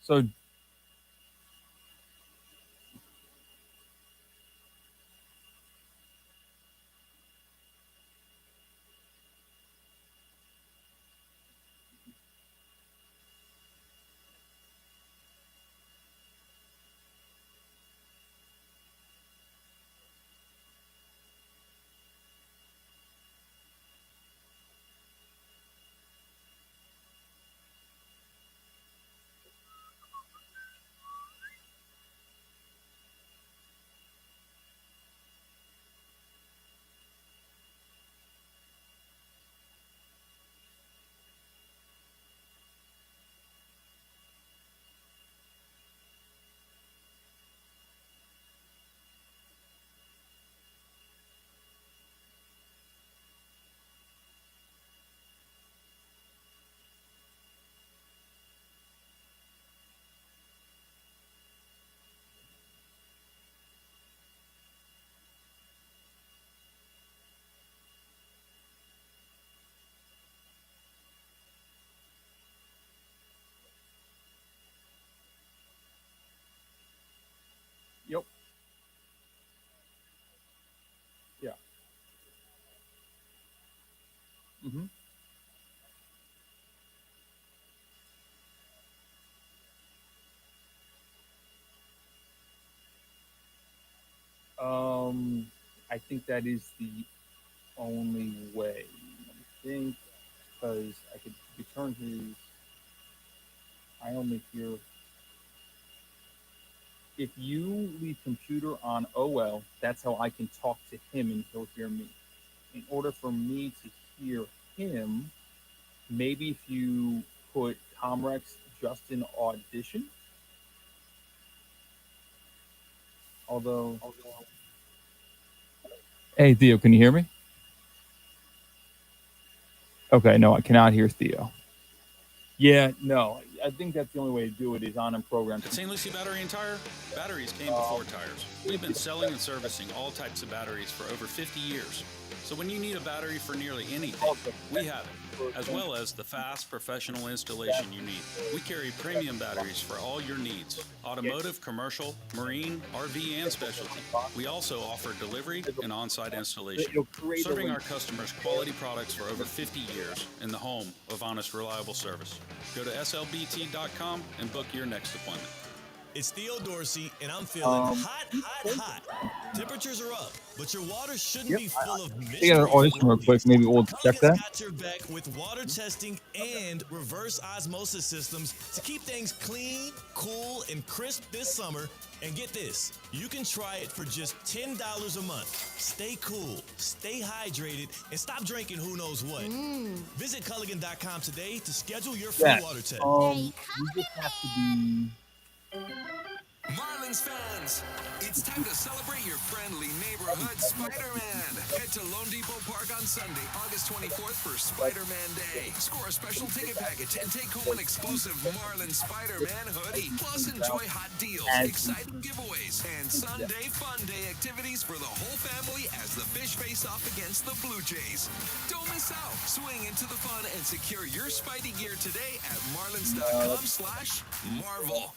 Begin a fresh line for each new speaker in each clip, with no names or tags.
So, yep, yeah. hmm Um, I think that is the only way. I think because I could turn his. I only hear if you leave computer on OL. That's how I can talk to him and he'll hear me. In order for me to hear him, maybe if you put Comrex just in audition. Although, hey Theo, can you hear me? Okay, no, I cannot hear Theo. Yeah, no, I think that's the only way to do it is on a program.
At St. Lucie Battery and Tire, batteries came before tires. We've been selling and servicing all types of batteries for over 50 years. So when you need a battery for nearly anything, we have it, as well as the fast professional installation you need. We carry premium batteries for all your needs: automotive, commercial, marine, RV, and specialty. We also offer delivery and on-site installation, serving our customers quality products for over 50 years in the home of honest, reliable service. Go to slbt.com and book your next appointment.
It's Theo Dorsey, and I'm feeling hot. Temperatures are up, but your water shouldn't be full of mystery.
Take an audition real quick. Maybe we'll check that.
Got your back with water testing and reverse osmosis systems to keep things clean, cool, and crisp this summer. And get this, you can try it for just $10 a month. Stay cool, stay hydrated, and stop drinking who knows what. Visit Culligan.com today to schedule your free water test.
You just have to be.
Marlins fans, it's time to celebrate your friendly neighborhood Spider-Man. Head to Lone Depot Park on Sunday, August 24th for Spider-Man Day. Score a special ticket package and take home an exclusive Marlins Spider-Man hoodie. Plus enjoy hot deals, exciting giveaways, and Sunday fun day activities for the whole family as the Fish face off against the Blue Jays. Don't miss out. Swing into the fun and secure your Spidey gear today at marlins.com/marvel.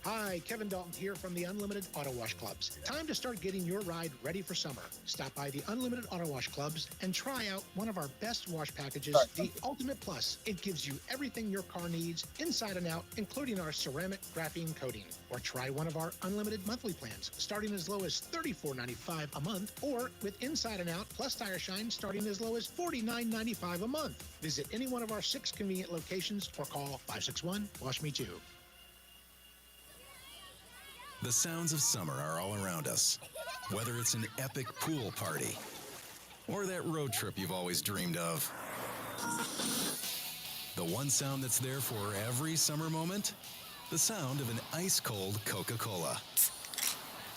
Hi, Kevin Dalton here from the Unlimited Auto Wash Clubs. Time to start getting your ride ready for summer. Stop by the Unlimited Auto Wash Clubs and try out one of our best wash packages, the Ultimate Plus. It gives you everything your car needs, inside and out, including our ceramic graphene coating. Or try one of our unlimited monthly plans, starting as low as $34.95 a month, or with inside and out plus tire shine starting as low as $49.95 a month. Visit any one of our 6 convenient locations or call 561-WASH-ME-TOO.
The sounds of summer are all around us. Whether it's an epic pool party or that road trip you've always dreamed of. The one sound that's there for every summer moment? The sound of an ice-cold Coca-Cola.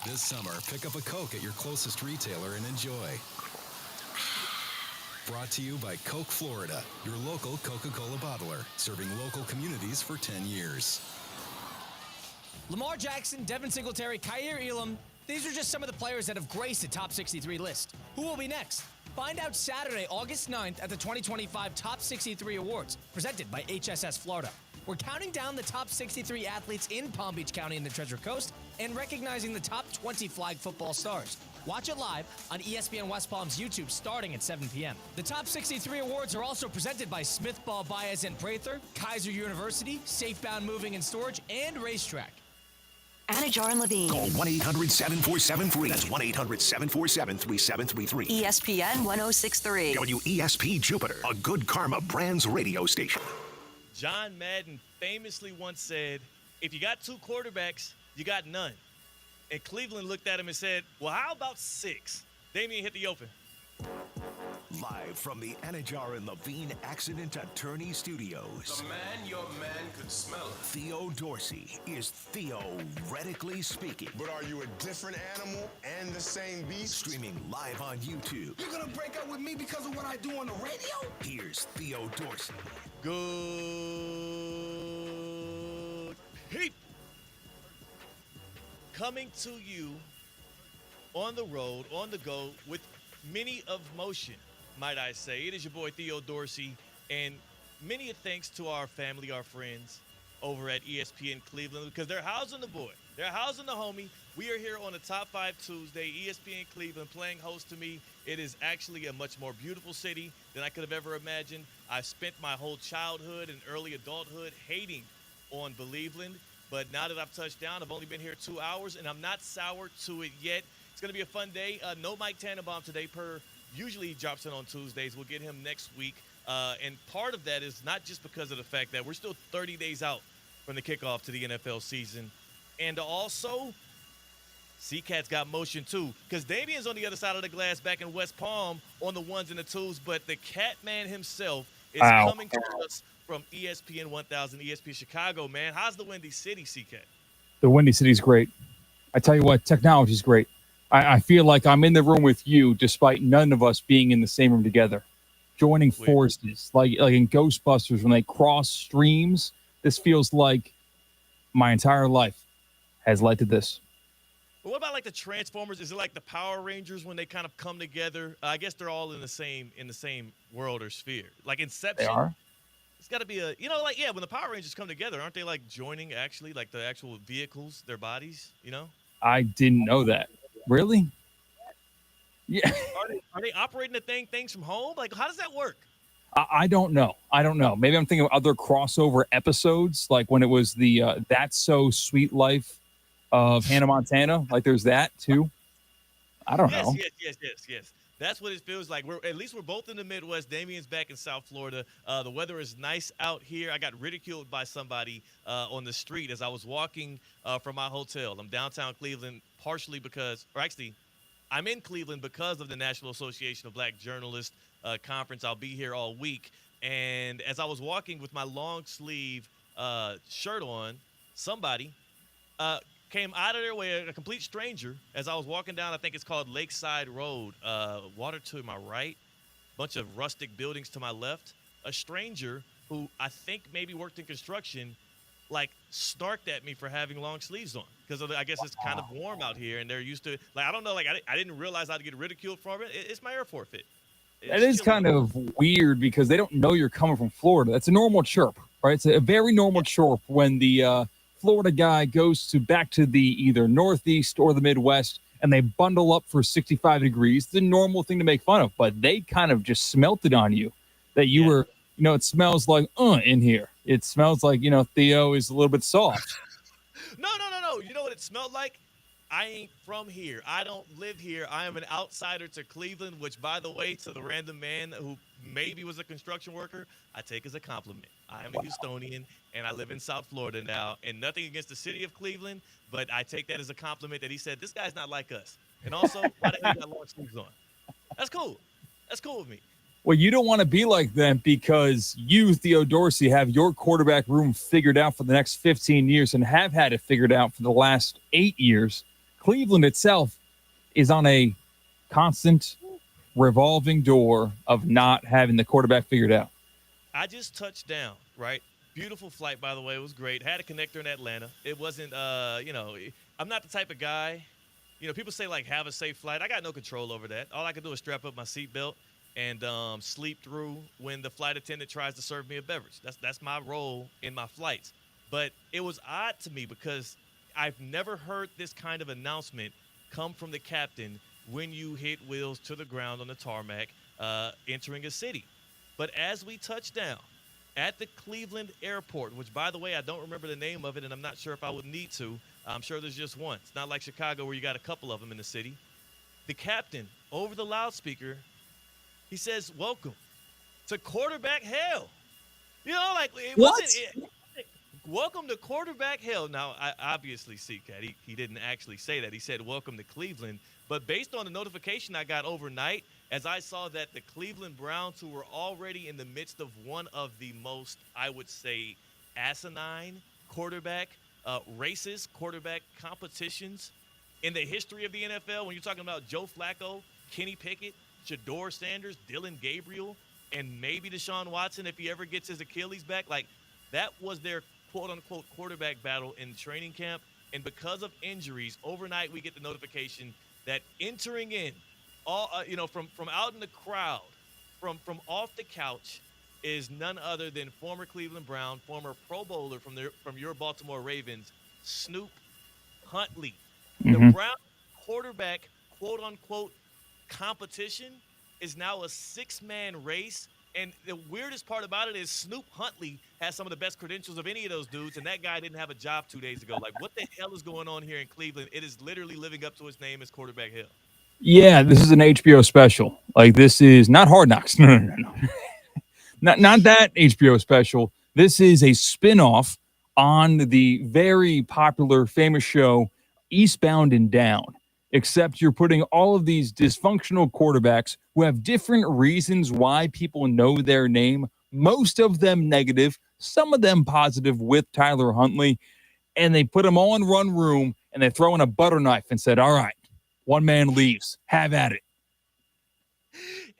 This summer, pick up a Coke at your closest retailer and enjoy. Brought to you by Coke Florida, your local Coca-Cola bottler, serving local communities for 10 years.
Lamar Jackson, Devin Singletary, Kyer Elam, These are just some of the players that have graced the Top 63 list. Who will be next? Find out Saturday, August 9th at the 2025 Top 63 Awards, presented by HSS Florida. We're counting down the top 63 athletes in Palm Beach County and the Treasure Coast and recognizing the top 20 flag football stars. Watch it live on ESPN West Palm's YouTube starting at 7 p.m. The Top 63 Awards are also presented by Smith Ball Baez and Prather, Kaiser University, Safebound Moving and Storage, and Racetrack.
Anajar and Levine.
Call 1-800-7473. That's 1-800-747-3733.
ESPN 1063.
WESP Jupiter, a Good Karma Brands radio station.
John Madden famously once said, if you got two quarterbacks, you got none. And Cleveland looked at him and said, well, how about 6? Damian hit the open.
Live from the Anajar and Levine Accident Attorney Studios.
The man your man could smell it.
Theo Dorsey is theoretically speaking.
But are you a different animal and the same beast?
Streaming live on YouTube.
You're gonna break up with me because of what I do on the radio?
Here's Theo Dorsey.
Good people. Coming to you on the road, on the go, with many of motion, might I say. It is your boy Theo Dorsey, and many thanks to our family, our friends over at ESPN Cleveland, because they're housing the boy. They're housing the homie. We are here on a Top 5 Tuesday, ESPN Cleveland playing host to me. It is actually a much more beautiful city than I could have ever imagined. I spent my whole childhood and early adulthood hating on Believeland, but now that I've touched down, I've only been here 2 hours, and I'm not soured to it yet. It's going to be a fun day. No Mike Tannenbaum today, usually he drops in on Tuesdays. We'll get him next week. And part of that is not just because of the fact that we're still 30 days out from the kickoff to the NFL season. And also, C-Cat's got motion too, because Damian's on the other side of the glass back in West Palm on the ones and the twos, but the Cat Man himself is coming to us from ESPN 1000, ESPN Chicago, man. How's the Windy City, C-Cat?
The Windy City's great. I tell you what, technology's great. I feel like I'm in the room with you, despite none of us being in the same room together. Joining forces, like in Ghostbusters, when they cross streams, this feels like my entire life has led to this.
But what about like the Transformers? Is it like the Power Rangers when they kind of come together? I guess they're all in the same world or sphere. Like Inception.
They are?
It's got to be when the Power Rangers come together, aren't they like joining actually, like the actual vehicles, their bodies,
I didn't know that. Really? Yeah.
Are they operating the things from home? Like, how does that work?
I don't know. Maybe I'm thinking of other crossover episodes, like when it was the That's So Sweet Life of Hannah Montana. Like there's that too. I don't know.
Yes. That's what it feels like. At least we're both in the Midwest. Damian's back in South Florida. The weather is nice out here. I got ridiculed by somebody on the street as I was walking from my hotel. I'm downtown Cleveland, partially I'm in Cleveland because of the National Association of Black Journalists conference. I'll be here all week. And as I was walking with my long sleeve shirt on, somebody came out of their way, a complete stranger, as I was walking down, I think it's called Lakeside Road, water to my right, bunch of rustic buildings to my left. A stranger who I think maybe worked in construction, like snarked at me for having long sleeves on, because I guess it's kind of warm out here and they're used to, like, I don't know, like I didn't realize I'd get ridiculed from it. It's my airport fit.
That is kind of weird because they don't know you're coming from Florida. That's a normal chirp, right? It's a very normal chirp when the Florida guy goes back to the either Northeast or the Midwest and they bundle up for 65 degrees. It's a normal thing to make fun of, but they kind of just smelt it on you that you were, it smells like in here. It smells like, Theo is a little bit soft.
No. You know what it smelled like? I ain't from here. I don't live here. I am an outsider to Cleveland, which, by the way, to the random man who maybe was a construction worker, I take as a compliment. I am a Houstonian, and I live in South Florida now, and nothing against the city of Cleveland, but I take that as a compliment that he said, this guy's not like us. And also, why the hell you got long sleeves on? That's cool. That's cool with me.
Well, you don't want to be like them because you, Theo Dorsey, have your quarterback room figured out for the next 15 years and have had it figured out for the last 8 years. Cleveland itself is on a constant revolving door of not having the quarterback figured out.
I just touched down, right? Beautiful flight, by the way. It was great. Had a connector in Atlanta. It wasn't, I'm not the type of guy People say like have a safe flight. I got no control over that. All I can do is strap up my seatbelt and sleep through when the flight attendant tries to serve me a beverage. That's my role in my flights. But it was odd to me because I've never heard this kind of announcement come from the captain when you hit wheels to the ground on the tarmac entering a city. But as we touch down at the Cleveland airport, which, by the way, I don't remember the name of it, and I'm not sure if I would need to. I'm sure there's just one. It's not like Chicago where you got a couple of them in the city. The captain, over the loudspeaker, he says, "Welcome to quarterback hell." Like it
What?
wasn't. Welcome to quarterback hell. Now, I obviously see, Cat. He didn't actually say that. He said, "Welcome to Cleveland." But based on the notification I got overnight, as I saw that the Cleveland Browns, who were already in the midst of one of the most, I would say, asinine quarterback racist quarterback competitions in the history of the NFL, when you're talking about Joe Flacco, Kenny Pickett, Shador Sanders, Dylan Gabriel, and maybe Deshaun Watson if he ever gets his Achilles back, like that was their quote unquote quarterback battle in training camp. And because of injuries, overnight we get the notification that entering in all from out in the crowd, from off the couch, is none other than former Cleveland Brown, former Pro Bowler from your Baltimore Ravens, Snoop Huntley. The
Hmm.
Brown quarterback, quote unquote, competition is now a six-man race. And the weirdest part about it is Snoop Huntley has some of the best credentials of any of those dudes, and that guy didn't have a job 2 days ago. Like, what the hell is going on here in Cleveland? It is literally living up to its name as quarterback hell.
Yeah, this is an HBO special. Like this is not Hard Knocks. No, no, no, no. Not that HBO special. This is a spin-off on the very popular famous show Eastbound and Down. Except you're putting all of these dysfunctional quarterbacks who have different reasons why people know their name, most of them negative, some of them positive with Tyler Huntley, and they put them all in one room and they throw in a butter knife and said, "All right, one man leaves. Have at it."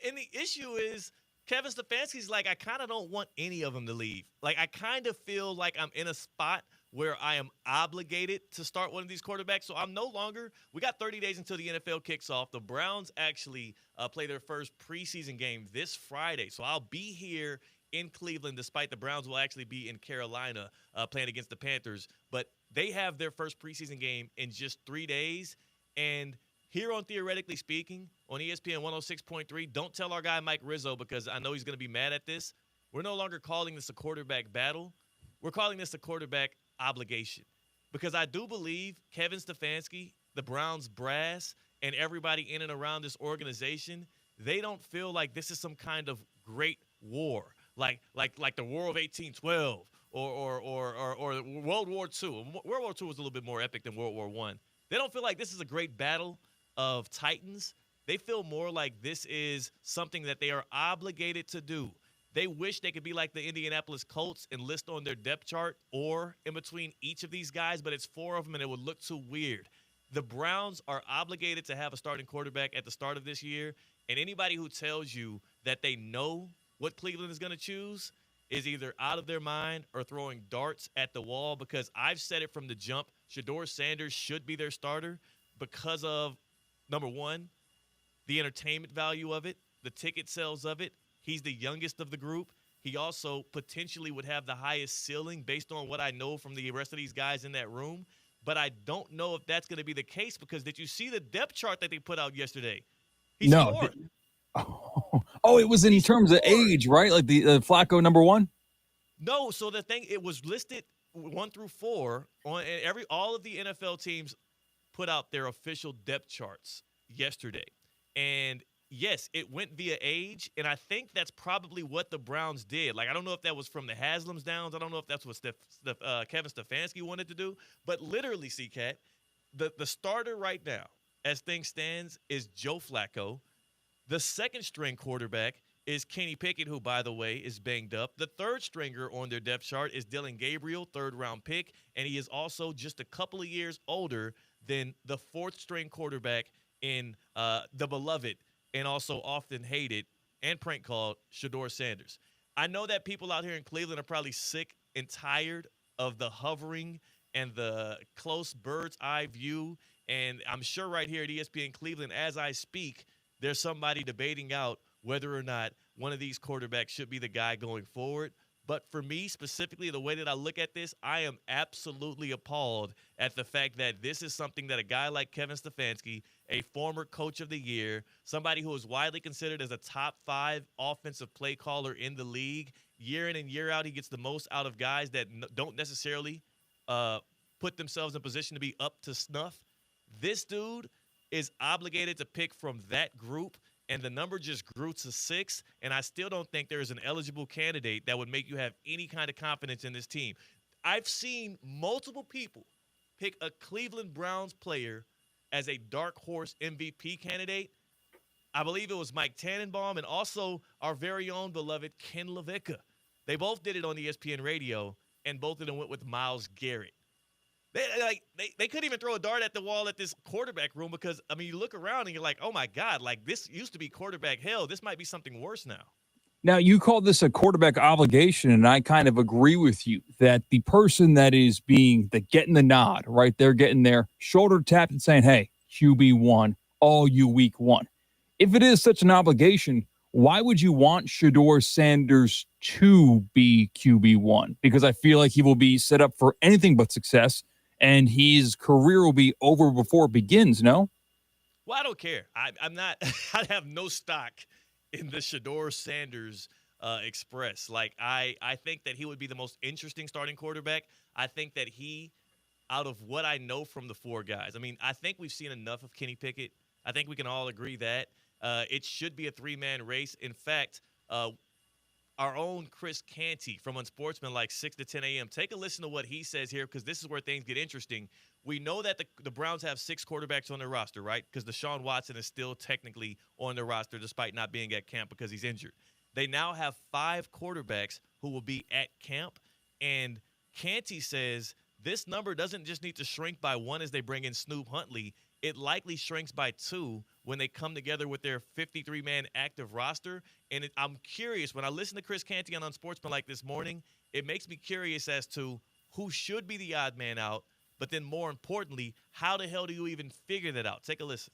And the issue is Kevin Stefanski's like, I kind of don't want any of them to leave. Like, I kind of feel like I'm in a spot where I am obligated to start one of these quarterbacks. So I'm no longer, we got 30 days until the NFL kicks off. The Browns actually play their first preseason game this Friday. So I'll be here in Cleveland, despite the Browns will actually be in Carolina playing against the Panthers. But they have their first preseason game in just 3 days. And here on Theoretically Speaking on ESPN 106.3, don't tell our guy Mike Rizzo because I know he's going to be mad at this. We're no longer calling this a quarterback battle. We're calling this a quarterback obligation because I do believe Kevin Stefanski, the Browns brass, and everybody in and around this organization, they don't feel like this is some kind of great war, like the War of 1812 or World War II. World War II was a little bit more epic than World War One. They don't feel like this is a great battle of titans. They feel more like this is something that they are obligated to do. They wish they could be like the Indianapolis Colts and list on their depth chart or in between each of these guys, but it's four of them and it would look too weird. The Browns are obligated to have a starting quarterback at the start of this year, and anybody who tells you that they know what Cleveland is going to choose is either out of their mind or throwing darts at the wall because I've said it from the jump. Shador Sanders should be their starter because of, number one, the entertainment value of it, the ticket sales of it. He's the youngest of the group. He also potentially would have the highest ceiling based on what I know from the rest of these guys in that room. But I don't know if that's going to be the case because did you see the depth chart that they put out yesterday? He's
No.
fourth.
Oh, it was in
He's
terms of
fourth.
age, right? Like the Flacco number one.
No, so the thing, it was listed 1 through 4 on all of the NFL teams put out their official depth charts yesterday. And yes, it went via age, and I think that's probably what the Browns did. Like, I don't know if that was from the Haslam's downs. I don't know if that's what Kevin Stefanski wanted to do. But literally, C-Cat, the starter right now, as things stands, is Joe Flacco. The second string quarterback is Kenny Pickett, who, by the way, is banged up. The third stringer on their depth chart is Dylan Gabriel, third-round pick, and he is also just a couple of years older than the fourth string quarterback in the beloved and also often hated and prank called Shador Sanders. I know that people out here in Cleveland are probably sick and tired of the hovering and the close bird's eye view And I'm sure right here at ESPN Cleveland, as I speak, there's somebody debating out whether or not one of these quarterbacks should be the guy going forward. But for me specifically, the way that I look at this, I am absolutely appalled at the fact that this is something that a guy like Kevin Stefanski, a former coach of the year, somebody who is widely considered as a top 5 offensive play caller in the league, year in and year out, he gets the most out of guys that don't necessarily put themselves in position to be up to snuff. This dude is obligated to pick from that group, and the number just grew to 6, and I still don't think there is an eligible candidate that would make you have any kind of confidence in this team. I've seen multiple people pick a Cleveland Browns player as a dark horse MVP candidate. I believe it was Mike Tannenbaum and also our very own beloved Ken LaVicka. They both did it on ESPN Radio, and both of them went with Myles Garrett. They couldn't even throw a dart at the wall at this quarterback room because, I mean, you look around and you're like, oh, my God, like this used to be quarterback hell. This might be something worse now.
Now, you call this a quarterback obligation, and I kind of agree with you that the person that is getting the nod, right? They're getting their shoulder tapped and saying, hey, QB1, all you week 1. If it is such an obligation, why would you want Shedeur Sanders to be QB1? Because I feel like he will be set up for anything but success, and his career will be over before it begins, no?
Well, I don't care. I'm not – I have no stock in the Shedeur Sanders express. Like, I think that he would be the most interesting starting quarterback. I think that he, out of what I know from the 4 guys, I mean, I think we've seen enough of Kenny Pickett. I think we can all agree that. It should be a 3-man race. In fact, our own Chris Canty from Unsportsmanlike 6 to 10 a.m. Take a listen to what he says here because this is where things get interesting. We know that the Browns have 6 quarterbacks on their roster, right? Because Deshaun Watson is still technically on their roster despite not being at camp because he's injured. They now have 5 quarterbacks who will be at camp, and Canty says this number doesn't just need to shrink by 1 as they bring in Snoop Huntley. It likely shrinks by 2 when they come together with their 53-man active roster. And I'm curious, when I listen to Chris Canty on Unsportsmanlike this morning, it makes me curious as to who should be the odd man out, but then more importantly, how the hell do you even figure that out? Take a listen.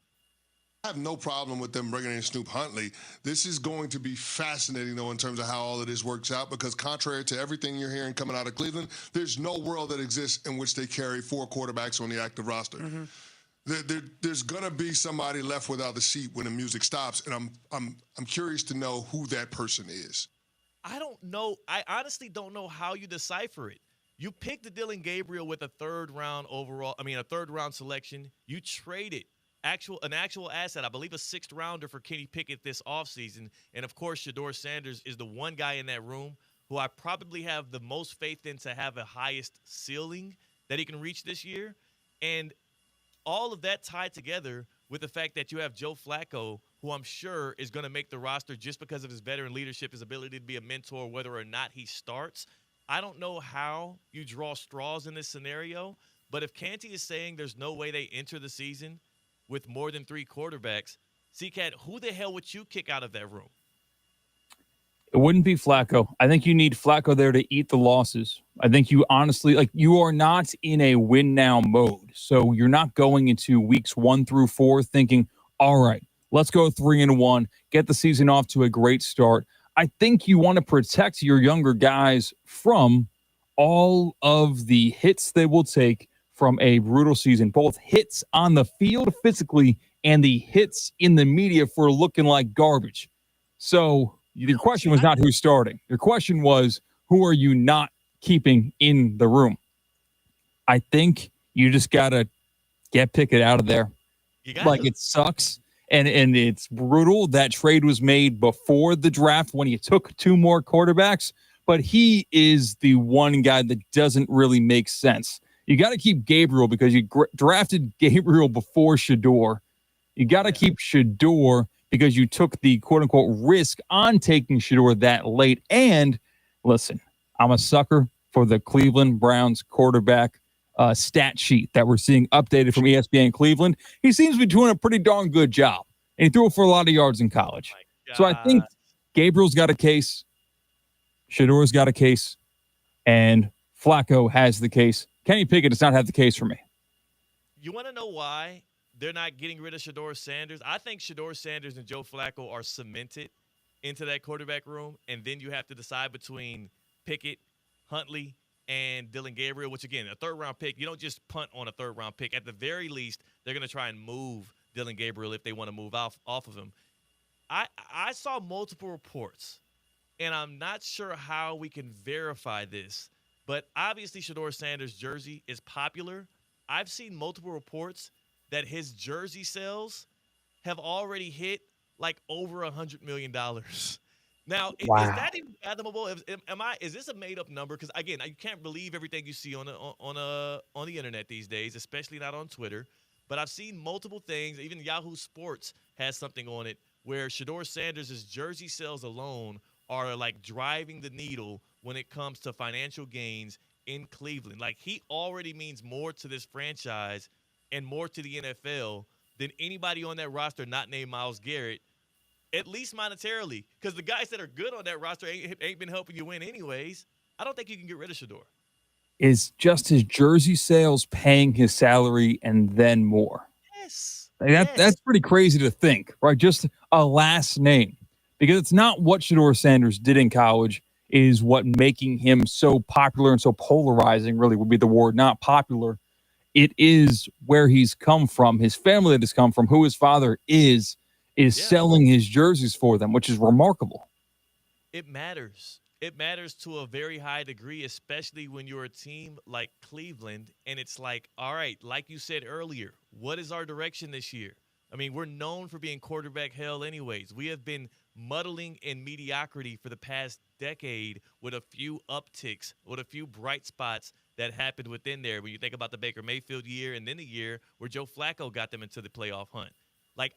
I have no problem with them bringing in Snoop Huntley. This is going to be fascinating, though, in terms of how all of this works out, because contrary to everything you're hearing coming out of Cleveland, there's no world that exists in which they carry 4 quarterbacks on the active roster. Mm-hmm. There's gonna be somebody left without the seat when the music stops, and I'm curious to know who that person is.
I don't know. I honestly don't know how you decipher it. You picked the Dylan Gabriel with a third round selection. You traded an actual asset, I believe a 6th rounder for Kenny Pickett this offseason. And of course, Shedeur Sanders is the one guy in that room who I probably have the most faith in to have the highest ceiling that he can reach this year. And all of that tied together with the fact that you have Joe Flacco, who I'm sure is going to make the roster just because of his veteran leadership, his ability to be a mentor, whether or not he starts. I don't know how you draw straws in this scenario, but if Canty is saying there's no way they enter the season with more than 3 quarterbacks, C-Cat, who the hell would you kick out of that room?
It wouldn't be Flacco. I think you need Flacco there to eat the losses. I think you honestly, you are not in a win now mode. So you're not going into weeks 1 through 4 thinking, all right, let's go 3-1, get the season off to a great start. I think you want to protect your younger guys from all of the hits they will take from a brutal season, both hits on the field physically and the hits in the media for looking like garbage. So your question was not who's starting. Your question was, who are you not keeping in the room? I think you just got to get Pickett out of there. It sucks, and it's brutal. That trade was made before the draft when you took 2 more quarterbacks, but he is the one guy that doesn't really make sense. You got to keep Gabriel because you drafted Gabriel before Shedeur. You got to keep Shedeur because you took the quote-unquote risk on taking Shedeur that late. And listen, I'm a sucker for the Cleveland Browns quarterback stat sheet that we're seeing updated from ESPN Cleveland. He seems to be doing a pretty darn good job. And he threw it for a lot of yards in college. So I think Gabriel's got a case. Shedeur's got a case. And Flacco has the case. Kenny Pickett does not have the case for me.
You want to know why they're not getting rid of Shador Sanders? I think Shador Sanders and Joe Flacco are cemented into that quarterback room, and then you have to decide between Pickett, Huntley, and Dylan Gabriel, which, again, a third-round pick. You don't just punt on a third-round pick. At the very least, they're going to try and move Dylan Gabriel if they want to move off of him. I saw multiple reports, and I'm not sure how we can verify this, but obviously Shador Sanders' jersey is popular. I've seen multiple reports that his jersey sales have already hit like over $100 million. Now, is
Wow.
that even fathomable? Is this a made up number? Because again, you can't believe everything you see on the internet these days, especially not on Twitter. But I've seen multiple things. Even Yahoo Sports has something on it where Shador Sanders' jersey sales alone are like driving the needle when it comes to financial gains in Cleveland. Like he already means more to this franchise and more to the NFL than anybody on that roster not named Myles Garrett, at least monetarily. Because the guys that are good on that roster ain't been helping you win anyways. I don't think you can get rid of Shador.
Is just his jersey sales paying his salary and then more?
Yes.
Like
Yes.
that's pretty crazy to think, right? Just a last name. Because it's not what Shador Sanders did in college is what making him so popular and so polarizing really would be the word, not popular. It is where he's come from, his family that has come from, who his father is
Yeah.
selling his jerseys for them, which is remarkable.
It matters. It matters to a very high degree, especially when you're a team like Cleveland. And it's like, all right, like you said earlier, what is our direction this year? I mean, we're known for being quarterback hell, anyways. We have been muddling in mediocrity for the past decade with a few upticks, with a few bright spots that happened within there. When you think about the Baker Mayfield year and then the year where Joe Flacco got them into the playoff hunt. Like,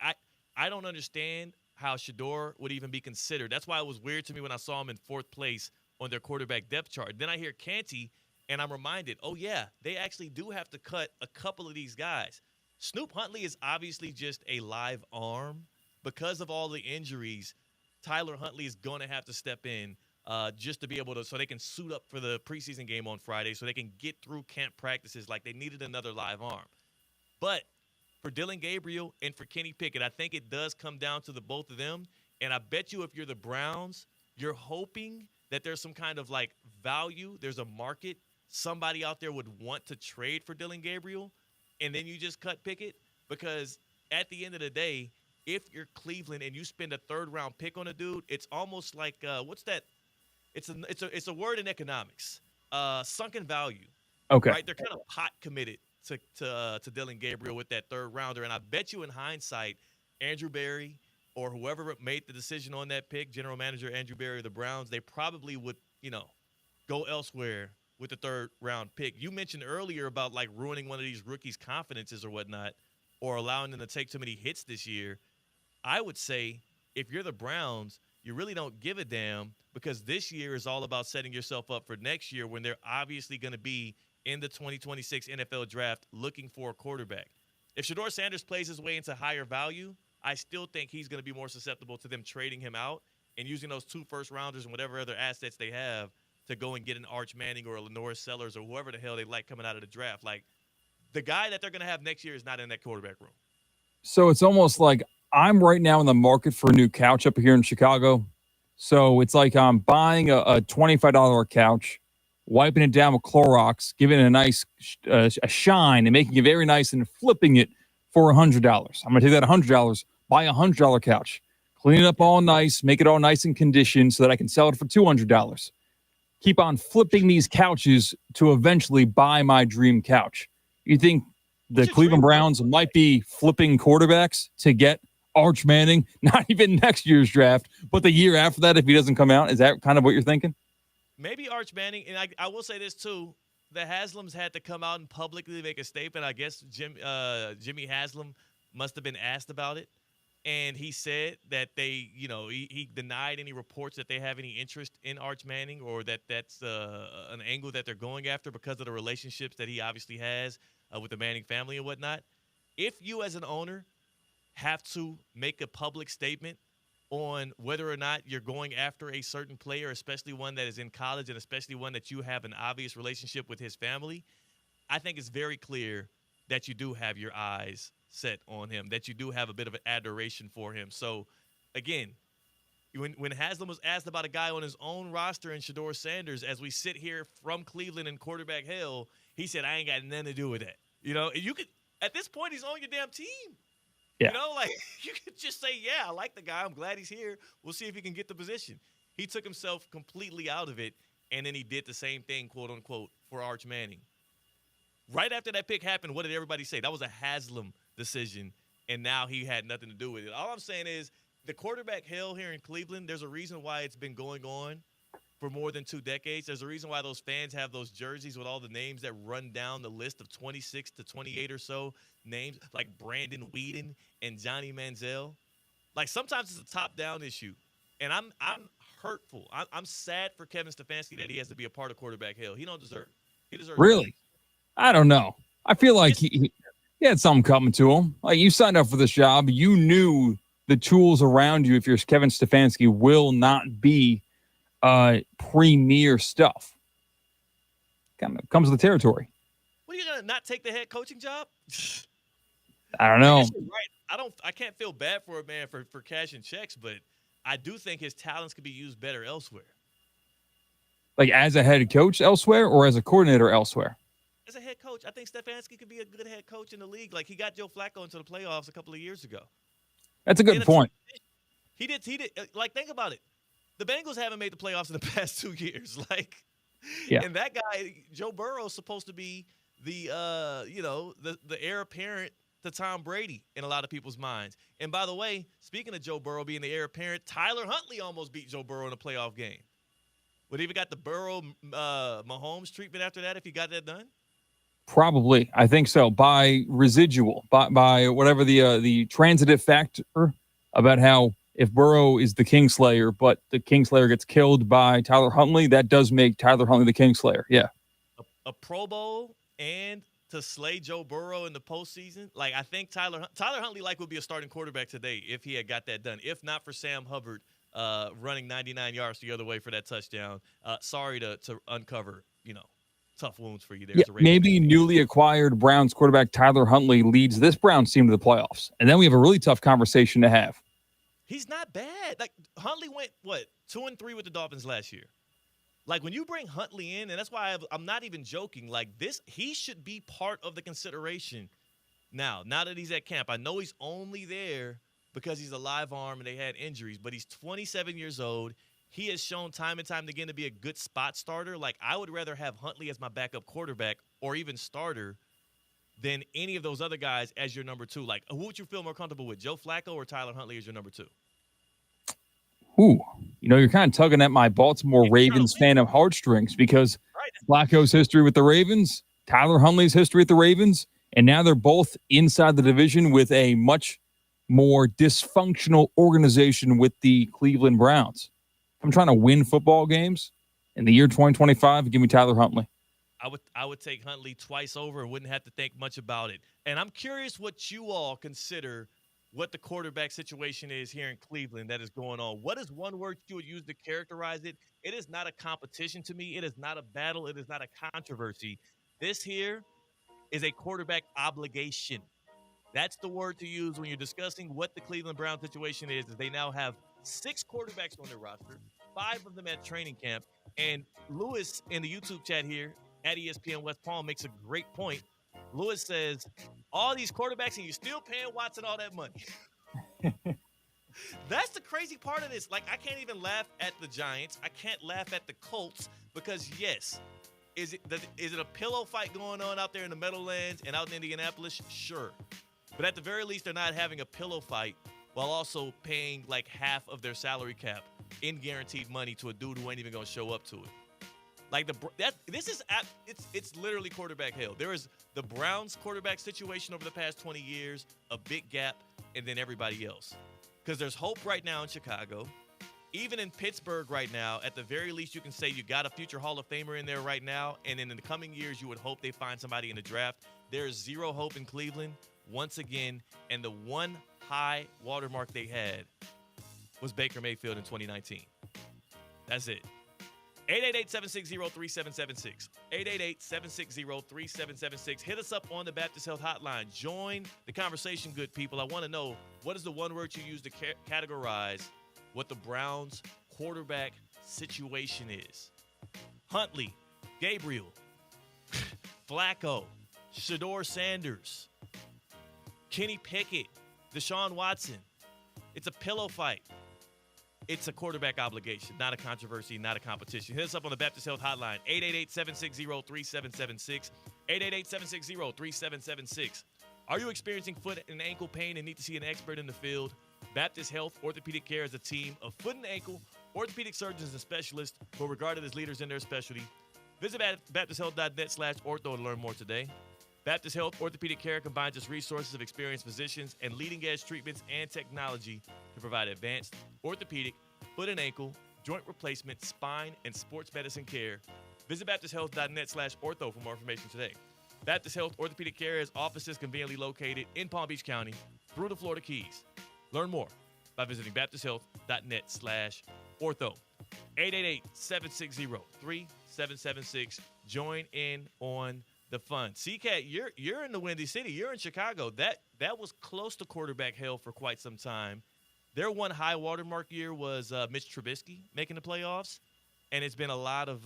I don't understand how Shador would even be considered. That's why it was weird to me when I saw him in fourth place on their quarterback depth chart. Then I hear Canty, and I'm reminded, oh, yeah, they actually do have to cut a couple of these guys. Snoop Huntley is obviously just a live arm. Because of all the injuries, Tyler Huntley is going to have to step in just to be able to, so they can suit up for the preseason game on Friday, so they can get through camp practices like they needed another live arm. But for Dylan Gabriel and for Kenny Pickett, I think it does come down to the both of them. And I bet you if you're the Browns, you're hoping that there's some kind of like value, there's a market, somebody out there would want to trade for Dylan Gabriel, and then you just cut Pickett. Because at the end of the day, if you're Cleveland and you spend a third round pick on a dude, it's almost like what's that? It's a word in economics. Sunken value.
Okay.
Right? They're kind of pot committed to Dylan Gabriel with that third rounder. And I bet you in hindsight, Andrew Berry or whoever made the decision on that pick, general manager Andrew Berry of the Browns, they probably would, go elsewhere with the third round pick. You mentioned earlier about like ruining one of these rookies' confidences or whatnot, or allowing them to take too many hits this year. I would say if you're the Browns, you really don't give a damn because this year is all about setting yourself up for next year when they're obviously going to be in the 2026 NFL draft looking for a quarterback. If Shador Sanders plays his way into higher value, I still think he's going to be more susceptible to them trading him out and using those 2 first-rounders and whatever other assets they have to go and get an Arch Manning or a Lenore Sellers or whoever the hell they like coming out of the draft. Like, the guy that they're going to have next year is not in that quarterback room.
So it's almost like I'm right now in the market for a new couch up here in Chicago. So it's like I'm buying a $25 couch, wiping it down with Clorox, giving it a nice a shine and making it very nice and flipping it for $100. I'm going to take that $100, buy a $100 couch, clean it up all nice, make it all nice and conditioned so that I can sell it for $200. Keep on flipping these couches to eventually buy my dream couch. You think the Cleveland Browns might be flipping quarterbacks to get Arch Manning, not even next year's draft, but the year after that if he doesn't come out? Is that kind of what you're thinking?
Maybe Arch Manning, and I will say this too, the Haslams had to come out and publicly make a statement. I guess Jimmy Haslam must have been asked about it. And he said that he denied any reports that they have any interest in Arch Manning or that that's an angle that they're going after because of the relationships that he obviously has with the Manning family and whatnot. If you as an owner have to make a public statement on whether or not you're going after a certain player, especially one that is in college and especially one that you have an obvious relationship with his family, I think it's very clear that you do have your eyes set on him, that you do have a bit of an adoration for him. So, again, when Haslam was asked about a guy on his own roster in Shador Sanders, as we sit here from Cleveland and quarterback hell, he said, I ain't got nothing to do with that. You could, at this point, he's on your damn team.
Yeah.
You could just say, yeah, I like the guy. I'm glad he's here. We'll see if he can get the position. He took himself completely out of it, and then he did the same thing, quote unquote, for Arch Manning. Right after that pick happened, what did everybody say? That was a Haslam decision, and now he had nothing to do with it. All I'm saying is the quarterback hell here in Cleveland, there's a reason why it's been going on for more than 2 decades. There's a reason why those fans have those jerseys with all the names that run down the list of 26 to 28 or so names, like Brandon Weeden and Johnny Manziel. Like, sometimes it's a top-down issue, and I'm hurtful. I'm sad for Kevin Stefanski that he has to be a part of quarterback hell. He don't deserve it. He deserves
Really?
it.
I don't know. I feel like he had something coming to him. Like, you signed up for this job. You knew the tools around you, if you're Kevin Stefanski, will not be premier stuff. Comes with the territory.
What, are you going to not take the head coaching job?
I don't know.
Right. I can't feel bad for a man for cashing checks, but I do think his talents could be used better elsewhere.
Like, as a head coach elsewhere or as a coordinator elsewhere?
As a head coach, I think Stefanski could be a good head coach in the league. Like, he got Joe Flacco into the playoffs a couple of years ago.
That's a good point.
He did. Like, think about it. The Bengals haven't made the playoffs in the past 2 years. Like,
yeah.
And that guy, Joe Burrow, is supposed to be the heir apparent to Tom Brady in a lot of people's minds. And by the way, speaking of Joe Burrow being the heir apparent, Tyler Huntley almost beat Joe Burrow in a playoff game. Would he even got the Burrow Mahomes treatment after that if he got that done?
Probably. I think so. By residual, by whatever the transitive factor about how if Burrow is the Kingslayer, but the Kingslayer gets killed by Tyler Huntley, that does make Tyler Huntley the Kingslayer. Yeah.
A Pro Bowl and to slay Joe Burrow in the postseason. Like, I think Tyler Huntley would be a starting quarterback today if he had got that done. If not for Sam Hubbard running 99 yards the other way for that touchdown. Sorry to uncover, tough wounds for you there.
Yeah, maybe newly acquired Browns quarterback Tyler Huntley leads this Browns team to the playoffs. And then we have a really tough conversation to have.
He's not bad. Like, Huntley went, 2-3 with the Dolphins last year. Like, when you bring Huntley in, and that's why I'm not even joking, like, he should be part of the consideration now that he's at camp. I know he's only there because he's a live arm and they had injuries, but he's 27 years old. He has shown time and time again to be a good spot starter. Like, I would rather have Huntley as my backup quarterback or even starter than any of those other guys as your number 2. Like, who would you feel more comfortable with, Joe Flacco or Tyler Huntley as your number 2?
Ooh, you're kind of tugging at my Baltimore Ravens fan of heartstrings because Flacco's history with the Ravens, Tyler Huntley's history with the Ravens, and now they're both inside the division with a much more dysfunctional organization with the Cleveland Browns. I'm trying to win football games in the year 2025. Give me Tyler Huntley.
I would take Huntley twice over and wouldn't have to think much about it. And I'm curious what you all consider what the quarterback situation is here in Cleveland that is going on. What is one word you would use to characterize it? It is not a competition to me. It is not a battle. It is not a controversy. This here is a quarterback obligation. That's the word to use when you're discussing what the Cleveland Browns situation is they now have 6 quarterbacks on their roster, 5 of them at training camp. And Lewis in the YouTube chat here at ESPN West Palm makes a great point. Lewis says, all these quarterbacks and you're still paying Watson all that money. That's the crazy part of this. Like, I can't even laugh at the Giants. I can't laugh at the Colts because, yes, is it a pillow fight going on out there in the Meadowlands and out in Indianapolis? Sure. But at the very least, they're not having a pillow fight while also paying like half of their salary cap in guaranteed money to a dude who ain't even going to show up to it. Like, it's literally quarterback hell. There is the Browns quarterback situation over the past 20 years, a big gap, and then everybody else. Because there's hope right now in Chicago. Even in Pittsburgh right now, at the very least, you can say you got a future Hall of Famer in there right now, and in the coming years, you would hope they find somebody in the draft. There is zero hope in Cleveland once again, and the one high watermark they had was Baker Mayfield in 2019. That's it. 888-760-3776. 888-760-3776. Hit us up on the Baptist Health Hotline. Join the conversation, good people. I want to know, what is the one word you use to categorize what the Browns quarterback situation is? Huntley, Gabriel, Flacco, Shador Sanders, Kenny Pickett, Deshaun Watson. It's a pillow fight. It's a quarterback obligation, not a controversy, not a competition. Hit us up on the Baptist Health Hotline, 888-760-3776, 888-760-3776. Are you experiencing foot and ankle pain and need to see an expert in the field? Baptist Health Orthopedic Care is a team of foot and ankle orthopedic surgeons and specialists who are regarded as leaders in their specialty. Visit baptisthealth.net/ortho to learn more today. Baptist Health Orthopedic Care combines its resources of experienced physicians and leading-edge treatments and technology to provide advanced orthopedic, foot and ankle, joint replacement, spine, and sports medicine care. Visit baptisthealth.net/ortho for more information today. Baptist Health Orthopedic Care has offices conveniently located in Palm Beach County through the Florida Keys. Learn more by visiting baptisthealth.net/ortho. 888-760-3776. Join in on the fun. CCAT, you're in the Windy City. You're in Chicago. That was close to quarterback hell for quite some time. Their one high watermark year was Mitch Trubisky making the playoffs, and it's been a lot of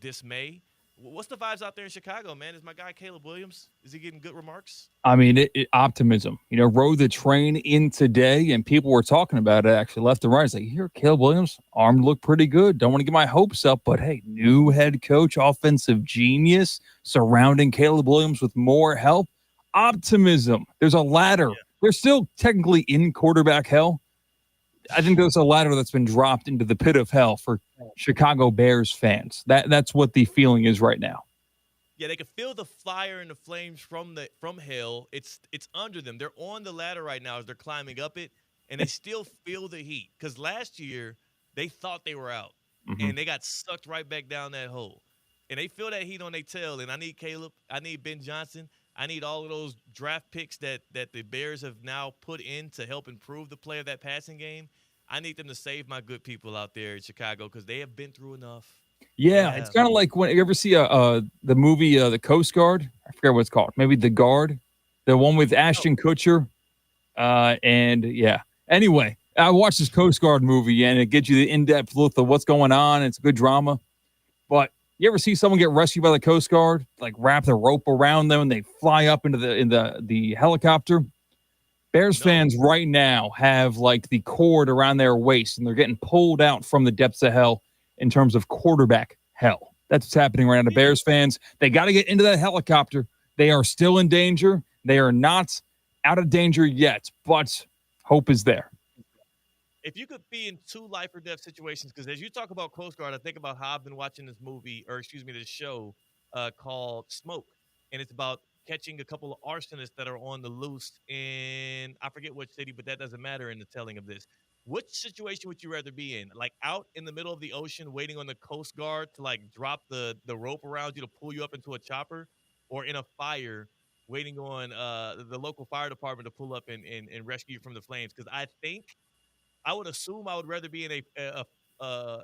dismay. What's the vibes out there in Chicago, man? Is my guy Caleb Williams, is he getting good remarks?
I mean, optimism. Rode the train in today, and people were talking about it actually left and right. It's like, here, Caleb Williams, arm looked pretty good. Don't want to get my hopes up, but hey, new head coach, offensive genius, surrounding Caleb Williams with more help. Optimism. There's a ladder. Yeah. They're still technically in quarterback hell. I think there's a ladder that's been dropped into the pit of hell for Chicago Bears fans. That's what the feeling is right now.
Yeah, they can feel the fire and the flames from hell. It's under them. They're on the ladder right now as they're climbing up it, and they still feel the heat. Because last year, they thought they were out, and they got sucked right back down that hole. And they feel that heat on their tail, and I need Caleb. I need Ben Johnson. I need all of those draft picks that the Bears have now put in to help improve the play of that passing game. I need them to save my good people out there in Chicago because they have been through enough.
Yeah, it's kind of like when you ever see the movie The Coast Guard. I forget what it's called. Maybe The Guard, the one with Ashton Kutcher. And yeah. Anyway, I watched this Coast Guard movie, and it gives you the in-depth look of what's going on. It's a good drama. But you ever see someone get rescued by the Coast Guard? Like wrap the rope around them and they fly up into the helicopter. Bears fans right now have like the cord around their waist and they're getting pulled out from the depths of hell in terms of quarterback hell. That's what's happening right now. The Bears fans, they got to get into that helicopter. They are still in danger. They are not out of danger yet, but hope is there.
If you could be in two life or death situations, because as you talk about Coast Guard, I think about how I've been watching this show called Smoke. And it's about catching a couple of arsonists that are on the loose in, I forget which city, but that doesn't matter in the telling of this. Which situation would you rather be in? Like out in the middle of the ocean waiting on the Coast Guard to like drop the rope around you to pull you up into a chopper, or in a fire waiting on the local fire department to pull up and rescue you from the flames? Because I think I would assume I would rather be in a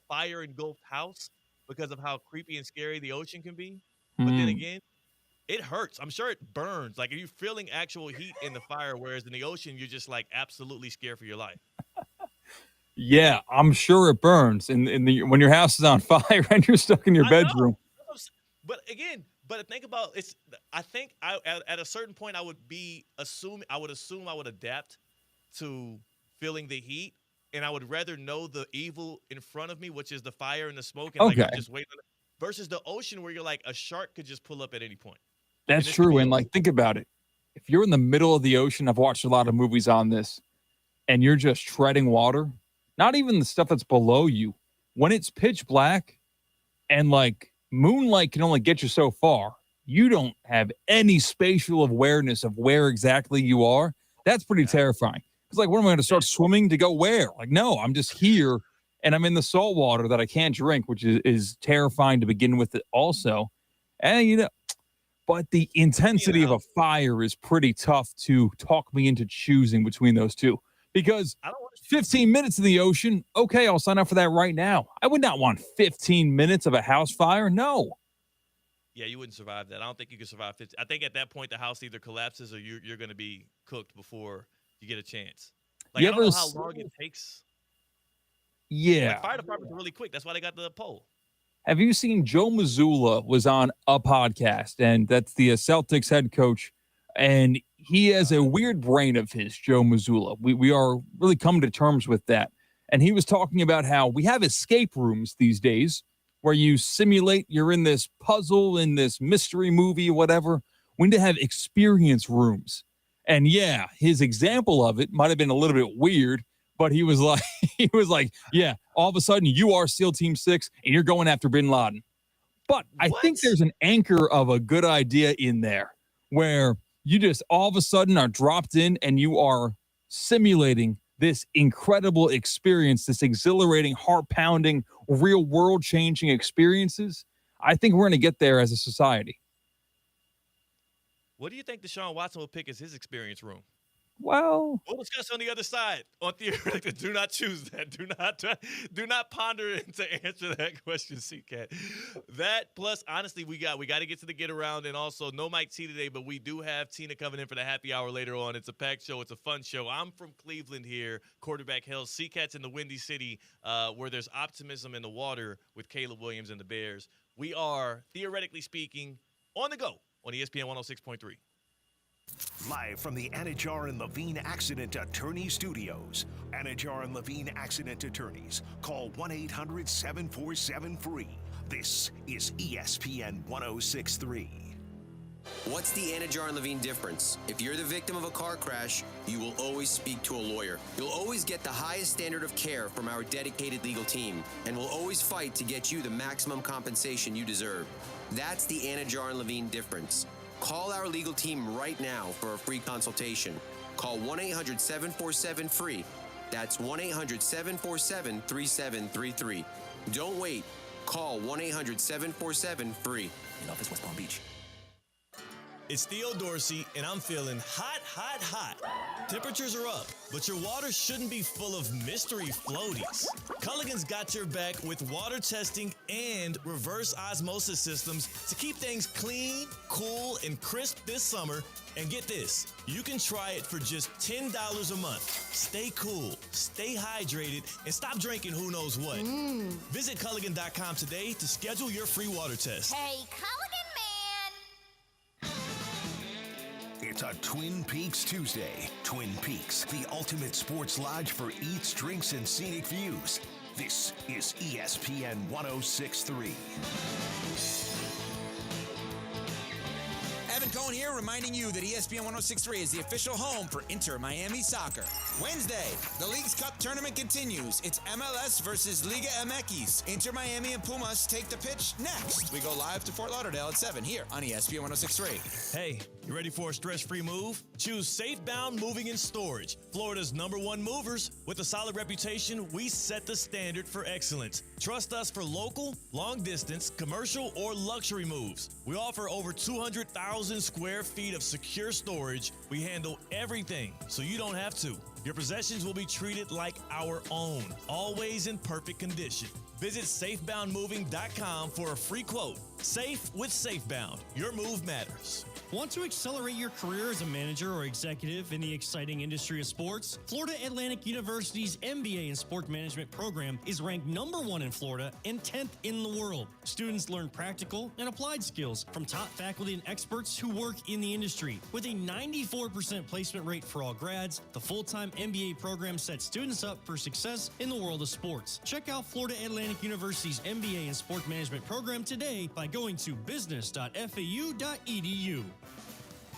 fire engulfed house because of how creepy and scary the ocean can be. But then again, it hurts. I'm sure it burns. Like, are you feeling actual heat in the fire, whereas in the ocean, you're just like absolutely scared for your life?
Yeah, I'm sure it burns when your house is on fire and you're stuck in your bedroom.
But think about it's. I think at a certain point I would assume I would adapt to feeling the heat, and I would rather know the evil in front of me, which is the fire and the smoke, and like just wait on it, versus the ocean where you're like a shark could just pull up at any point.
That's true. And like, think about it. If you're in the middle of the ocean, I've watched a lot of movies on this, and you're just treading water, not even the stuff that's below you. When it's pitch black and like moonlight can only get you so far, you don't have any spatial awareness of where exactly you are. That's pretty terrifying. It's like, what am I going to start swimming to go where? Like, no, I'm just here and I'm in the salt water that I can't drink, which is terrifying to begin with also. And, but the intensity of a fire is pretty tough to talk me into choosing between those two, because 15 minutes in the ocean. Okay, I'll sign up for that right now. I would not want 15 minutes of a house fire. No.
Yeah, you wouldn't survive that. I don't think you could survive 50. I think at that point the house either collapses or you're going to be cooked before you get a chance. Like, I don't know how long it takes.
Yeah.
Like, fire departments are really quick. That's why they got the pole.
Have you seen Joe Mazzulla was on a podcast, and that's the Celtics head coach, and he has a weird brain of his, Joe Mazzulla. We are really coming to terms with that. And he was talking about how we have escape rooms these days where you simulate you're in this puzzle, in this mystery movie, whatever. We need to have experience rooms. And yeah, his example of it might have been a little bit weird, but he was like, yeah, all of a sudden you are SEAL Team 6 and you're going after bin Laden. But I think there's an anchor of a good idea in there where you just all of a sudden are dropped in and you are simulating this incredible experience, this exhilarating, heart-pounding, real world-changing experiences. I think we're going to get there as a society.
What do you think Deshaun Watson will pick as his experience room?
Well,
we'll discuss on the other side. On theoretically, do not choose that. Do not ponder to answer that question, CCAT. That plus, honestly, we got to get to the get around, and also no Mike T today, but we do have Tina coming in for the happy hour later on. It's a packed show. It's a fun show. I'm from Cleveland here, Quarterback Hills. CCAT's in the Windy City, where there's optimism in the water with Caleb Williams and the Bears. We are, theoretically speaking, on the go on ESPN 106.3.
Live from the Anajar and Levine Accident Attorney Studios. Anajar and Levine Accident Attorneys. Call 1-800-747-FREE. This is ESPN 106.3.
What's the Anajar and Levine difference? If you're the victim of a car crash, you will always speak to a lawyer. You'll always get the highest standard of care from our dedicated legal team, and we'll always fight to get you the maximum compensation you deserve. That's the Anajar and Levine difference. Call our legal team right now for a free consultation. Call 1-800-747-FREE. That's 1-800-747-3733. Don't wait. Call 1-800-747-FREE. In office, West Palm Beach.
It's Theo Dorsey, and I'm feeling hot, hot, hot. Temperatures are up, but your water shouldn't be full of mystery floaties. Culligan's got your back with water testing and reverse osmosis systems to keep things clean, cool, and crisp this summer. And get this, you can try it for just $10 a month. Stay cool, stay hydrated, and stop drinking who knows what. Visit Culligan.com today to schedule your free water test.
Hey, Culligan man!
It's a Twin Peaks Tuesday. Twin Peaks, the ultimate sports lodge for eats, drinks, and scenic views. This is ESPN 106.3.
Evan Cohen here, reminding you that ESPN 106.3 is the official home for Inter Miami Soccer. Wednesday, the League's Cup tournament continues. It's MLS versus Liga MX. Inter Miami and Pumas take the pitch next. We go live to Fort Lauderdale at 7 here on ESPN 106.3.
Hey, you ready for a stress-free move? Choose Safebound Moving and Storage, Florida's #1 movers. With a solid reputation, we set the standard for excellence. Trust us for local, long-distance, commercial, or luxury moves. We offer over 200,000 square feet of secure storage. We handle everything, so you don't have to. Your possessions will be treated like our own, always in perfect condition. Visit safeboundmoving.com for a free quote. Safe with Safebound. Your move matters.
Want to accelerate your career as a manager or executive in the exciting industry of sports? Florida Atlantic University's MBA in Sport Management program is ranked #1 in Florida and 10th in the world. Students learn practical and applied skills from top faculty and experts who work in the industry. With a 94% placement rate for all grads, the full-time MBA program sets students up for success in the world of sports. Check out Florida Atlantic University's MBA in Sport Management program today by going to business.fau.edu.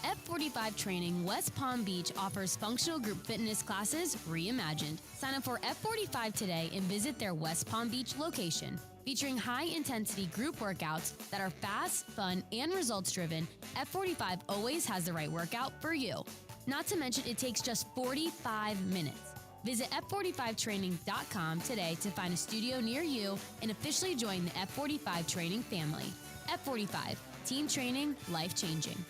F45 Training West Palm Beach offers functional group fitness classes reimagined. Sign up for F45 today and visit their West Palm Beach location. Featuring high-intensity group workouts that are fast, fun, and results-driven, F45 always has the right workout for you. Not to mention, it takes just 45 minutes. Visit F45training.com today to find a studio near you and officially join the F45 Training family. F45, team training, life-changing.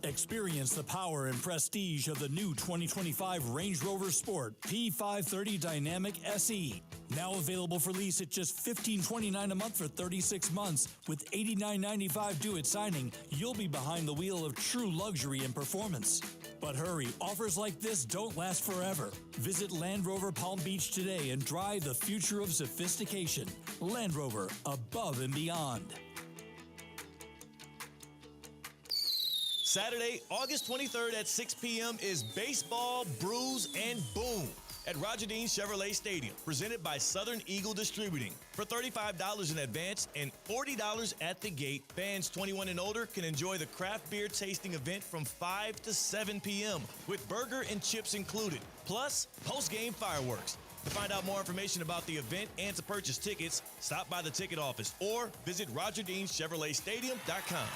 Experience the power and prestige of the new 2025 Range Rover Sport P530 Dynamic SE. Now available for lease at just $15.29 a month for 36 months. With $89.95 due at signing, you'll be behind the wheel of true luxury and performance. But hurry, offers like this don't last forever. Visit Land Rover Palm Beach today and drive the future of sophistication. Land Rover, above and beyond.
Saturday, August 23rd at 6 p.m. is Baseball, Brews, and Boom at Roger Dean Chevrolet Stadium, presented by Southern Eagle Distributing. For $35 in advance and $40 at the gate, fans 21 and older can enjoy the craft beer tasting event from 5 to 7 p.m. with burger and chips included, plus post-game fireworks. To find out more information about the event and to purchase tickets, stop by the ticket office or visit RogerDeanChevroletStadium.com.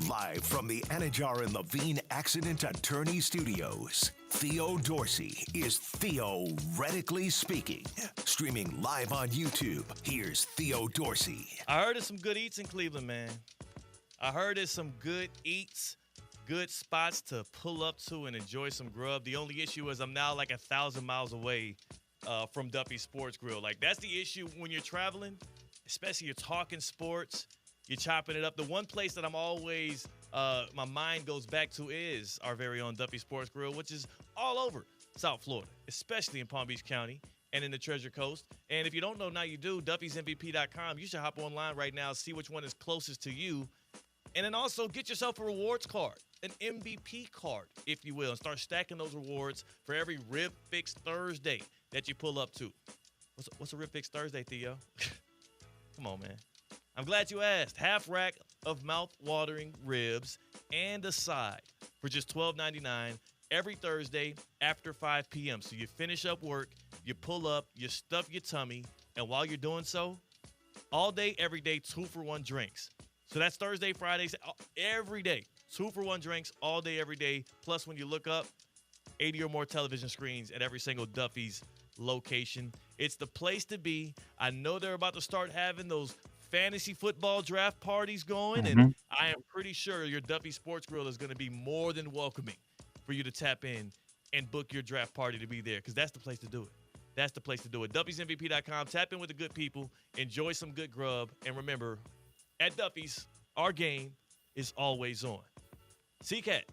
Live from the Anajar and Levine Accident Attorney Studios, Theo Dorsey is theoretically speaking. Streaming live on YouTube, here's Theo Dorsey.
I heard of some good eats in Cleveland, man. I heard there's some good eats, good spots to pull up to and enjoy some grub. The only issue is I'm now like 1,000 miles away from Duffy's Sports Grill. Like, that's the issue when you're traveling, especially you're talking sports. You're chopping it up. The one place that I'm always, my mind goes back to is our very own Duffy Sports Grill, which is all over South Florida, especially in Palm Beach County and in the Treasure Coast. And if you don't know, now you do, Duffy'sMVP.com. You should hop online right now, see which one is closest to you, and then also get yourself a rewards card, an MVP card, if you will, and start stacking those rewards for every Rib Fix Thursday that you pull up to. What's a Rib Fix Thursday, Theo? Come on, man. I'm glad you asked. Half rack of mouth-watering ribs and a side for just $12.99 every Thursday after 5 p.m. So you finish up work, you pull up, you stuff your tummy, and while you're doing so, all day, every day, 2-for-1 drinks. So that's Thursday, Fridays, every day. 2-for-1 drinks all day, every day. Plus, when you look up, 80 or more television screens at every single Duffy's location. It's the place to be. I know they're about to start having those fantasy football draft parties going, and I am pretty sure your Duffy Sports Grill is going to be more than welcoming for you to tap in and book your draft party to be there, because that's the place to do it. That's the place to do it. Duffy'sMVP.com. Tap in with the good people. Enjoy some good grub. And remember, at Duffy's, our game is always on. C-Cat,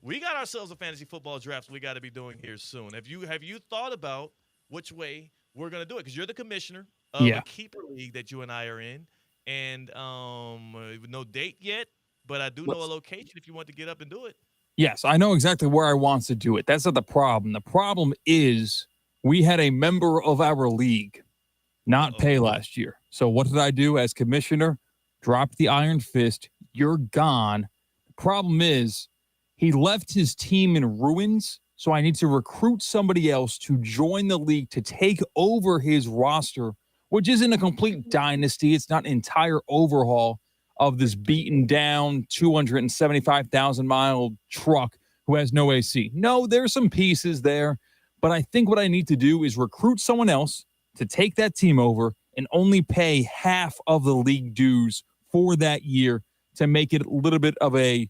we got ourselves a fantasy football draft we got to be doing here soon. Have you thought about which way we're going to do it? Because you're the commissioner of a keeper league that you and I are in, and no date yet, but I do know a location if you want to get up and do it.
Yes, I know exactly where I want to do it. That's not the problem. The problem is we had a member of our league not pay last year. So what did I do as commissioner? Drop the iron fist. You're gone. The problem is he left his team in ruins, so I need to recruit somebody else to join the league to take over his roster, which isn't a complete dynasty. It's not an entire overhaul of this beaten down 275,000-mile truck who has no AC. No, there's some pieces there, but I think what I need to do is recruit someone else to take that team over and only pay half of the league dues for that year to make it a little bit of a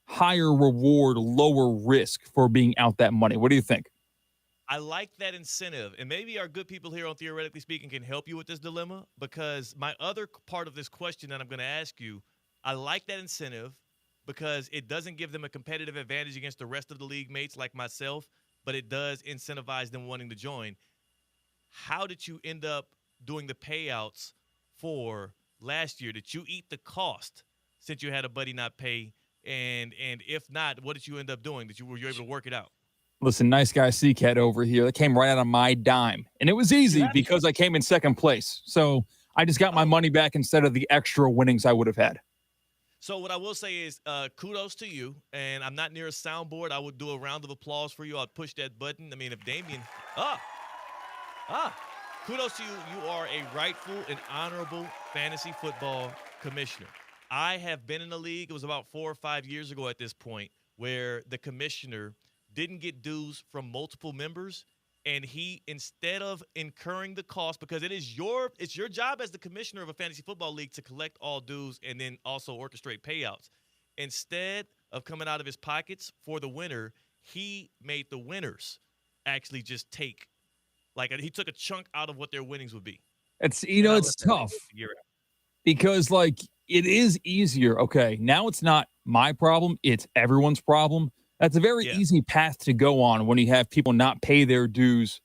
higher reward, lower risk for being out that money. What do you think?
I like that incentive, and maybe our good people here on Theoretically Speaking can help you with this dilemma, because my other part of this question that I'm going to ask you, I like that incentive because it doesn't give them a competitive advantage against the rest of the league mates like myself, but it does incentivize them wanting to join. How did you end up doing the payouts for last year? Did you eat the cost since you had a buddy not pay? And if not, what did you end up doing? Were you able to work it out?
Listen, nice guy C-Cat over here. That came right out of my dime. And it was easy because I came in second place. So I just got my money back instead of the extra winnings I would have had.
So what I will say is kudos to you. And I'm not near a soundboard. I would do a round of applause for you. I'd push that button. I mean, if Damien kudos to you. You are a rightful and honorable fantasy football commissioner. I have been in the league. It was about 4 or 5 years ago at this point where the commissioner didn't get dues from multiple members, And he, instead of incurring the cost, because it's your job as the commissioner of a fantasy football league to collect all dues and then also orchestrate payouts. Instead of coming out of his pockets for the winner, he made the winners actually just take, like, he took a chunk out of what their winnings would be.
It's
And I
it's
left that
tough
figure out.
because like it is easier. Okay, now it's not my problem; it's everyone's problem. That's a very
Yeah.
easy path to go on when you have people not pay their dues,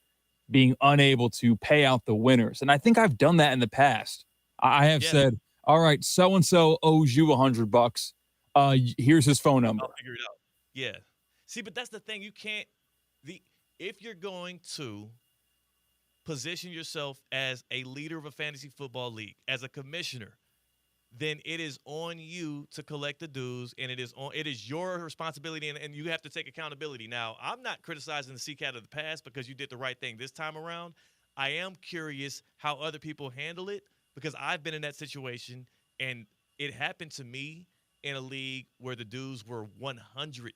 being unable to pay out the winners. And I think I've done that in the past. I have
Yeah.
said, "All right, so and so owes you $100. Here's his phone number."
I'll figure it out. Yeah. See, but that's the thing. You can't if you're going to position yourself as a leader of a fantasy football league, as a commissioner, then it is on you to collect the dues, and it is your responsibility, and you have to take accountability. Now, I'm not criticizing the CCAT of the past because you did the right thing this time around. I am curious how other people handle it because I've been in that situation, and it happened to me in a league where the dues were $100,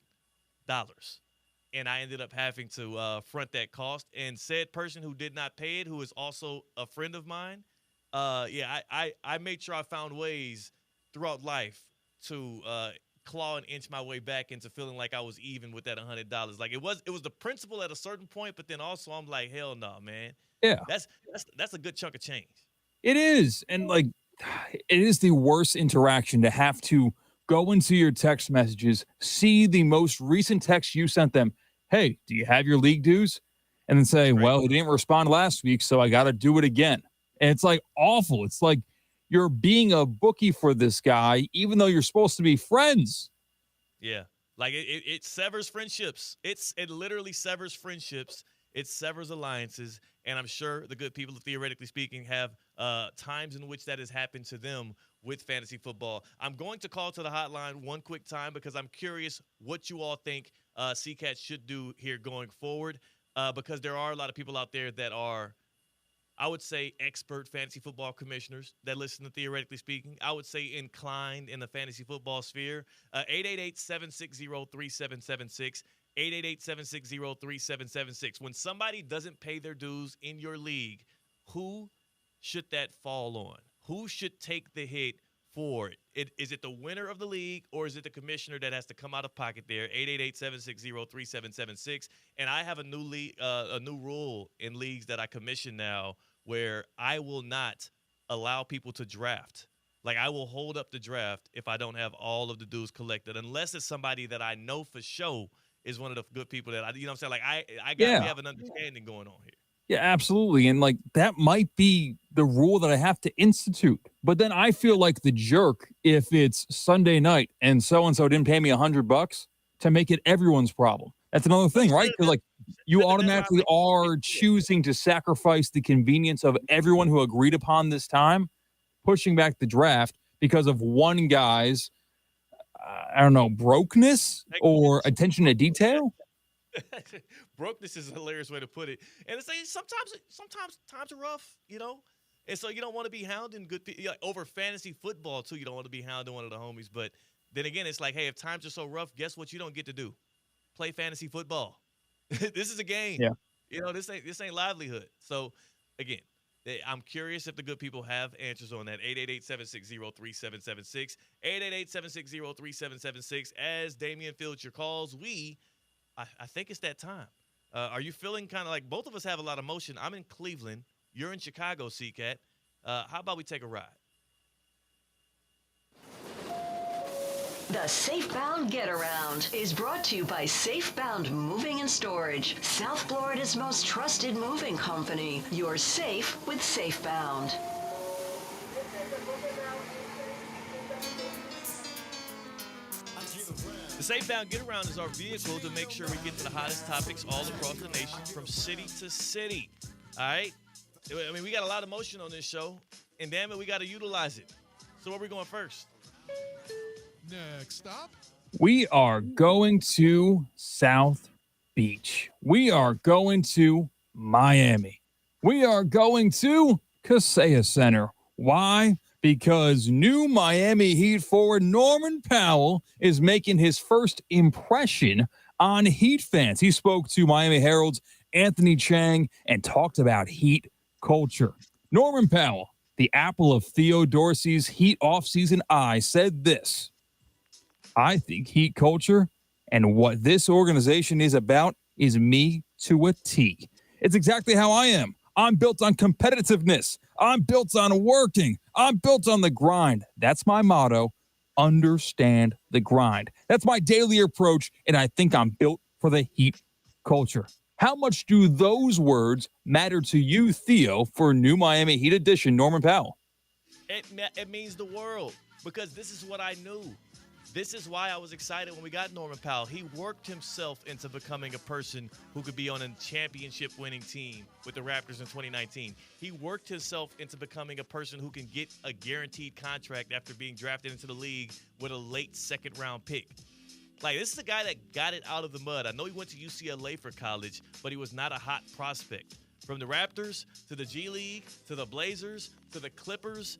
and I ended up having to front that cost. And said person who did not pay it, who is also a friend of mine, I made sure I found ways throughout life to claw and inch my way back into feeling like I was even with that $100. Like it was the principle at a certain point, but then also I'm like, hell no, man.
Yeah.
That's a good chunk of change.
It is. And like, it is the worst interaction to have to go into your text messages, see the most recent text you sent them. Hey, do you have your league dues? And then say, well, he didn't respond last week, so I got to do it again. And it's like awful. It's like you're being a bookie for this guy, even though you're supposed to be friends.
Yeah. Like it severs friendships. It literally severs friendships. It severs alliances. And I'm sure the good people, theoretically speaking, have times in which that has happened to them with fantasy football. I'm going to call to the hotline one quick time because I'm curious what you all think CCAT should do here going forward because there are a lot of people out there that are, I would say, expert fantasy football commissioners that listen to Theoretically Speaking. I would say inclined in the fantasy football sphere. 888-760-3776. 888-760-3776. When somebody doesn't pay their dues in your league, who should that fall on? Who should take the hit for it? Is it the winner of the league or is it the commissioner that has to come out of pocket there? 888-760-3776. And I have a new rule in leagues that I commission now where I will not allow people to draft. Like I will hold up the draft if I don't have all of the dues collected, unless it's somebody that I know for sure is one of the good people that you know what I'm saying? Like we have an understanding going on here.
Yeah, absolutely. And like that might be the rule that I have to institute. But then I feel like the jerk if it's Sunday night and so didn't pay me $100 to make it everyone's problem. That's another thing, right? Because like you automatically are choosing to sacrifice the convenience of everyone who agreed upon this time, pushing back the draft because of one guy's, I don't know, brokenness or attention to detail.
Brokenness is a hilarious way to put it. And it's like sometimes times are rough, you know? And so you don't want to be hounding good people like, over fantasy football too. You don't want to be hounding one of the homies. But then again, it's like, hey, if times are so rough, guess what you don't get to do? Play fantasy football. This is a game.
Yeah.
You know, this ain't livelihood. So again, I'm curious if the good people have answers on that. 888-760-3776. 888-760-3776. As Damian fields your calls, I think it's that time. Are you feeling kind of like both of us have a lot of motion? I'm in Cleveland. You're in Chicago, CCAT. How about we take a ride?
The Safebound Get Around is brought to you by Safebound Moving and Storage, South Florida's most trusted moving company. You're safe with Safebound.
The Safebound Get Around is our vehicle to make sure we get to the hottest topics all across the nation from city to city. All right? I mean, we got a lot of motion on this show, and damn it, we got to utilize it. So where are we going first?
Next stop.
We are going to South Beach. We are going to Miami. We are going to Kaseya Center. Why? Because new Miami Heat forward Norman Powell is making his first impression on Heat fans. He spoke to Miami Herald's Anthony Chang and talked about Heat culture. Norman Powell, the apple of Theo Dorsey's Heat offseason eye, said this: I think Heat culture and what this organization is about is me to a T. It's exactly how I am. I'm built on competitiveness. I'm built on working. I'm built on the grind. That's my motto. Understand the grind. That's my daily approach, and I think I'm built for the Heat culture. How much do those words matter to you, Theo, for new Miami Heat edition, Norman Powell?
It means the world, because this is what I knew. This is why I was excited when we got Norman Powell. He worked himself into becoming a person who could be on a championship-winning team with the Raptors in 2019. He worked himself into becoming a person who can get a guaranteed contract after being drafted into the league with a late second-round pick. Like, this is a guy that got it out of the mud. I know he went to UCLA for college, but he was not a hot prospect. From the Raptors to the G League to the Blazers to the Clippers,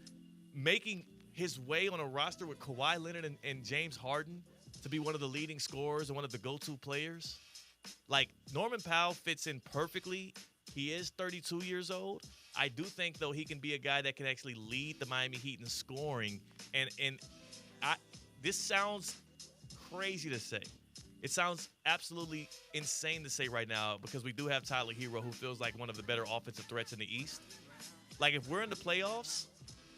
making his way on a roster with Kawhi Leonard and James Harden to be one of the leading scorers and one of the go-to players. Like, Norman Powell fits in perfectly. He is 32 years old. I do think, though, he can be a guy that can actually lead the Miami Heat in scoring. And this sounds crazy to say. It sounds absolutely insane to say right now, because we do have Tyler Hero, who feels like one of the better offensive threats in the East. Like, if we're in the playoffs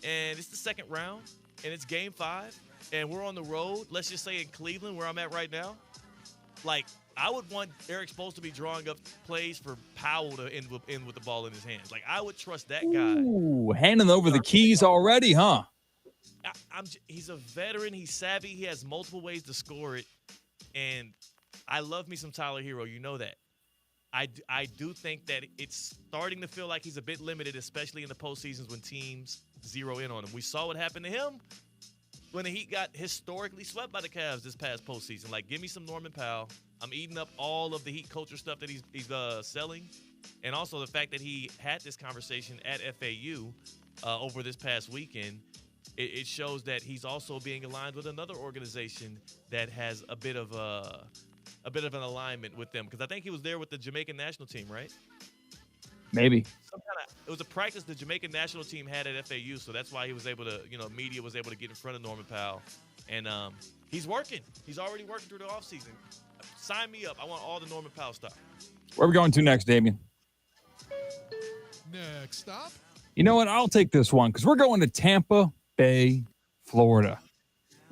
and it's the second round and it's game 5 and we're on the road, let's just say in Cleveland, where I'm at right now, like, I would want Eric Spoelstra to be drawing up plays for Powell to end with the ball in his hands. Like, I would trust that guy.
Ooh, handing over the keys already, huh?
He's a veteran. He's savvy. He has multiple ways to score it. And I love me some Tyler Hero. You know that. I do think that it's starting to feel like he's a bit limited, especially in the postseasons when teams zero in on him. We saw what happened to him when the Heat got historically swept by the Cavs this past postseason. Like, give me some Norman Powell. I'm eating up all of the Heat culture stuff that he's selling. And also the fact that he had this conversation at FAU over this past weekend. It shows that he's also being aligned with another organization that has a bit of an alignment with them, because I think he was there with the Jamaican national team, right?
Maybe.
It was a practice the Jamaican national team had at FAU, so that's why he was able to, media was able to get in front of Norman Powell. And he's working. He's already working through the offseason. Sign me up. I want all the Norman Powell stuff.
Where are we going to next, Damian?
Next stop.
You know what? I'll take this one, because we're going to Tampa Bay, Florida.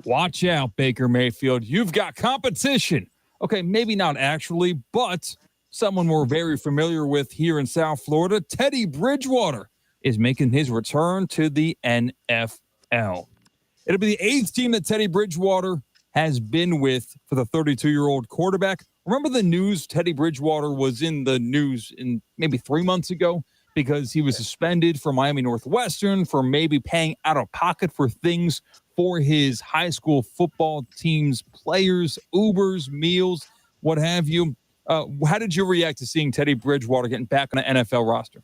Watch out, Baker Mayfield. You've got competition. Okay, maybe not actually, but someone we're very familiar with here in South Florida, Teddy Bridgewater, is making his return to the NFL. It'll be the 8th team that Teddy Bridgewater has been with for the 32-year-old quarterback. Remember the news? Teddy Bridgewater was in the news in maybe 3 months ago because he was suspended from Miami Northwestern for maybe paying out of pocket for things for his high school football team's players, Ubers, meals, what have you. How did you react to seeing Teddy Bridgewater getting back on an NFL roster?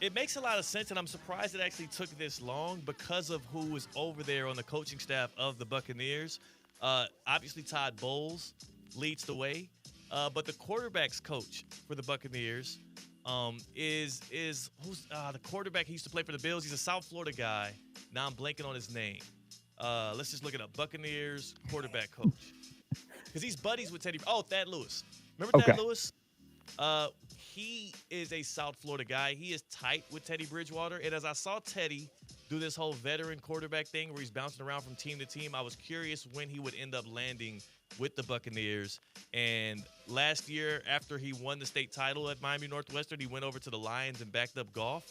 It makes a lot of sense, and I'm surprised it actually took this long because of who was over there on the coaching staff of the Buccaneers. Obviously, Todd Bowles leads the way, but the quarterback's coach for the Buccaneers is who's the quarterback he used to play for the Bills. He's a South Florida guy. Now I'm blanking on his name. Let's just look it up. Buccaneers quarterback coach, because he's buddies with Teddy. Oh, Thad Lewis. Remember Thad Lewis? He is a South Florida guy. He is tight with Teddy Bridgewater. And as I saw Teddy do this whole veteran quarterback thing where he's bouncing around from team to team, I was curious when he would end up landing with the Buccaneers. And last year, after he won the state title at Miami Northwestern, he went over to the Lions and backed up Goff.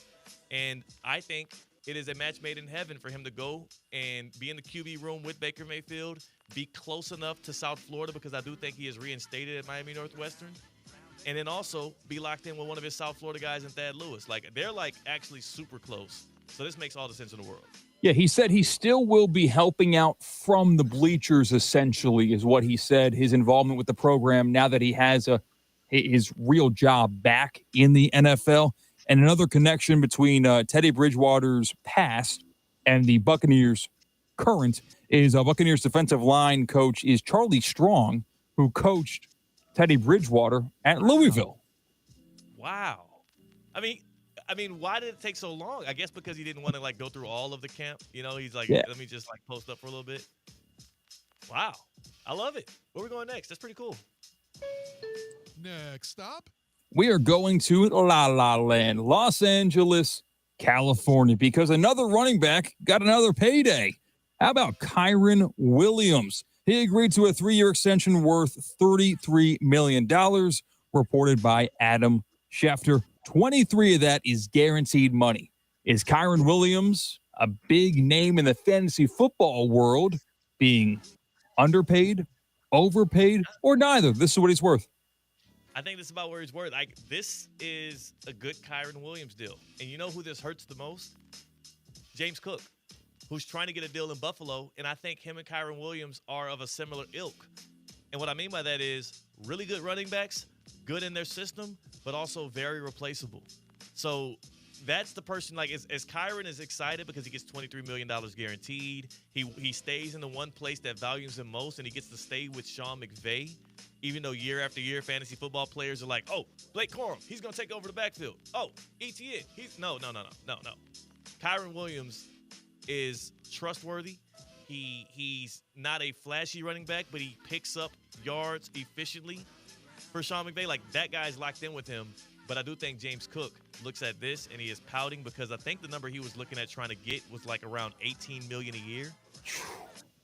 And I think it is a match made in heaven for him to go and be in the QB room with Baker Mayfield, be close enough to South Florida, because I do think he is reinstated at Miami Northwestern, and then also be locked in with one of his South Florida guys in Thad Lewis. Like, they're like actually super close. So this makes all the sense in the world.
Yeah, he said he still will be helping out from the bleachers, essentially, is what he said. His involvement with the program now that he has his real job back in the NFL. And another connection between Teddy Bridgewater's past and the Buccaneers' current is Buccaneers defensive line coach is Charlie Strong, who coached Teddy Bridgewater at Louisville.
Wow. I mean, why did it take so long? I guess because he didn't want to like go through all of the camp. You know, he's like,
Yeah.
let me just like post up for a little bit. Wow. I love it. Where we going next? That's pretty cool.
Next stop.
We are going to La La Land, Los Angeles, California, because another running back got another payday. How about Kyron Williams? He agreed to a 3-year extension worth $33 million, reported by Adam Schefter. 23 of that is guaranteed money. Is Kyron Williams a big name in the fantasy football world, being underpaid, overpaid, or neither? This is what he's worth.
I think this is about where he's worth. Like, this is a good Kyron Williams deal. And you know who this hurts the most? James Cook, who's trying to get a deal in Buffalo. And I think him and Kyron Williams are of a similar ilk. And what I mean by that is really good running backs, good in their system, but also very replaceable. So that's the person, like, as Kyron is excited because he gets $23 million guaranteed. He stays in the one place that values him most, and he gets to stay with Sean McVay. Even though year after year, fantasy football players are like, oh, Blake Corum, he's going to take over the backfield. Oh, ETN, no. Kyron Williams is trustworthy. He's not a flashy running back, but he picks up yards efficiently for Sean McVay. Like, that guy's locked in with him. But I do think James Cook looks at this and he is pouting because I think the number he was looking at trying to get was like around $18 million a year.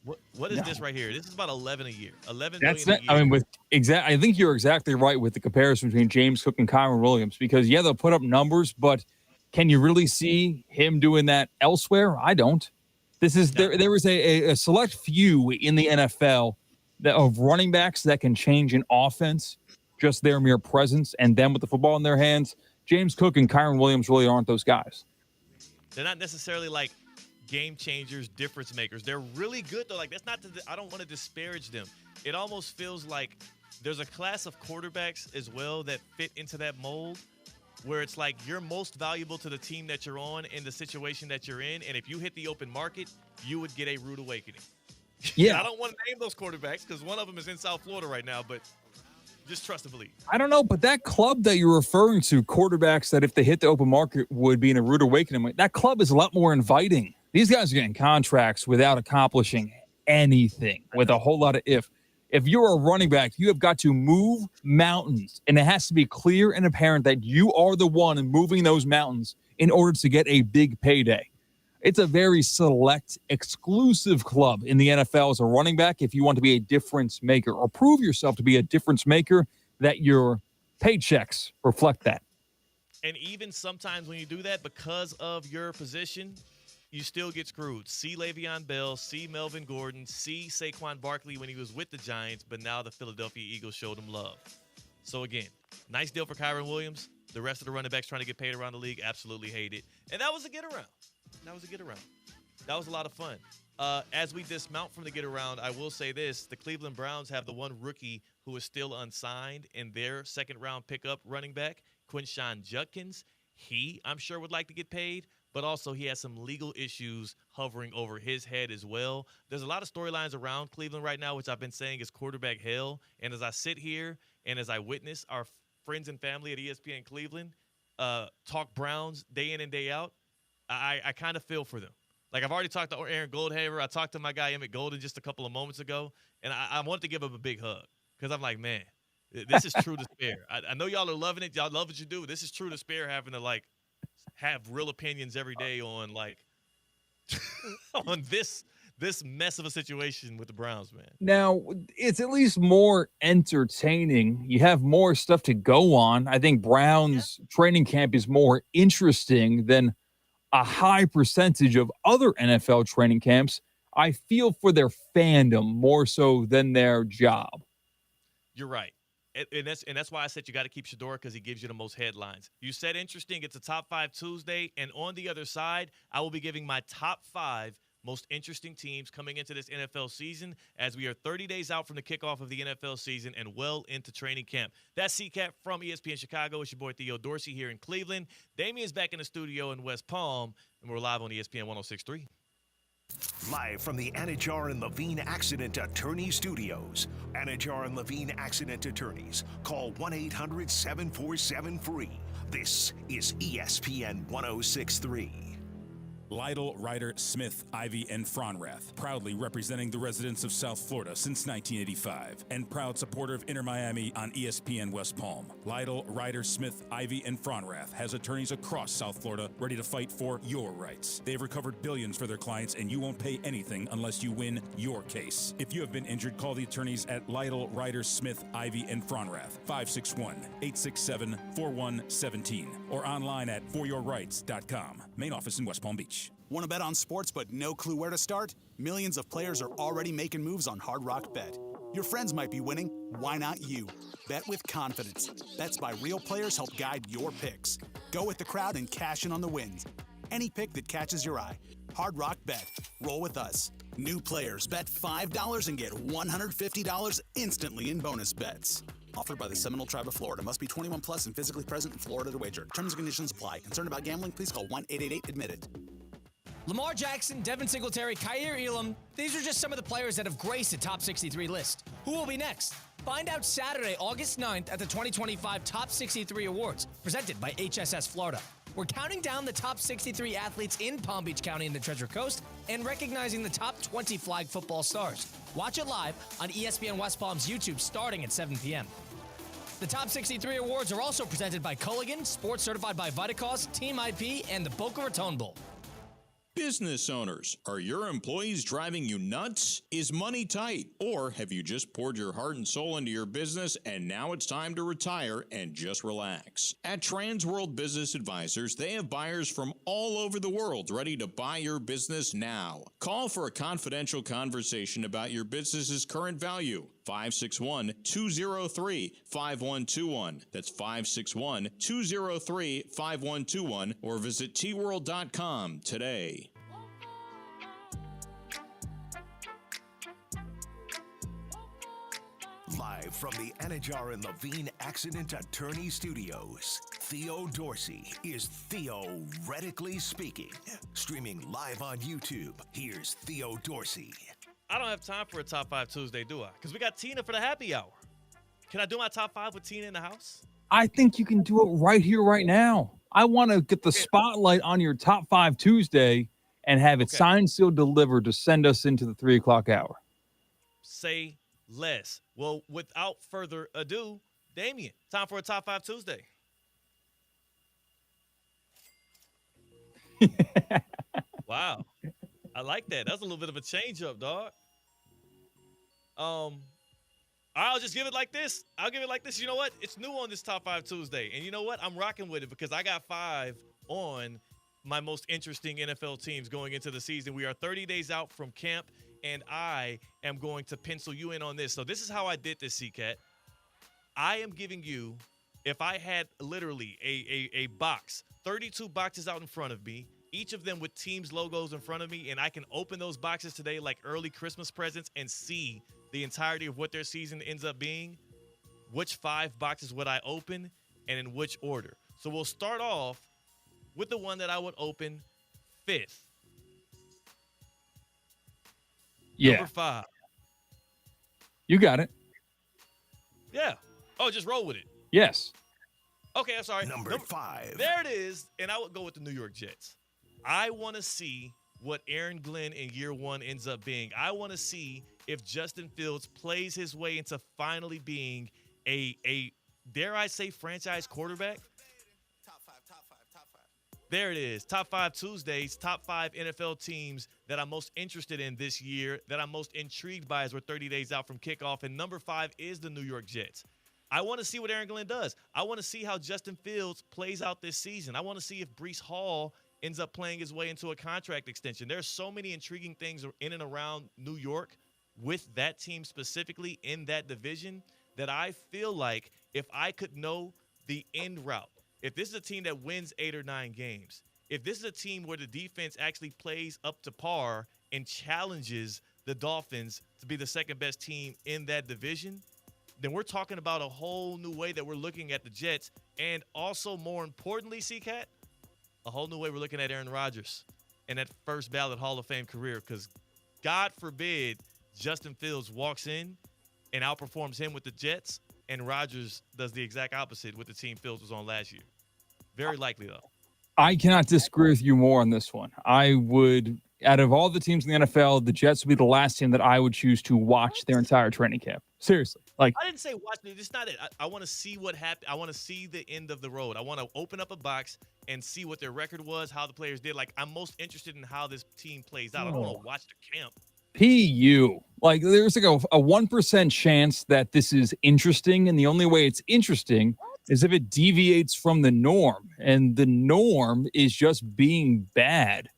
What is this right here? This is about 11 a year. 11
That's
million
not,
a year.
I mean, I think you're exactly right with the comparison between James Cook and Kyron Williams because, yeah, they'll put up numbers, but can you really see him doing that elsewhere? I don't. This is there is a select few in the NFL of running backs that can change an offense, just their mere presence, and them with the football in their hands. James Cook and Kyron Williams really aren't those guys.
They're not necessarily like game changers, difference makers. They're really good though. Like, that's not. I don't want to disparage them. It almost feels like there's a class of quarterbacks as well that fit into that mold, where it's like you're most valuable to the team that you're on in the situation that you're in, and if you hit the open market, you would get a rude awakening.
Yeah,
I don't want to name those quarterbacks because one of them is in South Florida right now, but just trust and believe.
I don't know, but that club that you're referring to, quarterbacks that if they hit the open market would be in a rude awakening, that club is a lot more inviting. These guys are getting contracts without accomplishing anything, with a whole lot of if. If you're a running back, you have got to move mountains, and it has to be clear and apparent that you are the one moving those mountains in order to get a big payday. It's a very select, exclusive club in the NFL as a running back if you want to be a difference maker or prove yourself to be a difference maker, that your paychecks reflect that.
And even sometimes when you do that, because of your position, you still get screwed. See Le'Veon Bell, see Melvin Gordon, see Saquon Barkley when he was with the Giants, but now the Philadelphia Eagles showed him love. So again, nice deal for Kyron Williams. The rest of the running backs trying to get paid around the league absolutely hate it. And that was a get-around. That was a lot of fun. As we dismount from the get-around, I will say this. The Cleveland Browns have the one rookie who is still unsigned in their second-round pickup running back, Quinshon Judkins. He, I'm sure, would like to get paid, but also he has some legal issues hovering over his head as well. There's a lot of storylines around Cleveland right now, which I've been saying is quarterback hell. And as I sit here and as I witness our friends and family at ESPN Cleveland talk Browns day in and day out, I kind of feel for them. Like, I've already talked to Aaron Goldhaver. I talked to my guy Emmett Golden just a couple of moments ago, and I wanted to give him a big hug because I'm like, man, this is true despair. I know y'all are loving it. Y'all love what you do. This is true despair, having to, like, have real opinions every day on, like, on this mess of a situation with the Browns, man.
Now, it's at least more entertaining. You have more stuff to go on. I think Browns training camp is more interesting than a high percentage of other NFL training camps. I feel for their fandom more so than their job.
You're right. And that's why I said you got to keep Shador, because he gives you the most headlines. You said interesting. It's a top 5 Tuesday. And on the other side, I will be giving my top 5 most interesting teams coming into this NFL season, as we are 30 days out from the kickoff of the NFL season and well into training camp. That's CCAP from ESPN Chicago. It's your boy Theo Dorsey here in Cleveland. Damien's back in the studio in West Palm, and we're live on ESPN 106.3.
Live from the Anajar and Levine Accident Attorney Studios. Anajar and Levine Accident Attorneys. Call 1-800-747-FREE. This is ESPN 1063.
Lytle, Ryder, Smith, Ivy, and Fronrath, proudly representing the residents of South Florida since 1985, and proud supporter of Inter Miami on ESPN West Palm. Lytle, Ryder, Smith, Ivy, and Fronrath has attorneys across South Florida ready to fight for your rights. They've recovered billions for their clients, and you won't pay anything unless you win your case. If you have been injured, call the attorneys at Lytle, Ryder, Smith, Ivy, and Fronrath, 561-867-4117, or online at foryourrights.com. Main office in West Palm Beach.
Want to bet on sports but no clue where to start? Millions of players are already making moves on Hard Rock Bet. Your friends might be winning. Why not you? Bet with confidence. Bets by real players help guide your picks. Go with the crowd and cash in on the wins. Any pick that catches your eye. Hard Rock Bet. Roll with us. New players bet $5 and get $150 instantly in bonus bets. Offered by the Seminole Tribe of Florida. Must be 21 plus and physically present in Florida to wager. Terms and conditions apply. Concerned about gambling? Please call 1-888-ADMIT-IT.
Lamar Jackson, Devin Singletary, Kyer Elam, these are just some of the players that have graced the Top 63 list. Who will be next? Find out Saturday, August 9th at the 2025 Top 63 Awards, presented by HSS Florida. We're counting down the top 63 athletes in Palm Beach County and the Treasure Coast and recognizing the top 20 flag football stars. Watch it live on ESPN West Palm's YouTube starting at 7 p.m. The Top 63 Awards are also presented by Culligan, Sports Certified by Vitacost, Team IP, and the Boca Raton Bowl.
Business owners, are your employees driving you nuts? Is money tight? Or have you just poured your heart and soul into your business and now it's time to retire and just relax? At Transworld Business Advisors, they have buyers from all over the world ready to buy your business now. Call for a confidential conversation about your business's current value. 561-203-5121. That's 561-203-5121 or visit tworld.com today.
Live from the Anajar and Levine Accident Attorney Studios, Theo Dorsey is theoretically speaking. Streaming live on YouTube, here's Theo Dorsey.
I don't have time for a Top 5 Tuesday, do I? Because we got Tina for the happy hour. Can I do my Top 5 with Tina in the house?
I think you can do it right here, right now. I want to get the spotlight on your Top 5 Tuesday and have it signed, sealed, delivered to send us into the 3 o'clock hour.
Say less. Well, without further ado, Damien, time for a Top 5 Tuesday. Wow. I like that. That's a little bit of a change up, dog. I'll just give it like this. I'll give it like this. You know what? It's new on this Top 5 Tuesday. And you know what? I'm rocking with it because I got 5 on my most interesting NFL teams going into the season. We are 30 days out from camp, and I am going to pencil you in on this. So this is how I did this, C-Cat. I am giving you, if I had literally a box, 32 boxes out in front of me, each of them with teams' logos in front of me, and I can open those boxes today like early Christmas presents and see the entirety of what their season ends up being, which 5 boxes would I open and in which order. So we'll start off with the one that I would open 5th.
Yeah.
Number 5.
You got it.
Yeah. Oh, just roll with it.
Yes.
Okay, I'm sorry.
Number 5.
There it is, and I would go with the New York Jets. I want to see what Aaron Glenn in year 1 ends up being. I want to see if Justin Fields plays his way into finally being a dare I say, franchise quarterback. There it is. Top 5 Tuesdays, top 5 NFL teams that I'm most interested in this year, that I'm most intrigued by as we're 30 days out from kickoff. And number 5 is the New York Jets. I want to see what Aaron Glenn does. I want to see how Justin Fields plays out this season. I want to see if Breece Hall ends up playing his way into a contract extension. There's so many intriguing things in and around New York with that team specifically in that division that I feel like if I could know the end route, if this is a team that wins 8 or 9 games, if this is a team where the defense actually plays up to par and challenges the Dolphins to be the second best team in that division, then we're talking about a whole new way that we're looking at the Jets. And also, more importantly, C-Cat, a whole new way we're looking at Aaron Rodgers and that first ballot Hall of Fame career, because God forbid Justin Fields walks in and outperforms him with the Jets, and Rodgers does the exact opposite with the team Fields was on last year. Very likely, though.
I cannot disagree with you more on this one. I would, out of all the teams in the NFL, the Jets would be the last team that I would choose to watch their entire training camp. Seriously. Like,
I didn't say watch it. It's not it. I want to see what happened. I want to see the end of the road. I want to open up a box and see what their record was, how the players did. Like, I'm most interested in how this team plays out. I don't want to watch the camp.
PU. Like, there's like a 1% chance that this is interesting, and the only way it's interesting is if it deviates from the norm, and the norm is just being bad.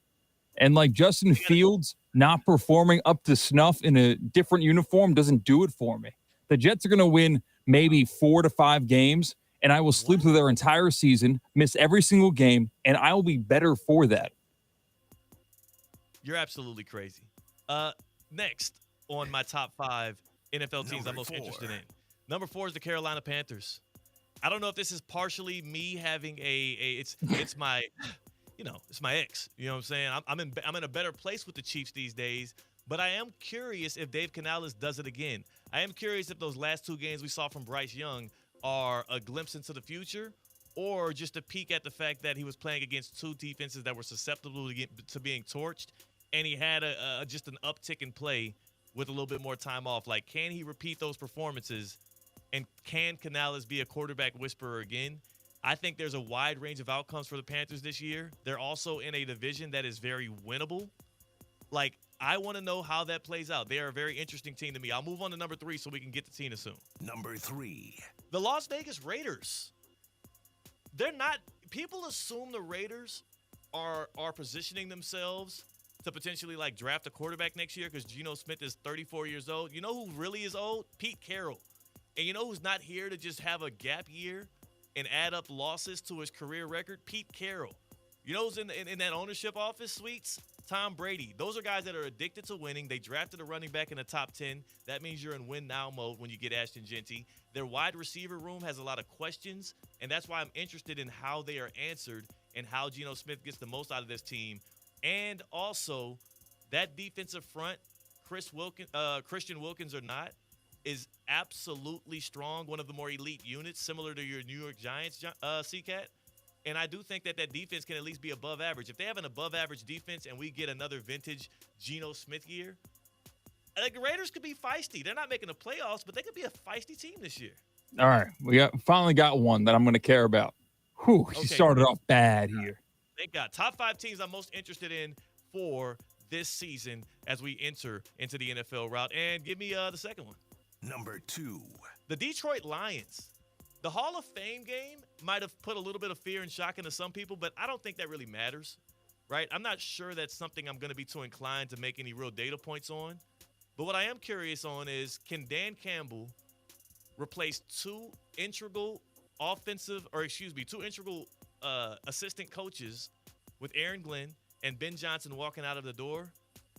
And like Justin Fields not performing up to snuff in a different uniform doesn't do it for me. The Jets are going to win maybe 4 to 5 games, and I will sleep through their entire season, miss every single game, and I will be better for that.
You're absolutely crazy. Next on my top 5 NFL teams I'm most interested in. Number 4 is the Carolina Panthers. I don't know if this is partially me having it's my it's my ex. You know what I'm saying? I'm in a better place with the Chiefs these days, but I am curious if Dave Canales does it again. I am curious if those last 2 games we saw from Bryce Young are a glimpse into the future, or just a peek at the fact that he was playing against 2 defenses that were susceptible to being torched, and he had just an uptick in play with a little bit more time off. Like, can he repeat those performances, and can Canales be a quarterback whisperer again? I think there's a wide range of outcomes for the Panthers this year. They're also in a division that is very winnable. Like, I want to know how that plays out. They are a very interesting team to me. I'll move on to number 3 so we can get to Tina soon.
Number 3.
The Las Vegas Raiders. They're not – people assume the Raiders are positioning themselves to potentially, like, draft a quarterback next year because Geno Smith is 34 years old. You know who really is old? Pete Carroll. And you know who's not here to just have a gap year and add up losses to his career record? Pete Carroll. You know who's in that ownership office suites? Tom Brady. Those are guys that are addicted to winning. They drafted a running back in the top 10. That means you're in win now mode when you get Ashton Genty. Their wide receiver room has a lot of questions, and that's why I'm interested in how they are answered and how Geno Smith gets the most out of this team. And also, that defensive front, Christian Wilkins or not, is absolutely strong, one of the more elite units, similar to your New York Giants, CCAT. And I do think that defense can at least be above average. If they have an above-average defense and we get another vintage Geno Smith year, like, the Raiders could be feisty. They're not making the playoffs, but they could be a feisty team this year.
All right, we finally got one that I'm going to care about. Whew, he started off bad here.
Thank God. Top 5 teams I'm most interested in for this season as we enter into the NFL route. And give me the second one.
Number 2.
The Detroit Lions. The Hall of Fame game might have put a little bit of fear and shock into some people, but I don't think that really matters, right? I'm not sure that's something I'm going to be too inclined to make any real data points on. But what I am curious on is, can Dan Campbell replace 2 integral assistant coaches with Aaron Glenn and Ben Johnson walking out of the door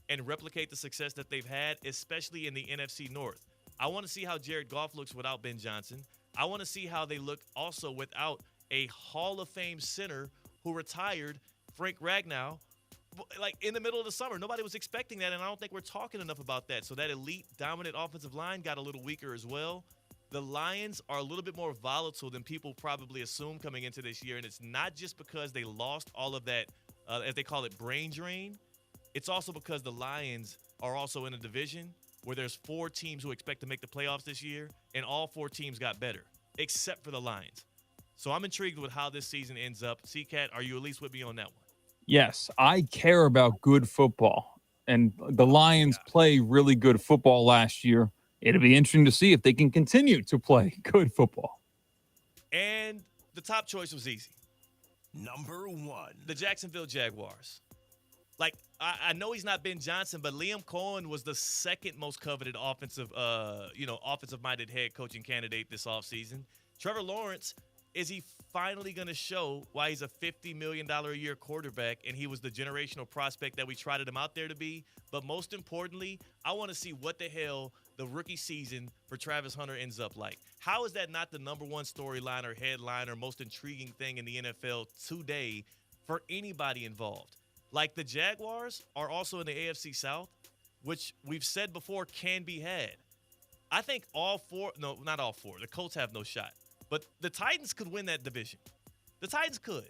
and replicate the success that they've had, especially in the NFC North? I want to see how Jared Goff looks without Ben Johnson. I want to see how they look also without a Hall of Fame center who retired, Frank Ragnow, like in the middle of the summer. Nobody was expecting that, and I don't think we're talking enough about that. So that elite, dominant offensive line got a little weaker as well. The Lions are a little bit more volatile than people probably assume coming into this year, and it's not just because they lost all of that, as they call it, brain drain. It's also because the Lions are also in a division where there's 4 teams who expect to make the playoffs this year, and all 4 teams got better, except for the Lions. So I'm intrigued with how this season ends up. CCAT, are you at least with me on that one?
Yes, I care about good football, and the Lions play really good football last year. It'll be interesting to see if they can continue to play good football.
And the top choice was easy.
Number 1.
The Jacksonville Jaguars. Like, I know he's not Ben Johnson, but Liam Cohen was the second most coveted offensive-minded head coaching candidate this offseason. Trevor Lawrence, is he finally going to show why he's a $50 million a year quarterback and he was the generational prospect that we trotted him out there to be? But most importantly, I want to see what the hell the rookie season for Travis Hunter ends up like. How is that not the number 1 storyline or headline or most intriguing thing in the NFL today for anybody involved? Like the Jaguars are also in the AFC South, which we've said before can be had. I think all four, no, not all four. The Colts have no shot. But the Titans could win that division. The Titans could.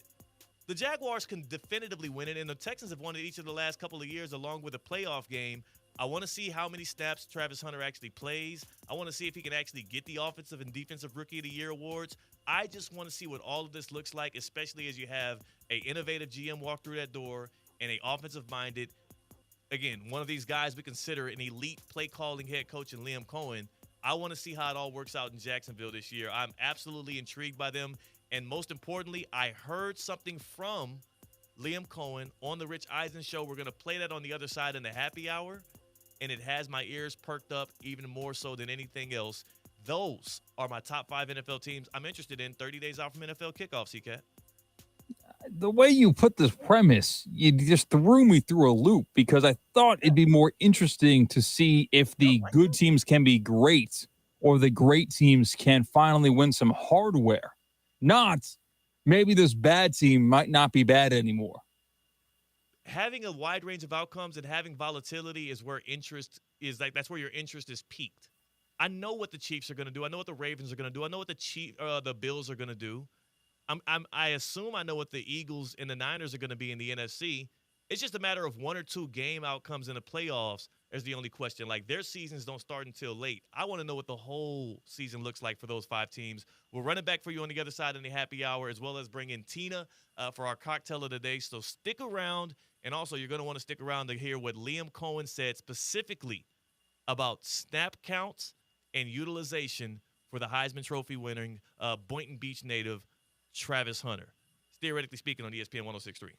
The Jaguars can definitively win it, and the Texans have won it each of the last couple of years along with a playoff game. I want to see how many snaps Travis Hunter actually plays. I want to see if he can actually get the Offensive and Defensive Rookie of the Year awards. I just want to see what all of this looks like, especially as you have an innovative GM walk through that door and an offensive-minded, again, one of these guys we consider an elite play-calling head coach in Liam Cohen. I want to see how it all works out in Jacksonville this year. I'm absolutely intrigued by them. And most importantly, I heard something from Liam Cohen on the Rich Eisen show. We're going to play that on the other side in the happy hour. And it has my ears perked up even more so than anything else. Those are my top 5 NFL teams I'm interested in 30 days out from NFL kickoff, CCAT.
The way you put this premise, you just threw me through a loop because I thought it'd be more interesting to see if the good teams can be great or the great teams can finally win some hardware. Not maybe this bad team might not be bad anymore.
Having a wide range of outcomes and having volatility is where interest is that's where your interest is peaked. I know what the Chiefs are going to do. I know what the Ravens are going to do. I know what the Bills are going to do. I assume I know what the Eagles and the Niners are going to be in the NFC. It's just a matter of 1 or 2 game outcomes in the playoffs is the only question. Like, their seasons don't start until late. I want to know what the whole season looks like for those 5 teams. We'll run it back for you on the other side in the happy hour, as well as bring in Tina for our cocktail of the day. So stick around. And also, you're going to want to stick around to hear what Liam Cohen said specifically about snap counts and utilization for the Heisman Trophy winning Boynton Beach native Travis Hunter. It's Theoretically Speaking on ESPN 106.3.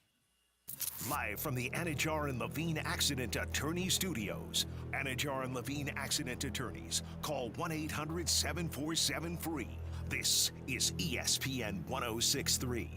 Live from the Anajar and Levine Accident Attorney Studios. Anajar and Levine Accident Attorneys. Call 1-800-747-FREE. This is ESPN 106.3.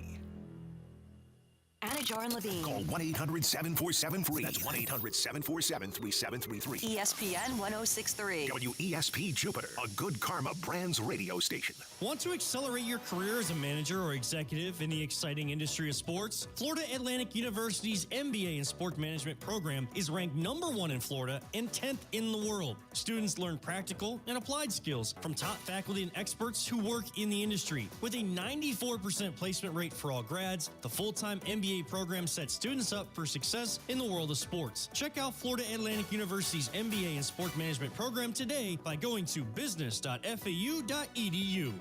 Anajar and Levine.
Call 1-800-747-FREE. That's 1-800-747-3733.
ESPN 1063.
WESP Jupiter, a Good Karma Brands radio station.
Want to accelerate your career as a manager or executive in the exciting industry of sports? Florida Atlantic University's MBA in Sport Management program is ranked #1 in Florida and 10th in the world. Students learn practical and applied skills from top faculty and experts who work in the industry. With a 94% placement rate for all grads, the full-time MBA program sets students up for success in the world of sports. Check out Florida Atlantic University's MBA in Sport Management program today by going to business.fau.edu.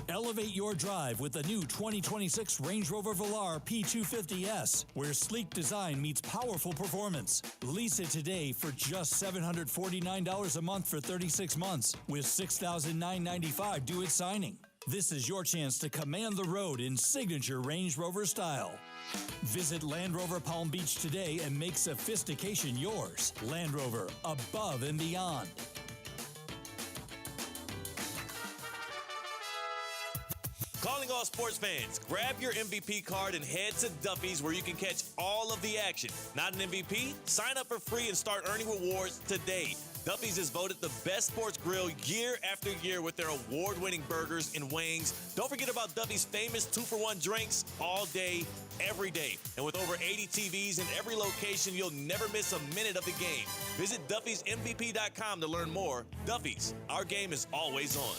Elevate your drive with the new 2026 Range Rover Velar P250S, where sleek design meets powerful performance. Lease it today for just $749 a month for 36 months, with $6,995 due at signing. This is your chance to command the road in signature Range Rover style. Visit Land Rover Palm Beach today and make sophistication yours. Land Rover, above and beyond.
Calling all sports fans, grab your MVP card and head to Duffy's where you can catch all of the action. Not an MVP? Sign up for free and start earning rewards today. Duffy's is voted the best sports grill year after year with their award-winning burgers and wings. Don't forget about Duffy's famous 2-for-1 drinks all day, every day. And with over 80 TVs in every location, you'll never miss a minute of the game. Visit Duffy'sMVP.com to learn more. Duffy's, our game is always on.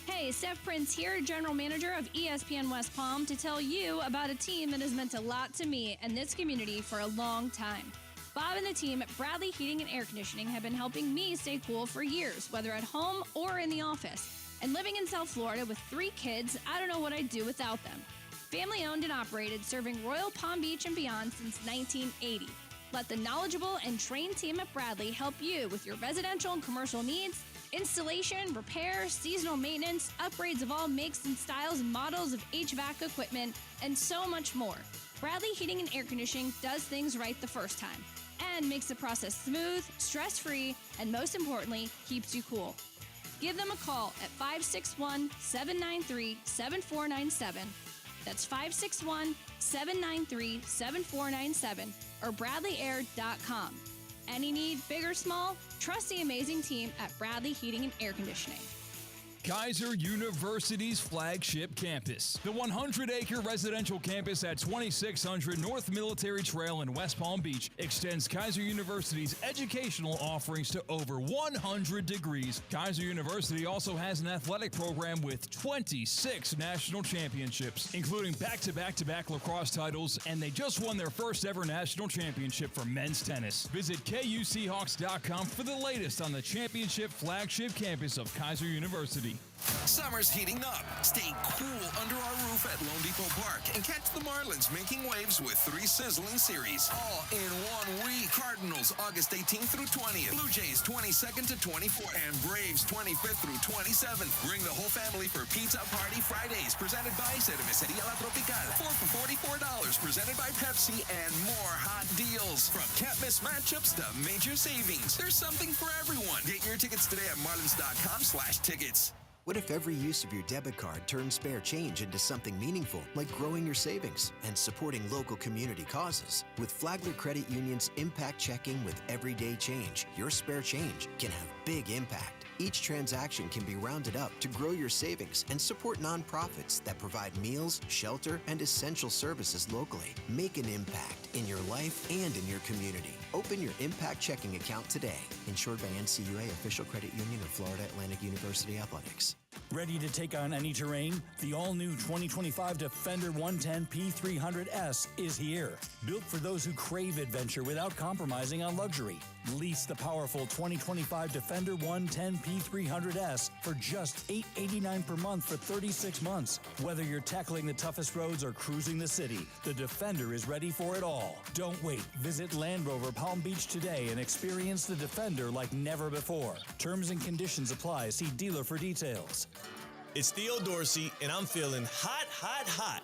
Hey, Steph Prince here, General Manager of ESPN West Palm, to tell you about a team that has meant a lot to me and this community for a long time. Bob and the team at Bradley Heating and Air Conditioning have been helping me stay cool for years, whether at home or in the office. And living in South Florida with 3 kids, I don't know what I'd do without them. Family owned and operated, serving Royal Palm Beach and beyond since 1980. Let the knowledgeable and trained team at Bradley help you with your residential and commercial needs, installation, repair, seasonal maintenance, upgrades of all makes and styles and models of HVAC equipment, and so much more. Bradley Heating and Air Conditioning does things right the first time and makes the process smooth, stress-free, and most importantly, keeps you cool. Give them a call at 561-793-7497. That's 561-793-7497 or bradleyair.com. Any need, big or small, trust the amazing team at Bradley Heating and Air Conditioning.
Kaiser University's flagship campus. The 100-acre residential campus at 2600 North Military Trail in West Palm Beach extends Kaiser University's educational offerings to over 100 degrees. Kaiser University also has an athletic program with 26 national championships, including back-to-back-to-back lacrosse titles, and they just won their first ever national championship for men's tennis. Visit KUSeahawks.com for the latest on the championship flagship campus of Kaiser University.
Summer's heating up. Stay cool under our roof at Lone Depot Park and catch the Marlins making waves with 3 sizzling series. All in 1 week. Cardinals August 18th through 20th. Blue Jays 22nd to 24th. And Braves 25th through 27th. Bring the whole family for Pizza Party Fridays presented by Cerveceria La Tropical. 4 for $44 presented by Pepsi and more hot deals. From can't miss matchups to major savings. There's something for everyone. Get your tickets today at marlins.com/tickets.
What if every use of your debit card turns spare change into something meaningful, like growing your savings and supporting local community causes? With Flagler Credit Union's Impact Checking with Everyday Change, your spare change can have big impact. Each transaction can be rounded up to grow your savings and support nonprofits that provide meals, shelter, and essential services locally. Make an impact in your life and in your community. Open your Impact Checking account today. Insured by NCUA, official credit union of Florida Atlantic University Athletics.
Ready to take on any terrain? The all-new 2025 Defender 110 P300S is here. Built for those who crave adventure without compromising on luxury. Lease the powerful 2025 Defender 110 P300S for just $889 per month for 36 months. Whether you're tackling the toughest roads or cruising the city, the Defender is ready for it all. Don't wait. Visit Land Rover Palm Beach today and experience the Defender like never before. Terms and conditions apply. See dealer for details.
It's Theo Dorsey, and I'm feeling hot, hot, hot.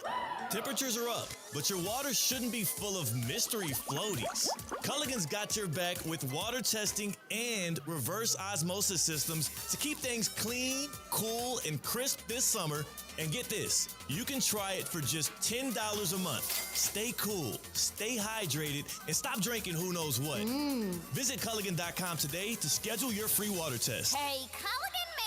Temperatures are up, but your water shouldn't be full of mystery floaties. Culligan's got your back with water testing and reverse osmosis systems to keep things clean, cool, and crisp this summer. And get this, you can try it for just $10 a month. Stay cool, stay hydrated, and stop drinking who knows what. Visit Culligan.com today to schedule your free water test.
Hey, Culligan man!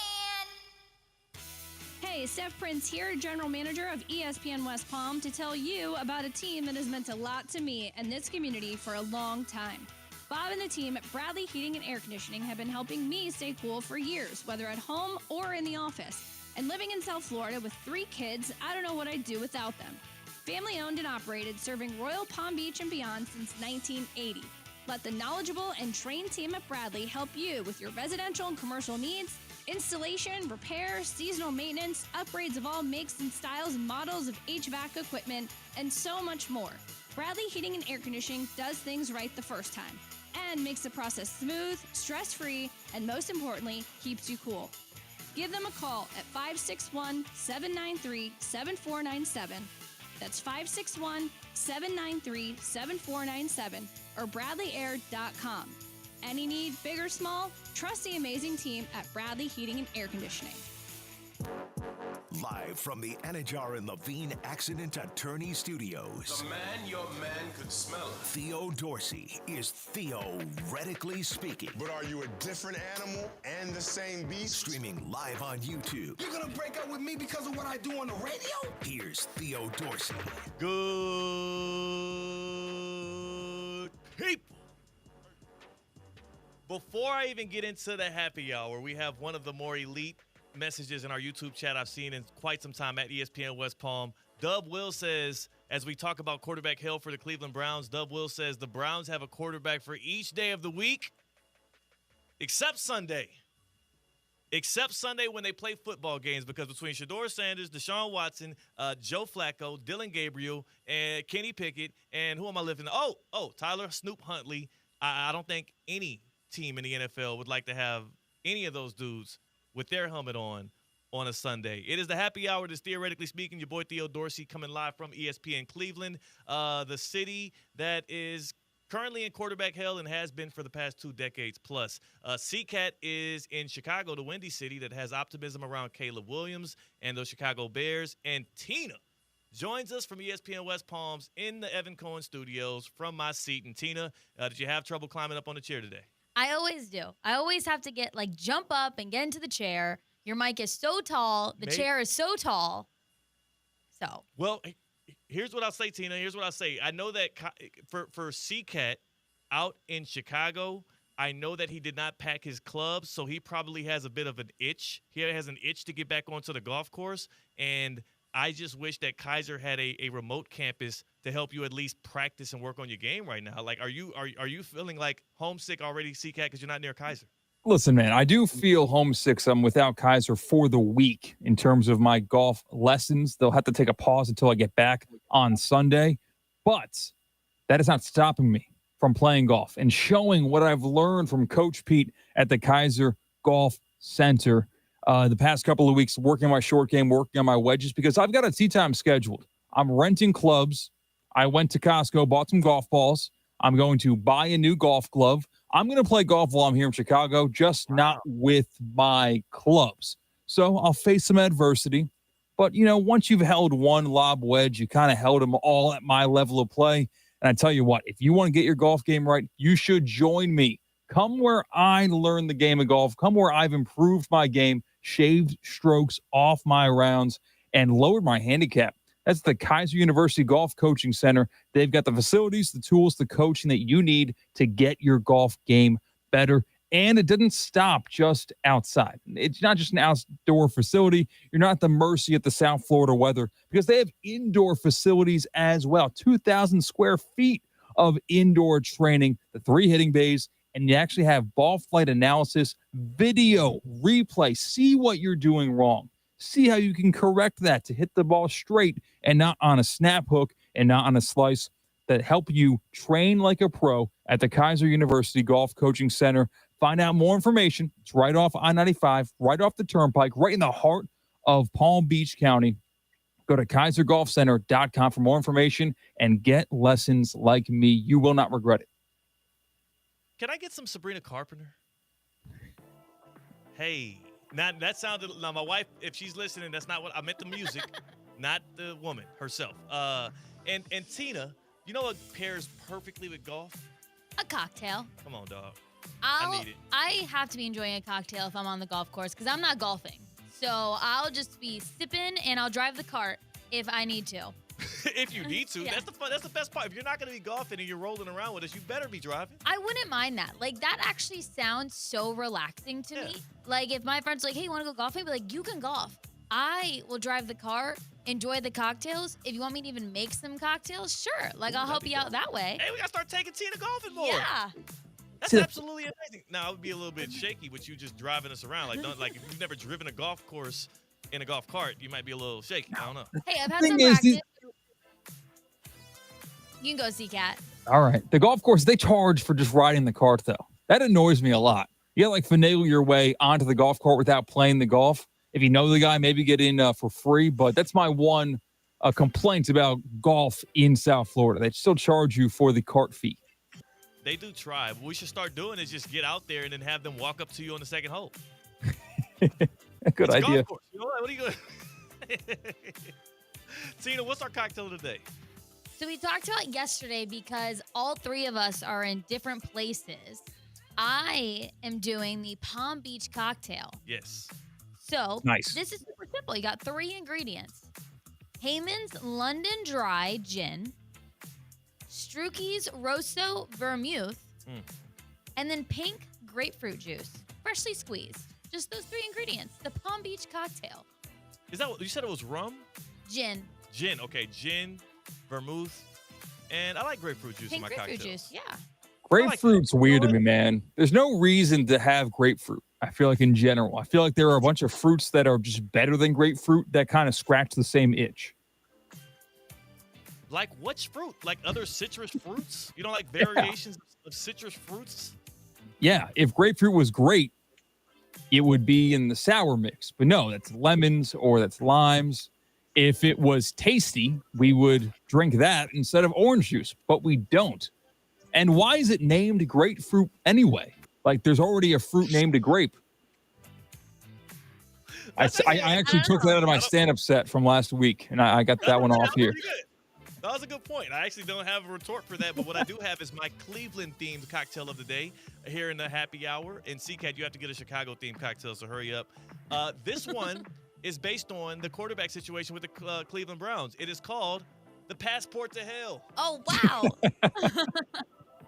Hey, Steph Prince here, General Manager of ESPN West Palm, to tell you about a team that has meant a lot to me and this community for a long time. Bob and the team at Bradley Heating and Air Conditioning have been helping me stay cool for years, whether at home or in the office. And living in South Florida with 3 kids, I don't know what I'd do without them. Family owned and operated, serving Royal Palm Beach and beyond since 1980. Let the knowledgeable and trained team at Bradley help you with your residential and commercial needs, installation, repair, seasonal maintenance, upgrades of all makes and styles and models of HVAC equipment, and so much more. Bradley Heating and Air Conditioning does things right the first time and makes the process smooth, stress-free, and most importantly, keeps you cool. Give them a call at 561-793-7497. That's 561-793-7497 or bradleyair.com. Any need, big or small, trust the amazing team at Bradley Heating and Air Conditioning.
Live from the Anajar and Levine Accident Attorney Studios.
The man your man could smell it.
Theo Dorsey is theoretically speaking.
But are you a different animal and the same beast?
Streaming live on YouTube.
You're gonna break up with me because of what I do on the radio?
Here's Theo Dorsey.
Good people. Before I even get into the happy hour, we have one of the more elite messages in our YouTube chat I've seen in quite some time at ESPN West Palm. Dub Will says, as we talk about quarterback hell for the Cleveland Browns, Dub Will says the Browns have a quarterback for each day of the week except Sunday. Except Sunday when they play football games, because between Shedeur Sanders, Deshaun Watson, Joe Flacco, Dylan Gabriel, and Kenny Pickett, and who am I lifting? Oh, Tyler Snoop Huntley. I don't think any team in the NFL would like to have any of those dudes with their helmet on a Sunday. It is the happy hour. That's theoretically speaking. Your boy Theo Dorsey coming live from ESPN Cleveland, the city that is currently in quarterback hell and has been for the past 2 decades plus. CCAT is in Chicago, the Windy City that has optimism around Caleb Williams and those Chicago Bears. And Tina joins us from ESPN West Palms in the Evan Cohen studios from my seat. And Tina, did you have trouble climbing up on the chair today?
I always do. I always have to jump up and get into the chair.
Your mic is so tall. The chair is so tall. So.
Well, here's what I'll say, Tina. Here's what I'll say. I know that for CCAT out in Chicago, I know that he did not pack his clubs, so he probably has a bit of an itch. He has an itch to get back onto the golf course, and I just wish that Kaiser had a remote campus to help you at least practice and work on your game right now. Like, are you feeling like homesick already, CCAT, because you're not near Kaiser?
Listen, man, I do feel homesick some without Kaiser for the week in terms of my golf lessons. They'll have to take a pause until I get back on Sunday. But that is not stopping me from playing golf and showing what I've learned from Coach Pete at the Kaiser Golf Center the past couple of weeks, working on my short game, working on my wedges, because I've got a tee time scheduled. I'm renting clubs. I went to Costco, bought some golf balls. I'm going to buy a new golf glove. I'm going to play golf while I'm here in Chicago, just not with my clubs. So I'll face some adversity. But, once you've held one lob wedge, you kind of held them all at my level of play. And I tell you what, if you want to get your golf game right, you should join me. Come where I learned the game of golf. Come where I've improved my game, shaved strokes off my rounds, and lowered my handicap. That's the Kaiser University Golf Coaching Center. They've got the facilities, the tools, the coaching that you need to get your golf game better. And it didn't stop just outside. It's not just an outdoor facility. You're not at the mercy of the South Florida weather, because they have indoor facilities as well. 2,000 square feet of indoor training, the 3 hitting bays, and you actually have ball flight analysis, video replay. See what you're doing wrong. See how you can correct that to hit the ball straight and not on a snap hook and not on a slice, that help you train like a pro at the Kaiser University Golf Coaching Center. Find out more information. It's right off I-95, right off the Turnpike, right in the heart of Palm Beach County. Go to KaiserGolfCenter.com for more information and get lessons like me. You will not regret it.
Can I get some Sabrina Carpenter? Hey. Now, that sounded – now, my wife, if she's listening, that's not what – I meant the music, not the woman herself. And Tina, you know what pairs perfectly with golf?
A cocktail.
Come on, dog.
I
need it.
I have to be enjoying a cocktail if I'm on the golf course, because I'm not golfing. So I'll just be sipping, and I'll drive the cart if I need to.
If you need to.
Yeah.
That's the best part. If you're not going to be golfing and you're rolling around with us, you better be driving.
I wouldn't mind that. Like, that actually sounds so relaxing to me. Like, if my friend's like, hey, you want to go golfing? I'd be like, you can golf. I will drive the car, enjoy the cocktails. If you want me to even make some cocktails, sure. Like, I'll help you out that way.
Hey, we got to start taking Tina golfing more.
Yeah.
That's absolutely amazing. Now, I would be a little bit shaky with you just driving us around. Like, if you've never driven a golf course in a golf cart, you might be a little shaky. I don't know.
Hey, I've had some practice. You can go, CCAT.
All right. The golf course, they charge for just riding the cart, though. That annoys me a lot. You got finagle your way onto the golf cart without playing the golf. If you know the guy, maybe get in for free. But that's my one complaint about golf in South Florida. They still charge you for the cart fee.
They do try. What we should start doing is just get out there and then have them walk up to you on the second hole.
Good idea.
Golf course. You know what are you going Tina, what's our cocktail today?
So we talked about it yesterday because all three of us are in different places. I am doing the Palm Beach cocktail.
Yes.
So
nice.
This is super simple. You got 3 ingredients. Heyman's London Dry Gin, Strucky's Rosso Vermouth, and then pink grapefruit juice, freshly squeezed. Just those 3 ingredients. The Palm Beach cocktail.
Is that what you said? It was rum?
Gin.
Gin. Okay. Gin, vermouth, and I like grapefruit juice in my cocktail.
Pink grapefruit juice, yeah.
Grapefruit's weird to me, man. There's no reason to have grapefruit, I feel like, in general. I feel like there are a bunch of fruits that are just better than grapefruit that kind of scratch the same itch.
Like which fruit? Like other citrus fruits? You know, like variations of citrus fruits?
Yeah, if grapefruit was great, it would be in the sour mix. But no, that's lemons or that's limes. If it was tasty, we would drink that instead of orange juice, but we don't. And why is it named grapefruit anyway? Like, there's already a fruit named a grape. I actually took that out of my stand-up set from last week, and I got that one off here.
That was a good point. I actually don't have a retort for that, but what I do have is my Cleveland-themed cocktail of the day here in the happy hour. And CCAT, you have to get a Chicago-themed cocktail, so hurry up. This one is based on the quarterback situation with the Cleveland Browns. It is called the Passport to Hell.
Oh, wow.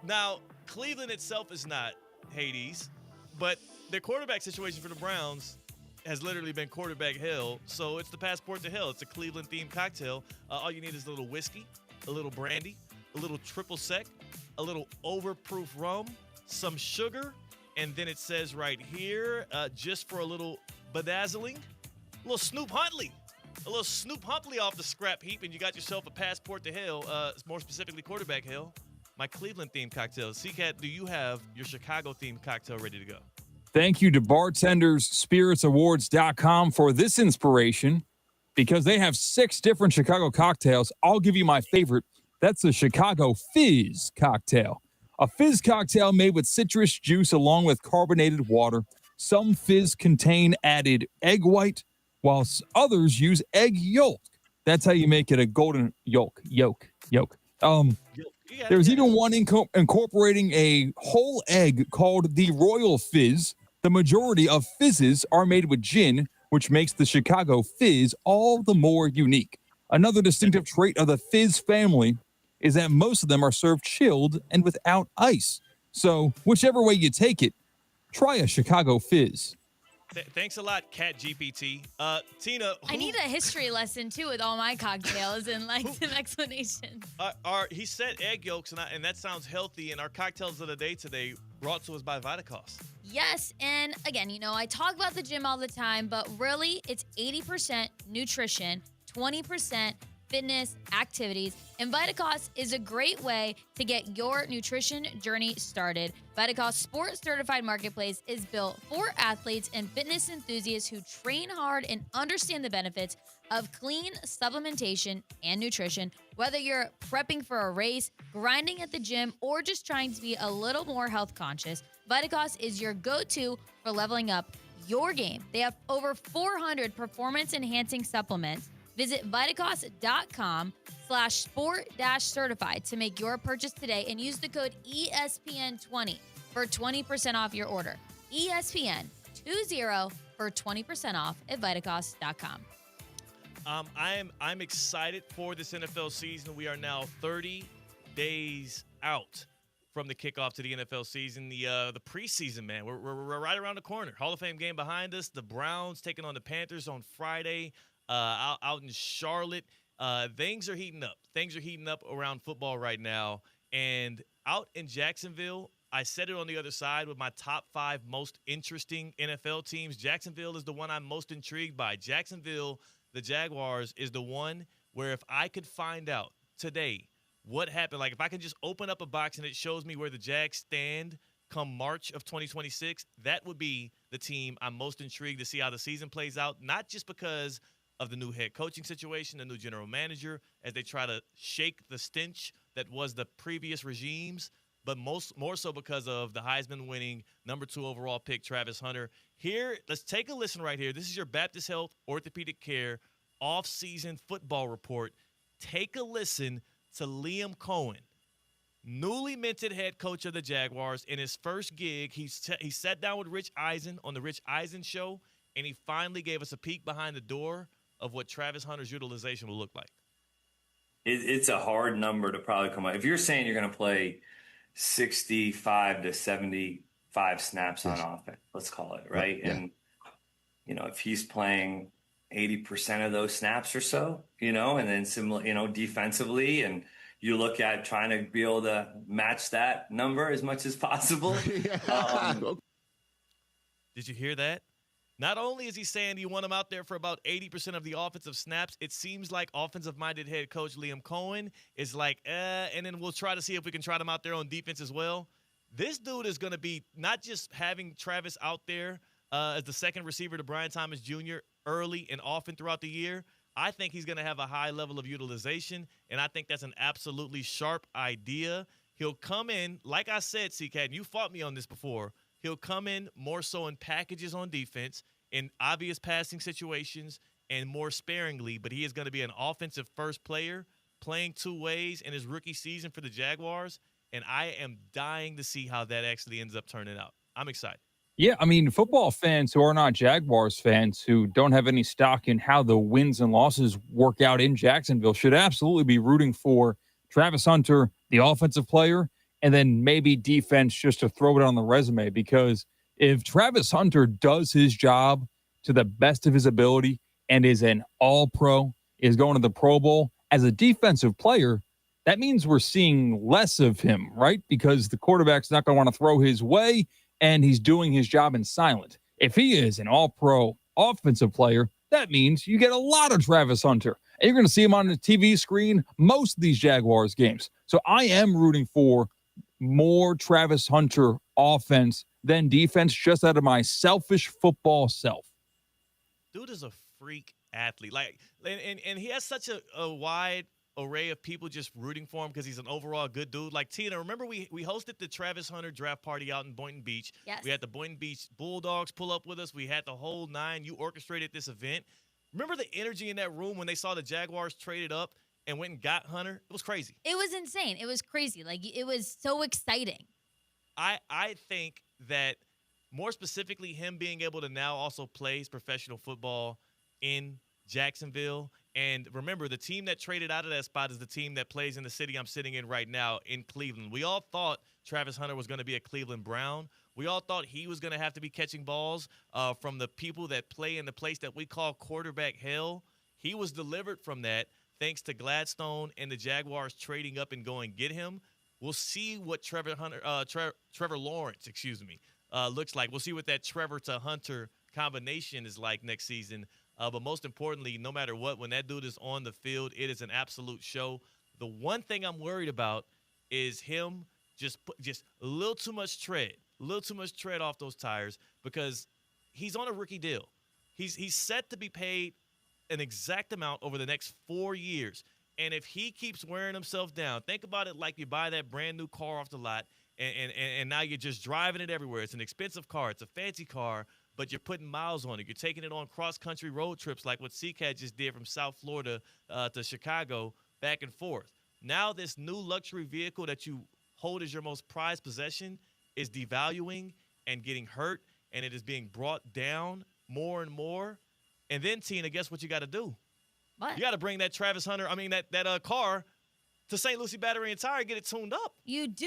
Now, Cleveland itself is not Hades, but their quarterback situation for the Browns has literally been quarterback hell. So it's the Passport to Hell. It's a Cleveland-themed cocktail. All you need is a little whiskey, a little brandy, a little triple sec, a little overproof rum, some sugar, and then it says right here, just for a little bedazzling, a little Snoop Huntley. A little Snoop Huntley off the scrap heap, and you got yourself a Passport to Hell, more specifically quarterback hell. My Cleveland-themed cocktail. CCAT, do you have your Chicago-themed cocktail ready to go?
Thank you to bartendersspiritsawards.com for this inspiration because they have 6 different Chicago cocktails. I'll give you my favorite. That's the Chicago Fizz cocktail. A fizz cocktail made with citrus juice along with carbonated water. Some fizz contain added egg white, whilst others use egg yolk. That's how you make it a golden yolk. There's even one incorporating a whole egg called the Royal Fizz. The majority of fizzes are made with gin, which makes the Chicago Fizz all the more unique. Another distinctive trait of the Fizz family is that most of them are served chilled and without ice. So, whichever way you take it, try a Chicago Fizz.
Thanks a lot, Cat GPT. Tina,
I need a history lesson too with all my cocktails and like some explanation.
He said egg yolks, and that sounds healthy. And our cocktails of the day today brought to us by Vitacost.
Yes, and again, I talk about the gym all the time, but really it's 80% nutrition, 20% fitness activities, and Vitacost is a great way to get your nutrition journey started. Vitacost Sports Certified Marketplace is built for athletes and fitness enthusiasts who train hard and understand the benefits of clean supplementation and nutrition. Whether you're prepping for a race, grinding at the gym, or just trying to be a little more health conscious, Vitacost is your go-to for leveling up your game. They have over 400 performance-enhancing supplements. Visit Vitacost.com/sport-certified to make your purchase today and use the code ESPN20 for 20% off your order. ESPN20 for 20% off at Vitacost.com.
I'm excited for this NFL season. We are now 30 days out from the kickoff to the NFL season. The preseason, man, we're right around the corner. Hall of Fame game behind us. The Browns taking on the Panthers on Friday. Out in Charlotte, things are heating up. Things are heating up around football right now. And out in Jacksonville, I said it on the other side with my top 5 most interesting NFL teams. Jacksonville is the one I'm most intrigued by. Jacksonville, the Jaguars, is the one where if I could find out today what happened, like if I can just open up a box and it shows me where the Jags stand come March of 2026, that would be the team I'm most intrigued to see how the season plays out, not just because of the new head coaching situation, the new general manager, as they try to shake the stench that was the previous regimes, but more so because of the Heisman-winning number 2 overall pick, Travis Hunter. Here, let's take a listen right here. This is your Baptist Health Orthopedic Care off-season football report. Take a listen to Liam Cohen, newly minted head coach of the Jaguars. In his first gig, he sat down with Rich Eisen on the Rich Eisen Show, and he finally gave us a peek behind the door of what Travis Hunter's utilization will look like.
It's a hard number to probably come up. If you're saying you're going to play 65 to 75 snaps on offense, let's call it, right? Yeah. And, if he's playing 80% of those snaps or so, and then similar, defensively, and you look at trying to be able to match that number as much as possible.
Did you hear that? Not only is he saying you want him out there for about 80% of the offensive snaps, it seems like offensive-minded head coach Liam Cohen is like, and then we'll try to see if we can try him out there on defense as well. This dude is going to be not just having Travis out there as the second receiver to Brian Thomas Jr. early and often throughout the year. I think he's going to have a high level of utilization, and I think that's an absolutely sharp idea. He'll come in, like I said, CCAT, and you fought me on this before, he'll come in more so in packages on defense, in obvious passing situations, and more sparingly, but he is going to be an offensive first player playing two ways in his rookie season for the Jaguars, and I am dying to see how that actually ends up turning out. I'm excited.
Yeah, I mean, football fans who are not Jaguars fans, who don't have any stock in how the wins and losses work out in Jacksonville, should absolutely be rooting for Travis Hunter, the offensive player, and then maybe defense just to throw it on the resume. Because if Travis Hunter does his job to the best of his ability and is an all pro, is going to the Pro Bowl as a defensive player, that means we're seeing less of him, right? Because the quarterback's not going to want to throw his way and he's doing his job in silent. If he is an all-pro offensive player, that means you get a lot of Travis Hunter. And you're going to see him on the TV screen most of these Jaguars games. So I am rooting for more Travis Hunter offense than defense, just out of my selfish football self.
Dude is a freak athlete. Like, and he has such a wide array of people just rooting for him because he's an overall good dude. Like, Tina, remember we hosted the Travis Hunter draft party out in Boynton Beach.
Yes.
We had the Boynton Beach Bulldogs pull up with us. We had the whole nine. You orchestrated this event. Remember the energy in that room when they saw the Jaguars traded up and went and got Hunter? It was crazy.
It was insane. It was crazy. Like, it was so exciting.
I think that more specifically, him being able to now also play his professional football in Jacksonville. And remember, the team that traded out of that spot is the team that plays in the city I'm sitting in right now in Cleveland. We all thought Travis Hunter was going to be a Cleveland Brown. We all thought he was going to have to be catching balls from the people that play in the place that we call quarterback hell. He was delivered from that thanks to Gladstone and the Jaguars trading up and going get him. We'll see what Trevor Lawrence, looks like. We'll see what that Trevor to Hunter combination is like next season. But most importantly, no matter what, when that dude is on the field, it is an absolute show. The one thing I'm worried about is him just a little too much tread off those tires because he's on a rookie deal. He's set to be paid an exact amount over the next 4 years. And if he keeps wearing himself down, think about it like you buy that brand new car off the lot and now you're just driving it everywhere. It's an expensive car. It's a fancy car. But you're putting miles on it. You're taking it on cross-country road trips like what CCAT just did from South Florida to Chicago back and forth. Now this new luxury vehicle that you hold as your most prized possession is devaluing and getting hurt, and it is being brought down more and more. And then, Tina, guess what you got to do?
What?
You got to bring that that car to St. Lucie Battery and Tire, get it tuned up.
You do.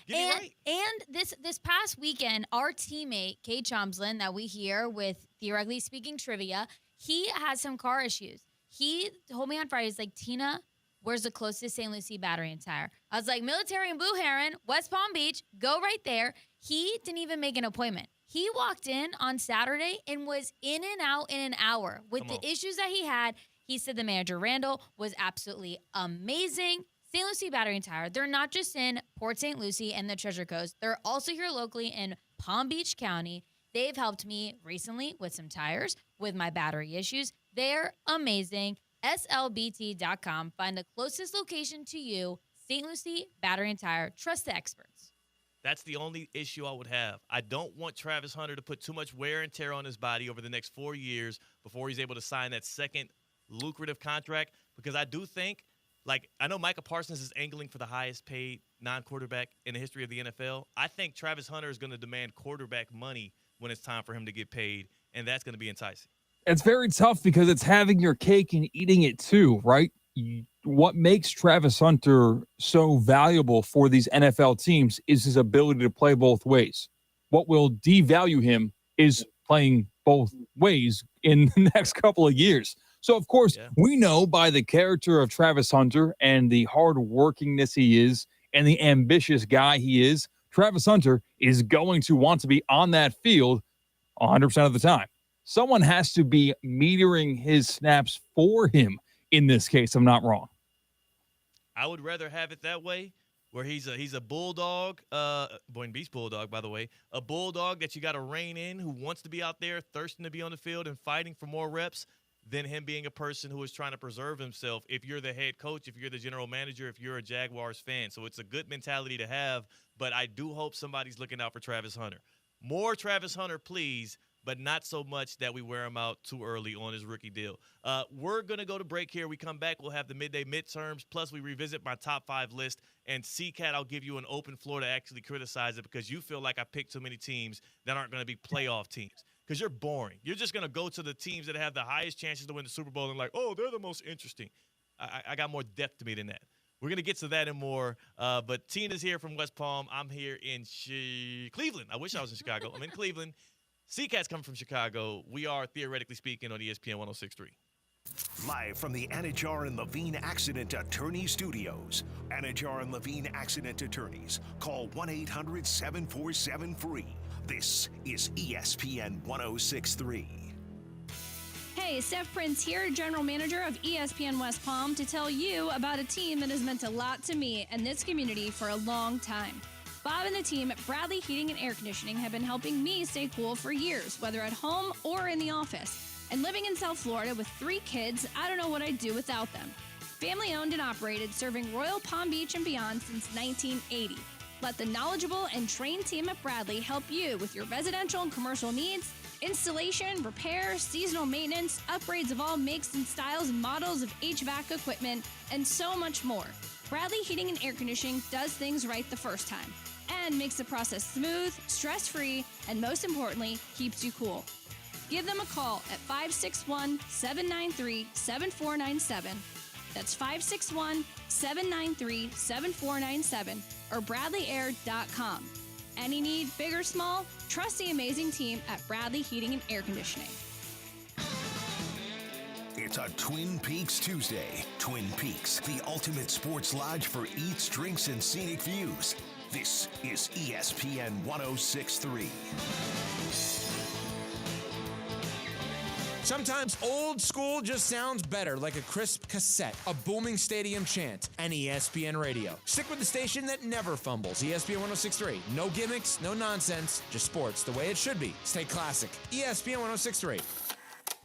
Get it right.
And this past weekend, our teammate, Kate Chomslin, that we hear with Theoretically Speaking Trivia, he had some car issues. He told me on Friday, he's like, Tina, where's the closest St. Lucie Battery and Tire? I was like, Military and Blue Heron, West Palm Beach, go right there. He didn't even make an appointment. He walked in on Saturday and was in and out in an hour with the issues that he had. He said the manager, Randall, was absolutely amazing. St. Lucie Battery and Tire, they're not just in Port St. Lucie and the Treasure Coast. They're also here locally in Palm Beach County. They've helped me recently with some tires, with my battery issues. They're amazing. SLBT.com. Find the closest location to you. St. Lucie Battery and Tire. Trust the experts.
That's the only issue I would have. I don't want Travis Hunter to put too much wear and tear on his body over the next 4 years before he's able to sign that second lucrative contract, because I do think, like, I know Micah Parsons is angling for the highest paid non-quarterback in the history of the NFL. I think Travis Hunter is going to demand quarterback money when it's time for him to get paid, and that's going to be enticing.
It's very tough because it's having your cake and eating it too, right? What makes Travis Hunter so valuable for these NFL teams is his ability to play both ways. What will devalue him is playing both ways in the next couple of years. So, of course, we know by the character of Travis Hunter and the hard-workingness he is and the ambitious guy he is, Travis Hunter is going to want to be on that field 100% of the time. Someone has to be metering his snaps for him in this case. I'm not wrong.
I would rather have it that way, where he's a bulldog, Boynton Beach Bulldog, by the way, a bulldog that you got to rein in, who wants to be out there thirsting to be on the field and fighting for more reps, than him being a person who is trying to preserve himself if you're the head coach, if you're the general manager, if you're a Jaguars fan. So it's a good mentality to have, but I do hope somebody's looking out for Travis Hunter. More Travis Hunter, please, but not so much that we wear him out too early on his rookie deal. We're going to go to break here. We come back, we'll have the midday midterms, plus we revisit my top 5 list. And C-Cat, I'll give you an open floor to actually criticize it because you feel like I picked too many teams that aren't going to be playoff teams. Because you're boring. You're just going to go to the teams that have the highest chances to win the Super Bowl and like, oh, they're the most interesting. I got more depth to me than that. We're going to get to that and more. But Tina's here from West Palm. I'm here in Cleveland. I wish I was in Chicago. I'm in Cleveland. C-Cat's coming from Chicago. We are, theoretically speaking, on ESPN 106.3.
Live from the Anajar and Levine Accident Attorney Studios. Anajar and Levine Accident Attorneys. Call 1-800-747-FREE. This is ESPN 106.3.
Hey, Steph Prince here, General Manager of ESPN West Palm, to tell you about a team that has meant a lot to me and this community for a long time. Bob and the team at Bradley Heating and Air Conditioning have been helping me stay cool for years, whether at home or in the office. And living in South Florida with 3 kids, I don't know what I'd do without them. Family owned and operated, serving Royal Palm Beach and beyond since 1980. Let the knowledgeable and trained team at Bradley help you with your residential and commercial needs, installation, repair, seasonal maintenance, upgrades of all makes and styles and models of HVAC equipment, and so much more. Bradley Heating and Air Conditioning does things right the first time and makes the process smooth, stress-free, and most importantly, keeps you cool. Give them a call at 561-793-7497. That's 561-793-7497 or BradleyAir.com. Any need, big or small, trust the amazing team at Bradley Heating and Air Conditioning.
It's a Twin Peaks Tuesday. Twin Peaks, the ultimate sports lodge for eats, drinks, and scenic views. This is ESPN 106.3.
Sometimes old school just sounds better, like a crisp cassette, a booming stadium chant, and ESPN radio. Stick with the station that never fumbles. ESPN 106.3. No gimmicks, no nonsense, just sports the way it should be. Stay classic. ESPN 106.3.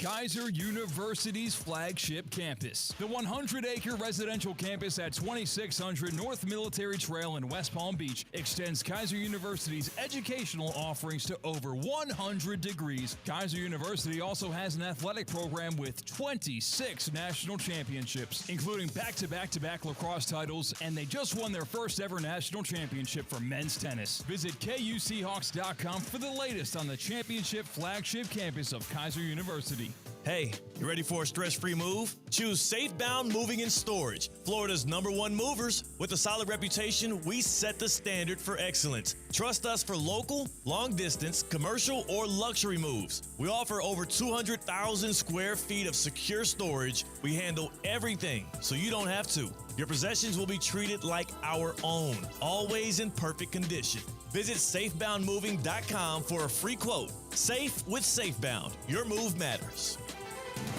Kaiser University's flagship campus. The 100-acre residential campus at 2600 North Military Trail in West Palm Beach extends Kaiser University's educational offerings to over 100 degrees. Kaiser University also has an athletic program with 26 national championships, including back-to-back-to-back lacrosse titles, and they just won their first ever national championship for men's tennis. Visit KUSeahawks.com for the latest on the championship flagship campus of Kaiser University.
Hey, you ready for a stress-free move? Choose Safebound Moving and Storage, Florida's #1 movers. With a solid reputation, we set the standard for excellence. Trust us for local, long-distance, commercial, or luxury moves. We offer over 200,000 square feet of secure storage. We handle everything, so you don't have to. Your possessions will be treated like our own, always in perfect condition. Visit SafeboundMoving.com for a free quote. Safe with Safebound. Your move matters.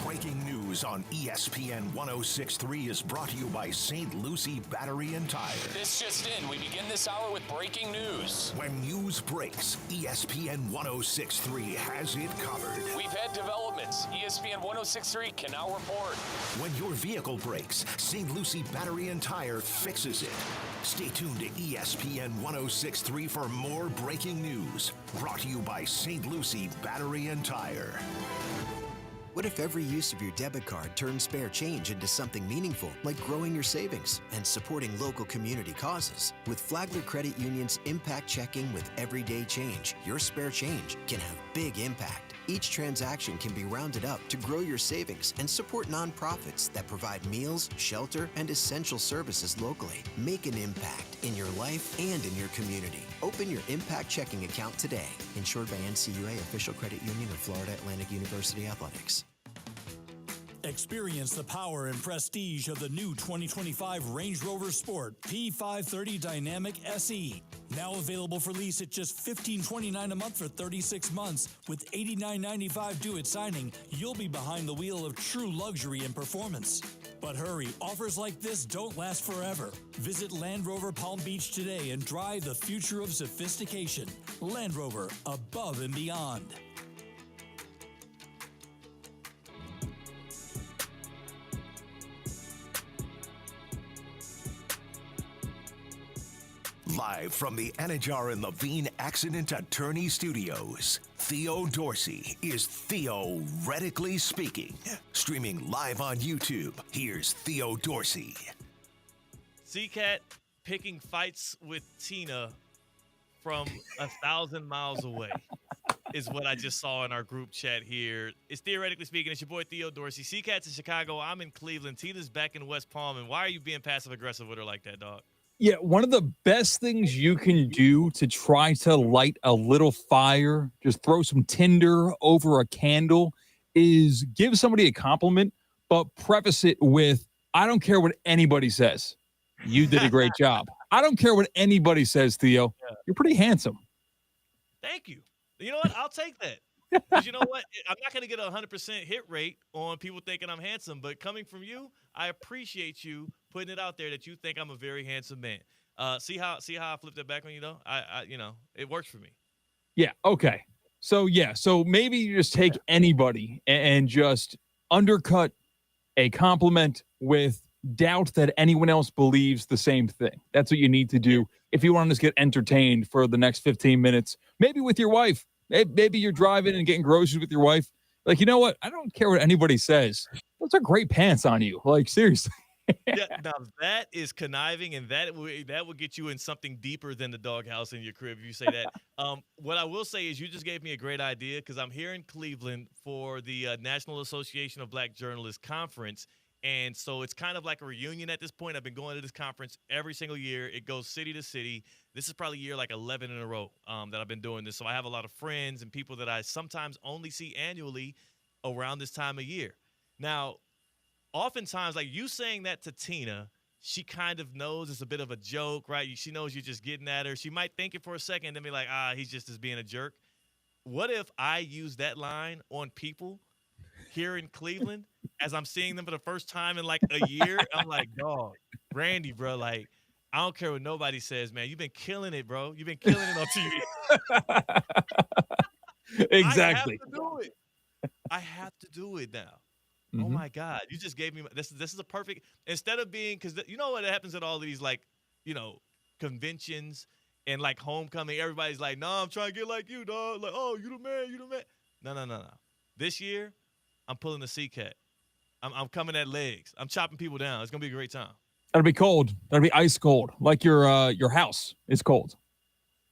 Breaking news on ESPN 106.3 is brought to you by St. Lucie Battery and Tire.
This just in. We begin this hour with breaking news.
When news breaks, ESPN 106.3 has it covered.
We've had developments. ESPN 106.3 can now report.
When your vehicle breaks, St. Lucie Battery and Tire fixes it. Stay tuned to ESPN 106.3 for more breaking news. Brought to you by St. Lucie Battery and Tire.
What if every use of your debit card turned spare change into something meaningful, like growing your savings and supporting local community causes? With Flagler Credit Union's Impact Checking with Everyday Change, your spare change can have big impact. Each transaction can be rounded up to grow your savings and support nonprofits that provide meals, shelter, and essential services locally. Make an impact in your life and in your community. Open your Impact Checking account today. Insured by NCUA, official credit union of Florida Atlantic University Athletics.
Experience the power and prestige of the new 2025 Range Rover Sport P530 Dynamic SE. Now available for lease at just $15.29 a month for 36 months. With $89.95 due at signing, you'll be behind the wheel of true luxury and performance. But hurry, offers like this don't last forever. Visit Land Rover Palm Beach today and drive the future of sophistication. Land Rover, above and beyond.
Live from the Anajar and Levine Accident Attorney Studios, Theo Dorsey is theoretically speaking. Streaming live on YouTube, here's Theo Dorsey.
C-Cat picking fights with Tina from 1,000 miles away is what I just saw in our group chat here. It's theoretically speaking. It's your boy Theo Dorsey. C-Cat's in Chicago. I'm in Cleveland. Tina's back in West Palm. And why are you being passive aggressive with her like that, dog?
Yeah, one of the best things you can do to try to light a little fire, just throw some tinder over a candle, is give somebody a compliment, but preface it with, I don't care what anybody says. You did a great job. I don't care what anybody says, Theo. You're pretty handsome.
Thank you. You know what? I'll take that. Because you know what? I'm not going to get a 100% hit rate on people thinking I'm handsome, but coming from you, I appreciate you putting it out there that you think I'm a very handsome man. See how I flipped that back on you, though? I it works for me.
Yeah, okay. So maybe you just take anybody and just undercut a compliment with doubt that anyone else believes the same thing. That's what you need to do if you want to just get entertained for the next 15 minutes, maybe with your wife. Maybe you're driving and getting groceries with your wife. Like, you know what? I don't care what anybody says. Those are great pants on you. Like, seriously.
Yeah, now that is conniving, and that will get you in something deeper than the doghouse in your crib if you say that. What I will say is you just gave me a great idea because I'm here in Cleveland for the National Association of Black Journalists Conference, and so it's kind of like a reunion at this point. I've been going to this conference every single year. It goes city to city. This is probably year like 11 in a row that I've been doing this. So I have a lot of friends and people that I sometimes only see annually around this time of year. Now, oftentimes, like you saying that to Tina, she kind of knows it's a bit of a joke, right? She knows you're just getting at her. She might think it for a second and then be like, he's just as being a jerk. What if I use that line on people here in Cleveland as I'm seeing them for the first time in like a year? I'm like, dog, Randy, bro, like, I don't care what nobody says, man. You've been killing it, bro. You've been killing it on TV.
Exactly.
I have to do it. I have to do it now.
Mm-hmm.
Oh my God! You just gave me this. This is a perfect. Instead of being, because you know what happens at all these like, conventions and like homecoming. Everybody's like, "No, I'm trying to get like you, dog." Like, "Oh, you the man, you the man." No. This year, I'm pulling the C-Cat. I'm coming at legs. I'm chopping people down. It's gonna be a great time.
That'll be cold. That'll be ice cold. Like your house is cold.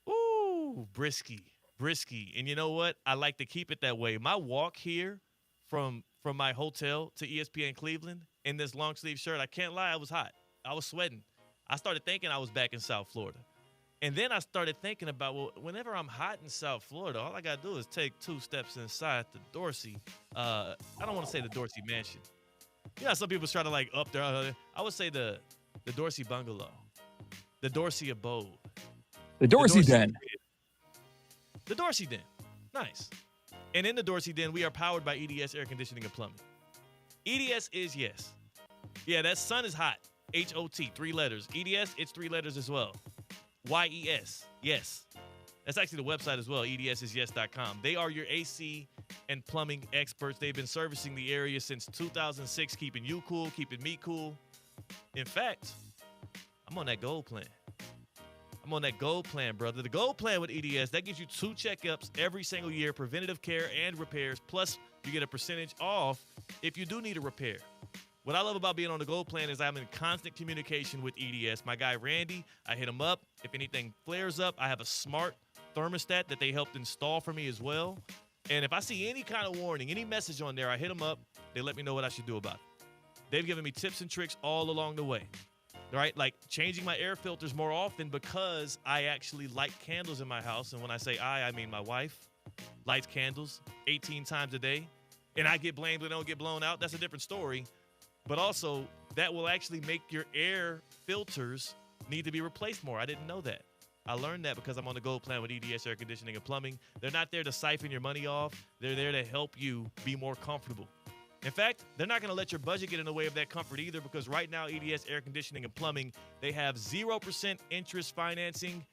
Ooh, brisky. And you know what? I like to keep it that way. My walk here from my hotel to ESPN Cleveland in this long sleeve shirt, I can't lie, I was hot. I was sweating. I started thinking I was back in South Florida. And then I started thinking about, well, whenever I'm hot in South Florida, all I got to do is take 2 steps inside the Dorsey. I don't want to say the Dorsey Mansion. You know, some people try to like up there. I would say the Dorsey Bungalow, the Dorsey Abode.
The Dorsey Den.
The Dorsey Den. Nice. And in the Dorsey Den, we are powered by EDS Air Conditioning and Plumbing. EDS is yes. Yeah, that sun is hot. HOT, 3 letters. EDS, it's 3 letters as well. YES, yes. That's actually the website as well, edsisyes.com. They are your AC and plumbing experts. They've been servicing the area since 2006, keeping you cool, keeping me cool. In fact, I'm on that gold plan. I'm on that gold plan, brother. The gold plan with EDS, that gives you 2 checkups every single year, preventative care and repairs, plus you get a percentage off if you do need a repair. What I love about being on the gold plan is I'm in constant communication with EDS. My guy, Randy, I hit him up. If anything flares up, I have a smart thermostat that they helped install for me as well. And if I see any kind of warning, any message on there, I hit them up. They let me know what I should do about it. They've given me tips and tricks all along the way. Right? Like changing my air filters more often because I actually light candles in my house. And when I say I mean my wife lights candles 18 times a day. And I get blamed when they don't get blown out. That's a different story. But also, that will actually make your air filters need to be replaced more. I didn't know that. I learned that because I'm on the gold plan with EDS Air Conditioning and Plumbing. They're not there to siphon your money off. They're there to help you be more comfortable. In fact, they're not going to let your budget get in the way of that comfort either because right now, EDS Air Conditioning and Plumbing, they have 0% interest financing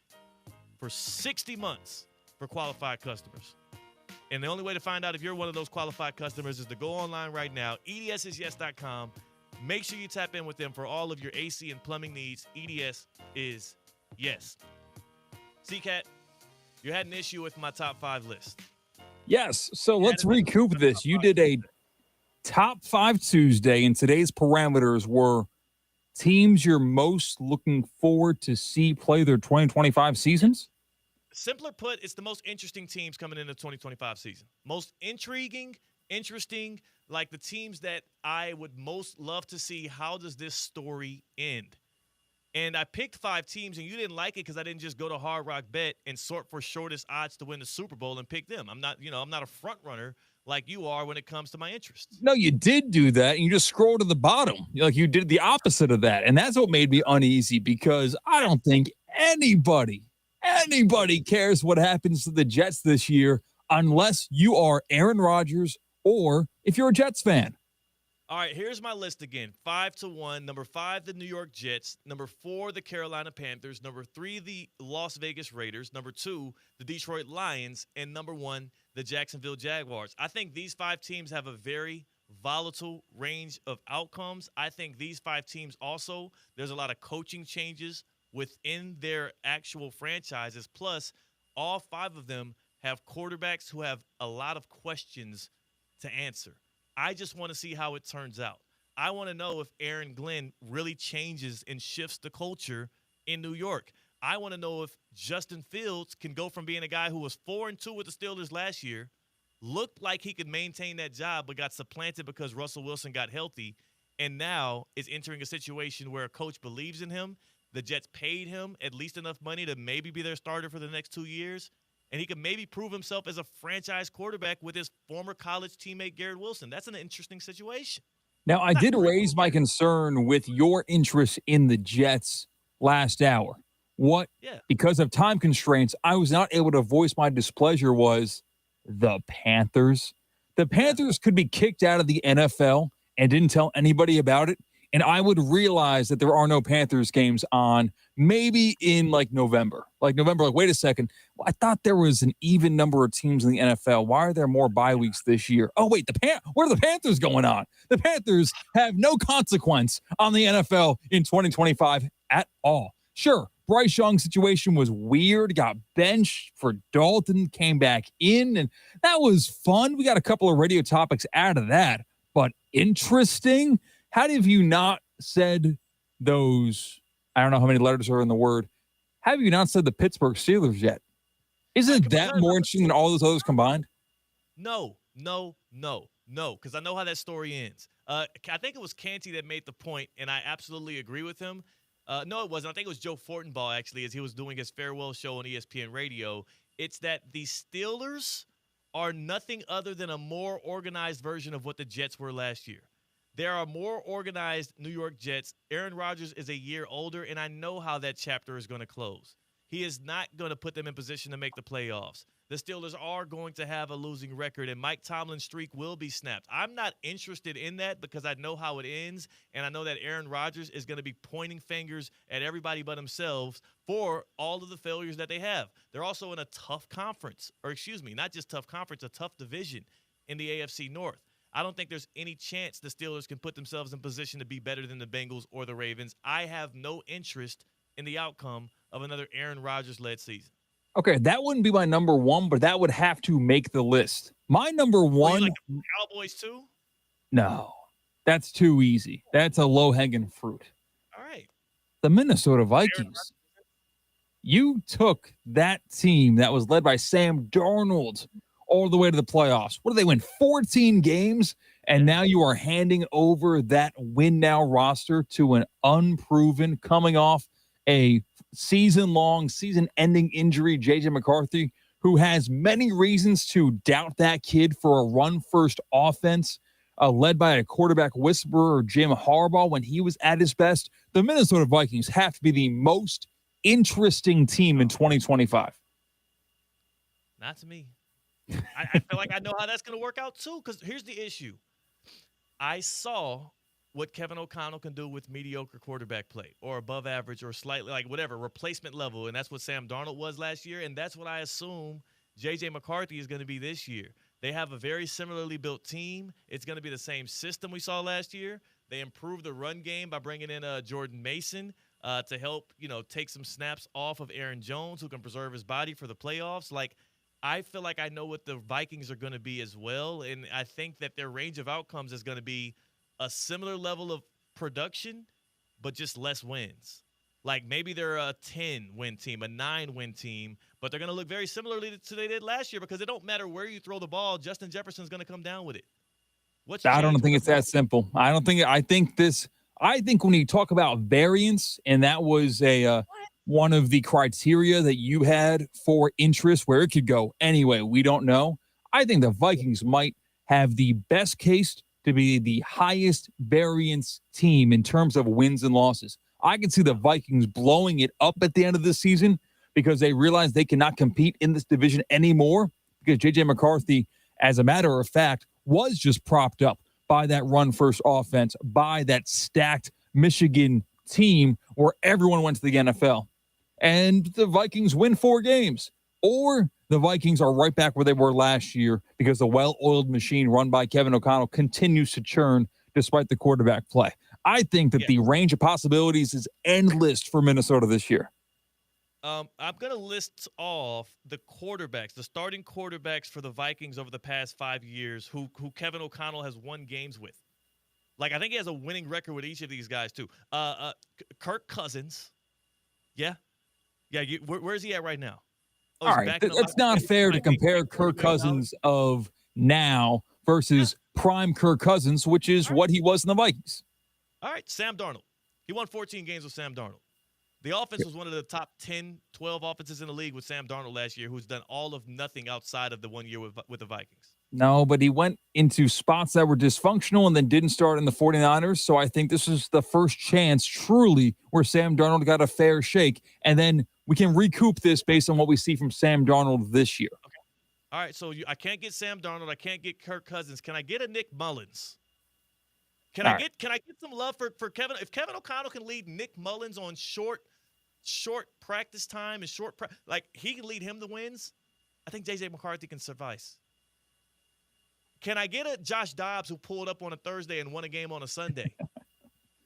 for 60 months for qualified customers. And the only way to find out if you're one of those qualified customers is to go online right now, edsisyes.com. Make sure you tap in with them for all of your AC and plumbing needs. EDS is yes. C-Cat, you had an issue with my top 5 list.
Yes. So let's recoup this. You did a top 5 Tuesday, and today's parameters were teams you're most looking forward to see play their 2025 seasons.
Simpler put, it's the most interesting teams coming into the 2025 season. Most intriguing, interesting, like the teams that I would most love to see. How does this story end? And I picked 5 teams, and you didn't like it because I didn't just go to Hard Rock Bet and sort for shortest odds to win the Super Bowl and pick them. I'm not a front runner like you are when it comes to my interests.
No, you did do that, and you just scrolled to the bottom. Like you did the opposite of that, and that's what made me uneasy because I don't think anybody cares what happens to the Jets this year unless you are Aaron Rodgers or if you're a Jets fan.
All right, here's my list again. 5-1. Number 5, the New York Jets. Number 4, the Carolina Panthers. Number 3, the Las Vegas Raiders. Number 2, the Detroit Lions. And number 1, the Jacksonville Jaguars. I think these 5 teams have a very volatile range of outcomes. I think these 5 teams also, there's a lot of coaching changes within their actual franchises. Plus, all 5 of them have quarterbacks who have a lot of questions to answer. I just want to see how it turns out. I want to know if Aaron Glenn really changes and shifts the culture in New York. I want to know if Justin Fields can go from being a guy who was 4-2 with the Steelers last year, looked like he could maintain that job, but got supplanted because Russell Wilson got healthy, and now is entering a situation where a coach believes in him. The Jets paid him at least enough money to maybe be their starter for the next 2 years. And he could maybe prove himself as a franchise quarterback with his former college teammate, Garrett Wilson. That's an interesting situation.
Now, I did raise my concern with your interest in the Jets last hour. Because of time constraints, I was not able to voice my displeasure was the Panthers. The Panthers could be kicked out of the NFL and didn't tell anybody about it. And I would realize that there are no Panthers games on maybe in November. Like, wait a second. I thought there was an even number of teams in the NFL. Why are there more bye weeks this year? Oh, wait, what are the Panthers going on? The Panthers have no consequence on the NFL in 2025 at all. Sure, Bryce Young's situation was weird, got benched for Dalton, came back in, and that was fun. We got a couple of radio topics out of that, but interesting. How have you not said those, I don't know how many letters are in the word, have you not said the Pittsburgh Steelers yet? Isn't that more interesting than all those others combined?
No, because I know how that story ends. I think it was Canty that made the point, and I absolutely agree with him. No, it wasn't. I think it was Joe Fortenbaugh, actually, as he was doing his farewell show on ESPN Radio. It's that the Steelers are nothing other than a more organized version of what the Jets were last year. There are more organized New York Jets. Aaron Rodgers is a year older, and I know how that chapter is going to close. He is not going to put them in position to make the playoffs. The Steelers are going to have a losing record, and Mike Tomlin's streak will be snapped. I'm not interested in that because I know how it ends, and I know that Aaron Rodgers is going to be pointing fingers at everybody but themselves for all of the failures that they have. They're also in a tough conference, not just tough conference, a tough division in the AFC North. I don't think there's any chance the Steelers can put themselves in position to be better than the Bengals or the Ravens. I have no interest in the outcome of another Aaron Rodgers-led season.
Okay, that wouldn't be my number one, but that would have to make the list. My number one.
You like the Cowboys too?
No, that's too easy. That's a low-hanging fruit.
All right.
The Minnesota Vikings. You took that team that was led by Sam Darnold all the way to the playoffs. What do they win? 14 games, and now you are handing over that win-now roster to an unproven, coming off a season-long, season-ending injury, J.J. McCarthy, who has many reasons to doubt that kid for a run-first offense led by a quarterback whisperer, Jim Harbaugh, when he was at his best. The Minnesota Vikings have to be the most interesting team in 2025.
Not to me. I feel like I know how that's going to work out, too, because here's the issue. I saw what Kevin O'Connell can do with mediocre quarterback play or above average or slightly, whatever, replacement level, and that's what Sam Darnold was last year, and that's what I assume J.J. McCarthy is going to be this year. They have a very similarly built team. It's going to be the same system we saw last year. They improved the run game by bringing in Jordan Mason. to help, take some snaps off of Aaron Jones, who can preserve his body for the playoffs. Like, I feel like I know what the Vikings are going to be as well, and I think that their range of outcomes is going to be a similar level of production, but just less wins. Like, maybe they're a 10-win team, a 9-win team, but they're going to look very similarly to they did last year because it don't matter where you throw the ball, Justin Jefferson's going to come down with it. What's
I don't
changed with
think
the
it's that simple. I think when you talk about variance, and that was one of the criteria that you had for interest, where it could go anyway, we don't know. I think the Vikings might have the best case to be the highest variance team in terms of wins and losses. I can see the Vikings blowing it up at the end of the season because they realize they cannot compete in this division anymore because J.J. McCarthy, as a matter of fact, was just propped up by that run-first offense, by that stacked Michigan team where everyone went to the NFL. And the Vikings win 4 games. Or the Vikings are right back where they were last year because the well-oiled machine run by Kevin O'Connell continues to churn despite the quarterback play. I think that the range of possibilities is endless for Minnesota this year.
I'm going to list off the quarterbacks, the starting quarterbacks for the Vikings over the past 5 years who Kevin O'Connell has won games with. Like, I think he has a winning record with each of these guys, too. Kirk Cousins. Yeah. Yeah, where's he at right now? Oh,
All right, it's not fair to compare Kirk Cousins of now versus prime Kirk Cousins, which is what he was in the Vikings.
All right, Sam Darnold. He won 14 games with Sam Darnold. The offense was one of the top 10, 12 offenses in the league with Sam Darnold last year, who's done all of nothing outside of the 1 year with the Vikings.
No, but he went into spots that were dysfunctional and then didn't start in the 49ers. So I think this is the first chance truly where Sam Darnold got a fair shake. And then we can recoup this based on what we see from Sam Darnold this year.
Okay. All right, so I can't get Sam Darnold. I can't get Kirk Cousins. Can I get a Nick Mullins? Can I get some love for Kevin? If Kevin O'Connell can lead Nick Mullins on short practice time and like he can lead him to wins, I think J.J. McCarthy can suffice. Can I get a Josh Dobbs who pulled up on a Thursday and won a game on a Sunday?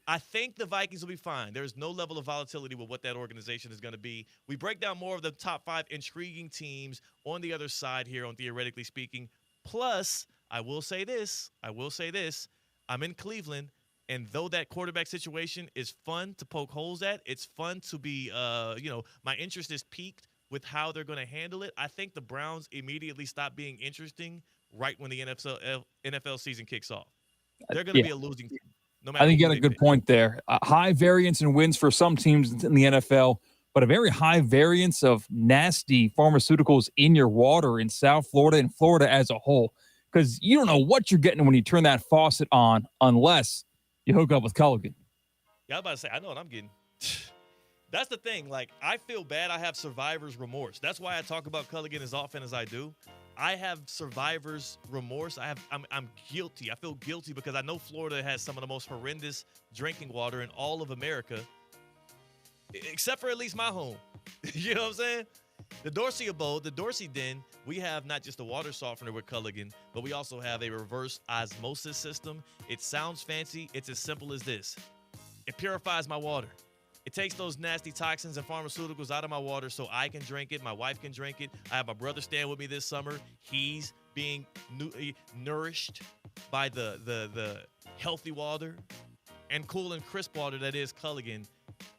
I think the Vikings will be fine. There's no level of volatility with what that organization is going to be. We break down more of the top 5 intriguing teams on the other side here on Theoretically Speaking. Plus, I will say this. I'm in Cleveland, and though that quarterback situation is fun to poke holes at, it's fun to be, my interest is piqued with how they're going to handle it. I think the Browns immediately stop being interesting right when the NFL season kicks off. They're going to be a losing team. No matter
I think you got a good point there. High variance in wins for some teams in the NFL, but a very high variance of nasty pharmaceuticals in your water in South Florida and Florida as a whole. Because you don't know what you're getting when you turn that faucet on unless you hook up with Culligan.
Yeah, I was about to say, I know what I'm getting. That's the thing. Like, I feel bad. I have survivor's remorse. That's why I talk about Culligan as often as I do. I have survivor's remorse. I'm guilty. I feel guilty because I know Florida has some of the most horrendous drinking water in all of America, except for at least my home. You know what I'm saying? The Dorsey abode, the Dorsey den, we have not just a water softener with Culligan, but we also have a reverse osmosis system. It sounds fancy. It's as simple as this. It purifies my water. It takes those nasty toxins and pharmaceuticals out of my water so I can drink it. My wife can drink it. I have my brother staying with me this summer. He's being nourished by the healthy water and cool and crisp water that is Culligan,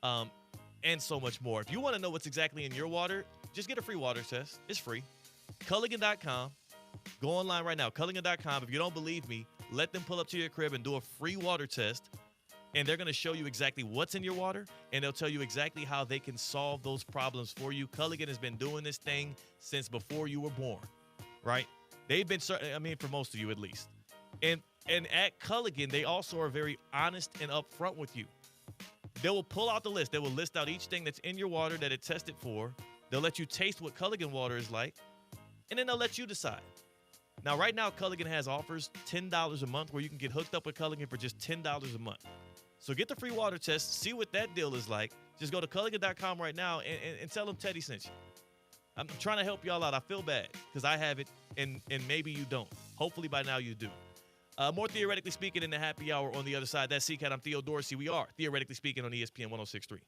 and so much more. If you want to know what's exactly in your water, just get a free water test. It's free. Culligan.com. Go online right now. Culligan.com. If you don't believe me, let them pull up to your crib and do a free water test. And they're going to show you exactly what's in your water, and they'll tell you exactly how they can solve those problems for you. Culligan has been doing this thing since before you were born, right? They've been, for most of you at least. And at Culligan, they also are very honest and upfront with you. They will pull out the list. They will list out each thing that's in your water that it tested for. They'll let you taste what Culligan water is like, and then they'll let you decide. Now, right now, Culligan has offers $10 a month where you can get hooked up with Culligan for just $10 a month. So get the free water test, see what that deal is like. Just go to Culligan.com right now and tell them Teddy sent you. I'm trying to help y'all out. I feel bad because I have it, and maybe you don't. Hopefully by now you do. More Theoretically Speaking in the happy hour on the other side. That's CCAT. I'm Theo Dorsey. We are Theoretically Speaking on ESPN 106.3.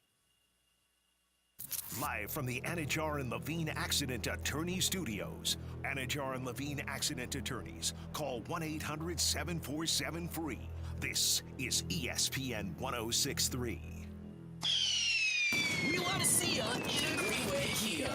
Live from the Anajar and Levine Accident Attorney Studios. Anajar and Levine Accident Attorneys. Call 1-800-747-FREE. This is ESPN 1063.
We want to see you in a Greenway Kia.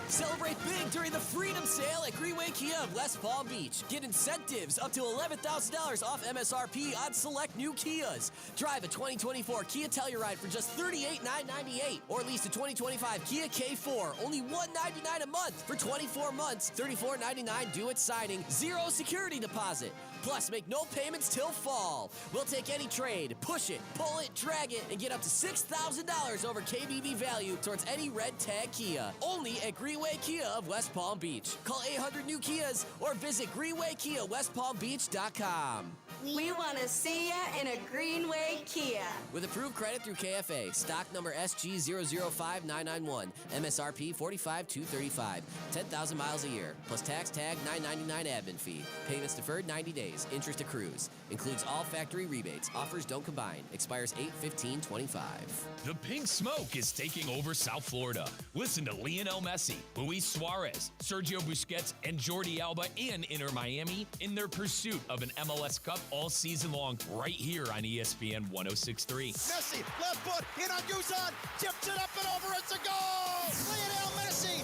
Celebrate big during the Freedom Sale at Greenway Kia of West Palm Beach. Get incentives up to $11,000 off MSRP on select new Kias. Drive a 2024 Kia Telluride for just $38,998, or lease a 2025 Kia K4, only $199 a month for 24 months, $34.99 due at signing, zero security deposit. Plus, make no payments till fall. We'll take any trade, push it, pull it, drag it, and get up to $6,000 over KBV value towards any red tag Kia. Only at Greenway Kia of West Palm Beach. Call 800 New Kias or visit GreenwayKiaWestPalmBeach.com.
We want to see ya in a Greenway Kia.
With approved credit through KFA. Stock number SG005991. MSRP $45,235. 10,000 miles a year. Plus tax tag $999 admin fee. Payments deferred 90 days. Interest accrues. Includes all factory rebates. Offers don't combine. Expires 8/15/25.
The Pink Smoke is taking over South Florida. Listen to Lionel Messi, Luis Suarez, Sergio Busquets, and Jordi Alba and Inter Miami in their pursuit of an MLS Cup all season long right here on ESPN 1063.
Messi, left foot, in on Guzan, tips it up and over, it's a goal! Lionel Messi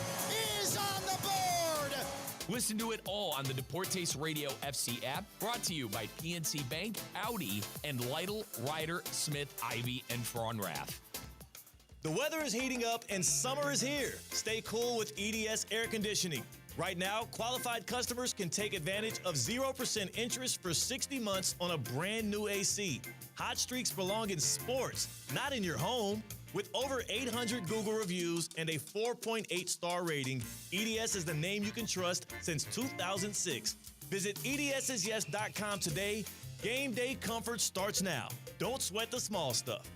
is on the board!
Listen to it all on the Deportes Radio FC app, brought to you by PNC Bank, Audi, and Lytle, Ryder, Smith, Ivy, and Frauenrath.
The weather is heating up and summer is here. Stay cool with EDS Air Conditioning. Right now, qualified customers can take advantage of 0% interest for 60 months on a brand new AC. Hot streaks belong in sports, not in your home. With over 800 Google reviews and a 4.8 star rating, EDS is the name you can trust since 2006. Visit EDSisyes.com today. Game day comfort starts now. Don't sweat the small stuff.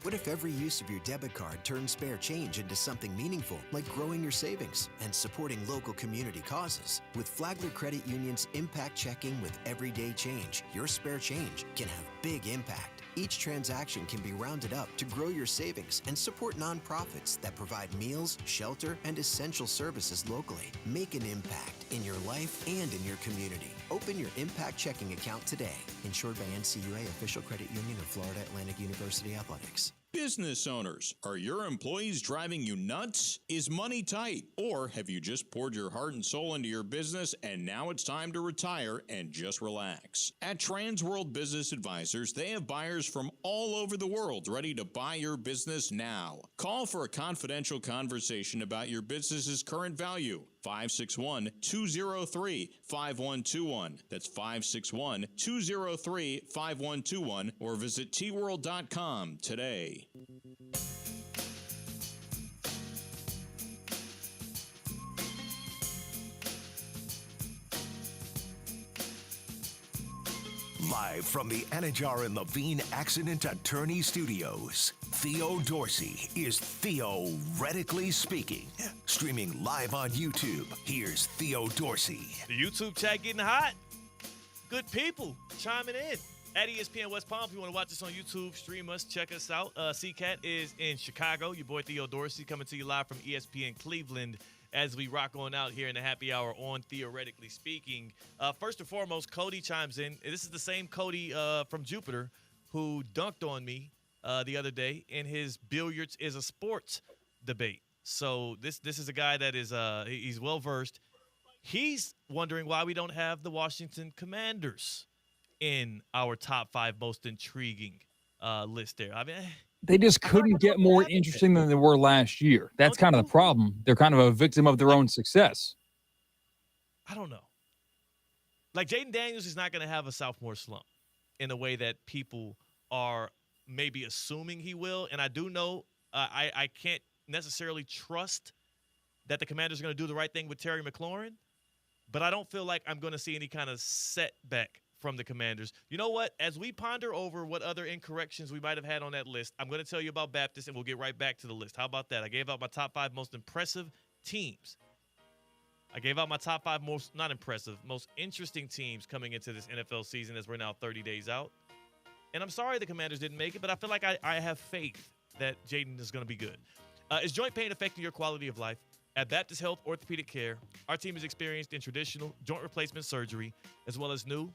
What if every use of your debit card turns spare change into something meaningful, like growing your savings and supporting local community causes? With Flagler Credit Union's Impact Checking with Everyday Change, your spare change can have big impact. Each transaction can be rounded up to grow your savings and support nonprofits that provide meals, shelter, and essential services locally. Make an impact in your life and in your community. Open your Impact Checking account today. Insured by NCUA, official credit union of Florida Atlantic University Athletics.
Business owners, are your employees driving you nuts? Is money tight? Or have you just poured your heart and soul into your business and now it's time to retire and just relax? At Transworld Business Advisors, they have buyers from all over the world ready to buy your business now. Call for a confidential conversation about your business's current value. 561-203-5121. That's 561-203-5121 or visit tworld.com today.
Live from the Anajar and Levine Accident Attorney Studios, Theo Dorsey is theoretically speaking. Streaming live on YouTube, here's Theo Dorsey.
The YouTube chat getting hot. Good people chiming in. At ESPN West Palm, if you want to watch us on YouTube, stream us, check us out. CCAT is in Chicago. Your boy Theo Dorsey coming to you live from ESPN Cleveland as we rock on out here in the happy hour on Theoretically Speaking. First and foremost, Cody chimes in. This is the same Cody from Jupiter who dunked on me the other day in his billiards is a sports debate. So this is a guy that is he's well-versed. He's wondering why we don't have the Washington Commanders in our top 5 most intriguing list there. I mean,
They just couldn't get more interesting than they were last year. That's kind of the problem. They're kind of a victim of their own success.
I don't know. Like, Jaden Daniels is not going to have a sophomore slump in the way that people are maybe assuming he will. And I do know I can't necessarily trust that the Commanders are going to do the right thing with Terry McLaurin, but I don't feel like I'm going to see any kind of setback from the Commanders. You know what? As we ponder over what other incorrections we might have had on that list, I'm going to tell you about Baptist, and we'll get right back to the list. How about that? I gave out my top 5 most impressive teams. I gave out my top 5 most, not impressive, most interesting teams coming into this NFL season as we're now 30 days out. And I'm sorry the Commanders didn't make it, but I feel like I have faith that Jaden is going to be good.
Is joint pain affecting your quality of life? At Baptist Health Orthopedic Care, our team is experienced in traditional joint replacement surgery, as well as new,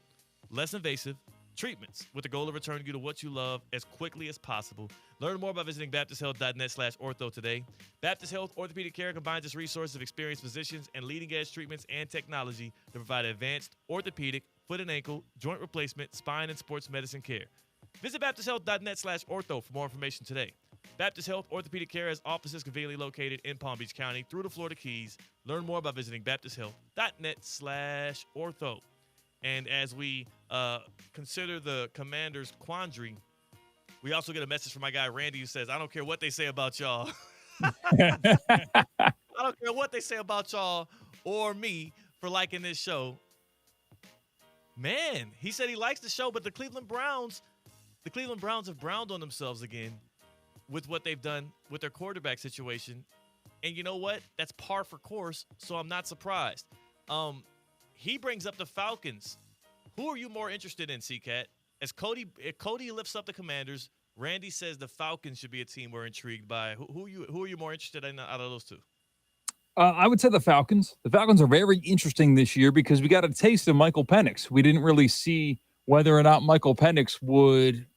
less invasive treatments with the goal of returning you to what you love as quickly as possible. Learn more by visiting baptisthealth.net/ortho today. Baptist Health Orthopedic Care combines its resources of experienced physicians and leading-edge treatments and technology to provide advanced orthopedic, foot and ankle, joint replacement, spine, and sports medicine care. Visit baptisthealth.net/ortho for more information today. Baptist Health Orthopedic Care has offices conveniently located in Palm Beach County through the Florida Keys. Learn more by visiting baptisthealth.net/ortho. And as we consider the Commanders' quandary, we also get a message from my guy Randy who says, I don't care what they say about y'all. I don't care what they say about y'all or me for liking this show. Man, he said he likes the show, but the Cleveland Browns have browned on themselves again with what they've done with their quarterback situation. And you know what? That's par for course, so I'm not surprised. He brings up the Falcons. Who are you more interested in, C-Cat? If Cody lifts up the Commanders, Randy says the Falcons should be a team we're intrigued by. Who are you more interested in out of those two?
I would say the Falcons. The Falcons are very interesting this year because we got a taste of Michael Penix. We didn't really see whether or not Michael Penix would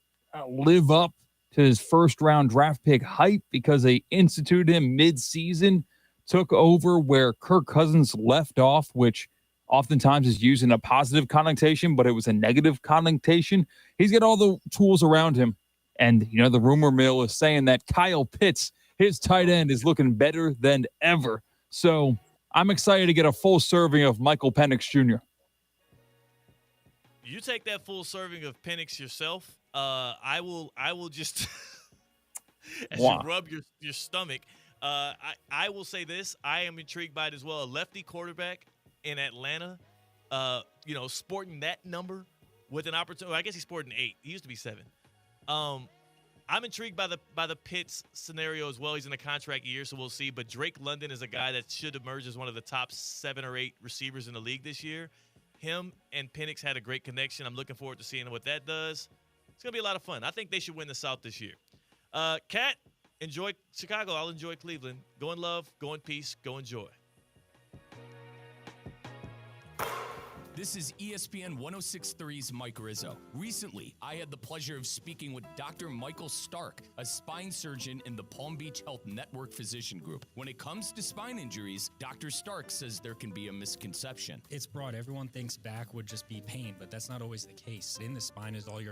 live up to his first-round draft pick hype because they instituted him mid-season, took over where Kirk Cousins left off, which oftentimes is used in a positive connotation, but it was a negative connotation. He's got all the tools around him. And, the rumor mill is saying that Kyle Pitts, his tight end, is looking better than ever. So I'm excited to get a full serving of Michael Penix Jr.
You take that full serving of Penix yourself. I will just as you rub your stomach. I will say this. I am intrigued by it as well. A lefty quarterback in Atlanta, sporting that number with an opportunity. I guess he's sporting 8. He used to be 7. I'm intrigued by the Pitts scenario as well. He's in a contract year, so we'll see. But Drake London is a guy that should emerge as one of the top 7 or 8 receivers in the league this year. Him and Penix had a great connection. I'm looking forward to seeing what that does. It's going to be a lot of fun. I think they should win the South this year. Kat, enjoy Chicago. I'll enjoy Cleveland. Go in love, go in peace, go in joy.
This is ESPN 106.3's Mike Rizzo. Recently, I had the pleasure of speaking with Dr. Michael Stark, a spine surgeon in the Palm Beach Health Network Physician Group. When it comes to spine injuries, Dr. Stark says there can be a misconception.
It's broad. Everyone thinks back would just be pain, but that's not always the case. In the spine is all your